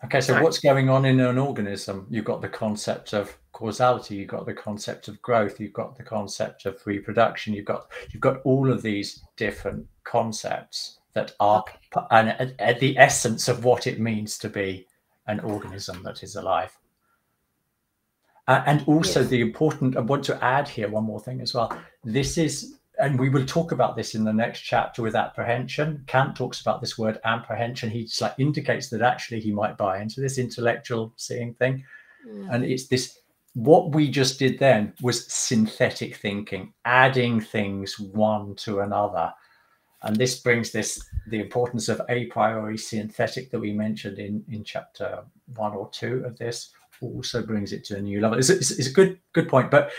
Okay, so what's going on in an organism? You've got the concept of causality, you've got the concept of growth, you've got the concept of reproduction, you've got all of these different concepts that are at the essence of what it means to be an organism that is alive. And also I want to add here one more thing as well. This is, and we will talk about this in the next chapter with apprehension. Kant talks about this word apprehension. He just indicates that actually he might buy into this intellectual seeing thing. And it's this, what we just did then was synthetic thinking, adding things one to another. And this brings the importance of a priori synthetic that we mentioned in chapter 1 or 2 of this, also brings it to a new level. It's a good point. But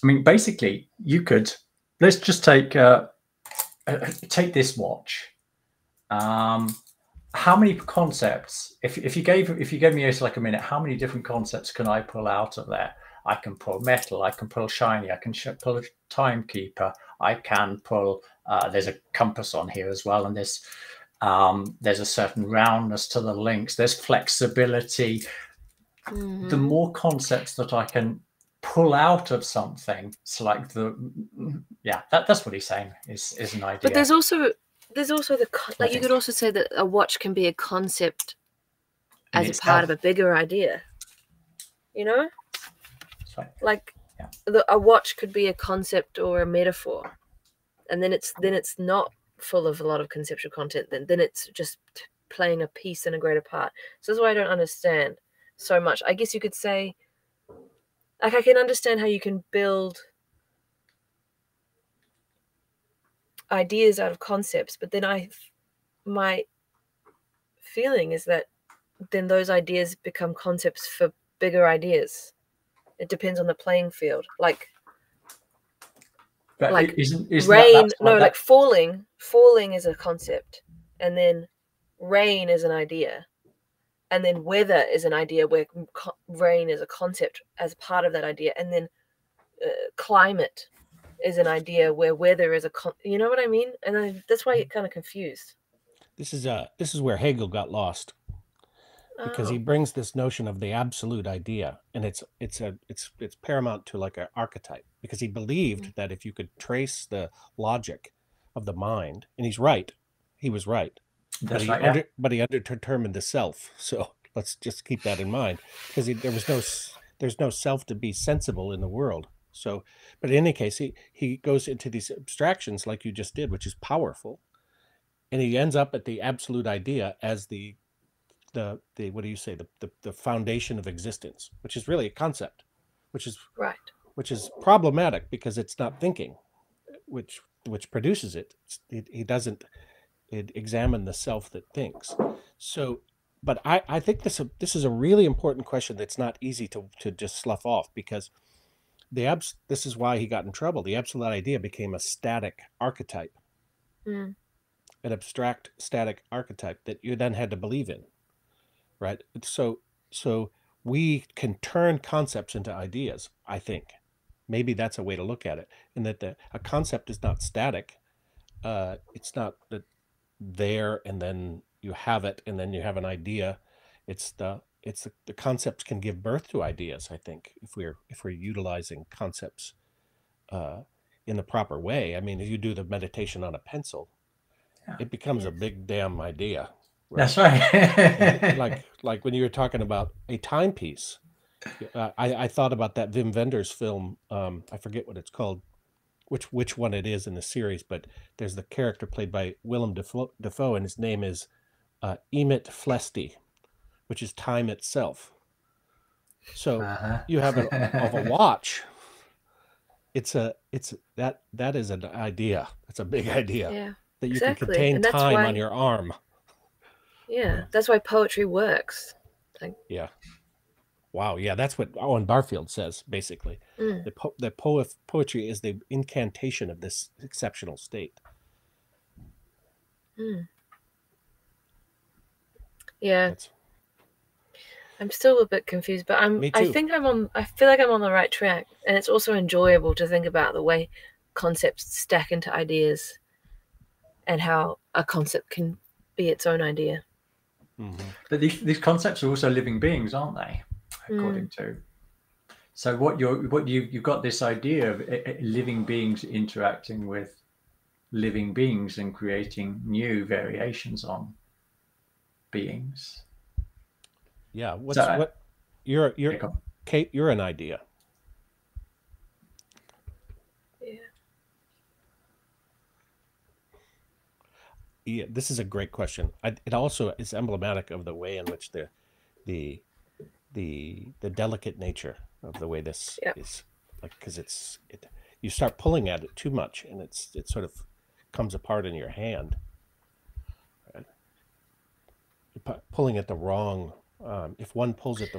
I mean, basically, you could, let's just take this watch. how many concepts, if you gave me like a minute, how many different concepts can I pull out of there? I can pull metal, I can pull shiny, I can pull a timekeeper, I can pull there's a compass on here as well, and there's a certain roundness to the links, there's flexibility. The more concepts that I can pull out of something, it's like that's what he's saying is an idea. But there's also the like, you could also say that a watch can be a concept as a part of a bigger idea, you know. That's right. Like a watch could be a concept or a metaphor, and then it's not full of a lot of conceptual content, then it's just playing a piece in a greater part. So that's why I don't understand so much. I guess you could say, like, I can understand how you can build ideas out of concepts, but then my feeling is that then those ideas become concepts for bigger ideas. It depends on the playing field. Like isn't rain, like falling is a concept, and then rain is an idea, and then weather is an idea where rain is a concept as part of that idea, and then climate is an idea where weather is you know what I mean? And that's why I get kind of confused. This is where Hegel got lost, because he brings this notion of the absolute idea, and it's paramount to like an archetype, because he believed that if you could trace the logic of the mind, and he's right, he was right, but he underdetermined the self. So let's just keep that in mind, because there's no self to be sensible in the world. So, but in any case, he goes into these abstractions like you just did, which is powerful, and he ends up at the absolute idea as the what do you say, the foundation of existence, which is really a concept, which is right, which is problematic because it's not thinking, which produces it. He doesn't examine the self that thinks. So, but I think this is a really important question that's not easy to just slough off, because this is why he got in trouble. The absolute idea became a static archetype, an abstract static archetype that you then had to believe in, right? So we can turn concepts into ideas, I think. Maybe that's a way to look at it, and that a concept is not static. It's not that there and then you have it and then you have an idea. It's the concepts can give birth to ideas, I think, if we're utilizing concepts in the proper way. I mean, if you do the meditation on a pencil, it becomes a big damn idea. Right? That's right. like when you were talking about a timepiece, I thought about that Wim Wenders film. I forget what it's called, which one it is in the series, but there's the character played by Willem Dafoe, and his name is Emmet Flesty, which is time itself. So you have a watch. That is an idea. It's a big idea that you can contain time on your arm. Yeah, that's why poetry works. Yeah. Wow. Yeah, that's what Owen Barfield says, basically. The poetry is the incantation of this exceptional state. Yeah. I'm still a bit confused, but I feel like I'm on the right track. And it's also enjoyable to think about the way concepts stack into ideas and how a concept can be its own idea. But these concepts are also living beings, aren't they? According to. So you've got this idea of living beings interacting with living beings and creating new variations on beings. Yeah. You're Kate, you're an idea. Yeah, this is a great question. It also is emblematic of the way in which the delicate nature of the way this is, like, because you start pulling at it too much, and it sort of comes apart in your hand. Right? You're pulling at the wrong. If one pulls at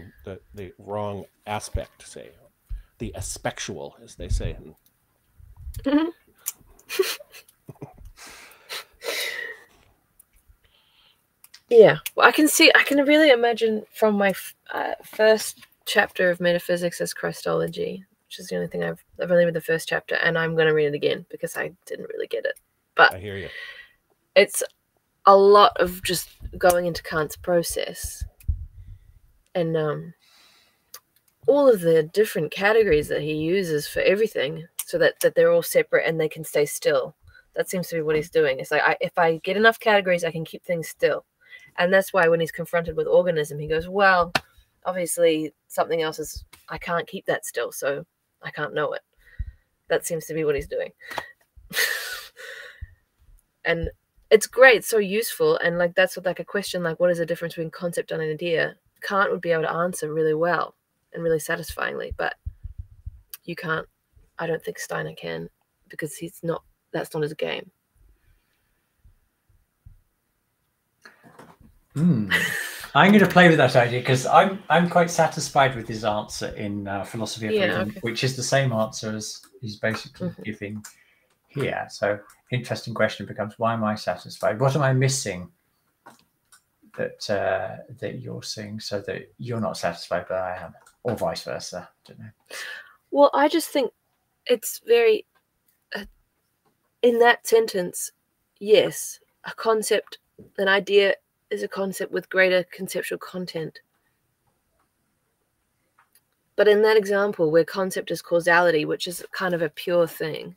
the wrong aspect, say the aspectual, as they say. Yeah, well, I can really imagine from my first chapter of Metaphysics as Christology, which is the only thing I've only read the first chapter, and I'm going to read it again because I didn't really get it. But I hear you. It's a lot of just going into Kant's process and all of the different categories that he uses for everything, so that they're all separate and they can stay still. That seems to be what he's doing. It's like, if I get enough categories, I can keep things still. And that's why when he's confronted with organism, he goes, well, obviously something else is, I can't keep that still, so I can't know it. That seems to be what he's doing. And it's great, it's so useful. And like, that's what, like, a question like, what is the difference between concept and an idea? Kant would be able to answer really well and really satisfyingly, but you can't. I don't think Steiner can, because that's not his game. I'm going to play with that idea because I'm quite satisfied with his answer in Philosophy of Freedom, which is the same answer as he's basically giving here. So interesting question becomes, why am I satisfied? What am I missing that you're seeing so that you're not satisfied, but I am, or vice versa? I don't know. Well, I just think it's very in that sentence, yes, a concept, an idea is a concept with greater conceptual content. But in that example, where concept is causality, which is kind of a pure thing,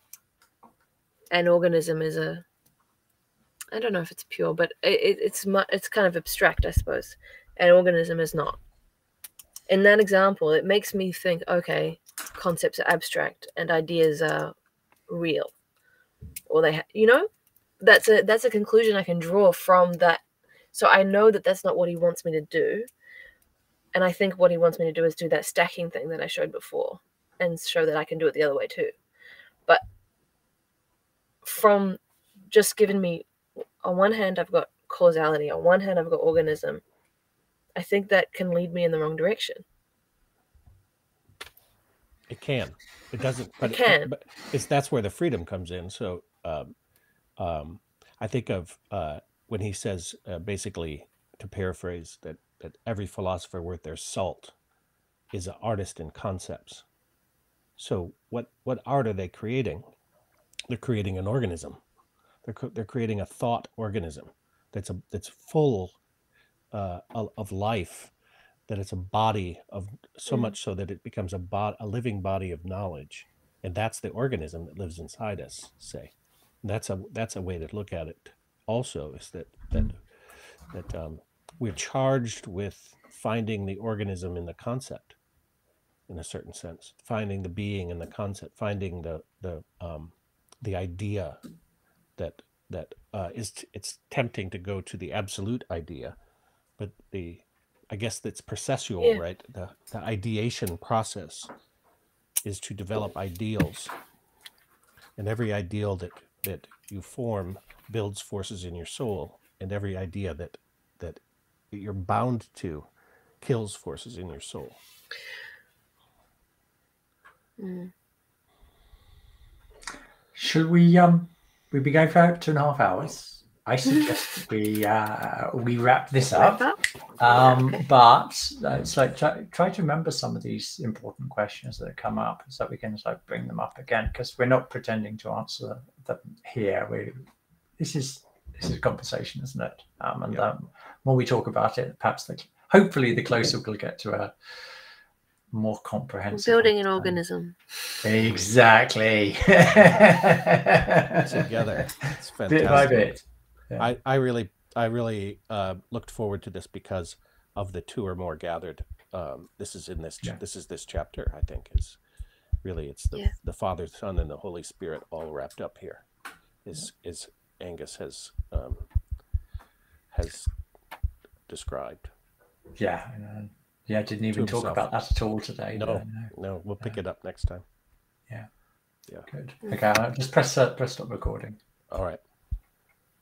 and organism is I don't know if it's pure, but it's kind of abstract, I suppose, and organism is not. In that example, it makes me think, okay, concepts are abstract and ideas are real, or that's a conclusion I can draw from that. So I know that that's not what he wants me to do, and I think what he wants me to do is do that stacking thing that I showed before, and show that I can do it the other way too. But from just giving me, on one hand I've got causality, on one hand I've got organism, I think that can lead me in the wrong direction. It can. It doesn't. But it can. But that's where the freedom comes in. So I think of when he says, basically, to paraphrase, that every philosopher worth their salt is an artist in concepts. So what art are they creating? They're creating an organism. They're creating a thought organism that's full of life, that it's a body of so much so that it becomes a living body of knowledge, and that's the organism that lives inside us. Say, and that's a way to look at it. Also, is that we're charged with finding the organism in the concept, in a certain sense, finding the being in the concept, finding the idea that it's tempting to go to the absolute idea, but I guess that's processual, right? The ideation process is to develop ideals, and every ideal that you form builds forces in your soul, and every idea that you're bound to kills forces in your soul. Should we be going for 2.5 hours? I suggest we wrap this up. But it's like try to remember some of these important questions that come up, so we can bring them up again, because we're not pretending to answer them here. This is a conversation, isn't it? And the more we talk about it, perhaps hopefully the closer we'll get to a more comprehensive building an organism. Exactly. Together, it's fantastic. Bit by bit. Yeah. I really looked forward to this because of the two or more gathered. This is this chapter. I think is really, it's the Father, Son, and the Holy Spirit all wrapped up here. Is Angus has described. Yeah. I didn't even talk about that at all today. No, we'll pick it up next time. Yeah. Good. Okay, I'll just press stop recording. All right.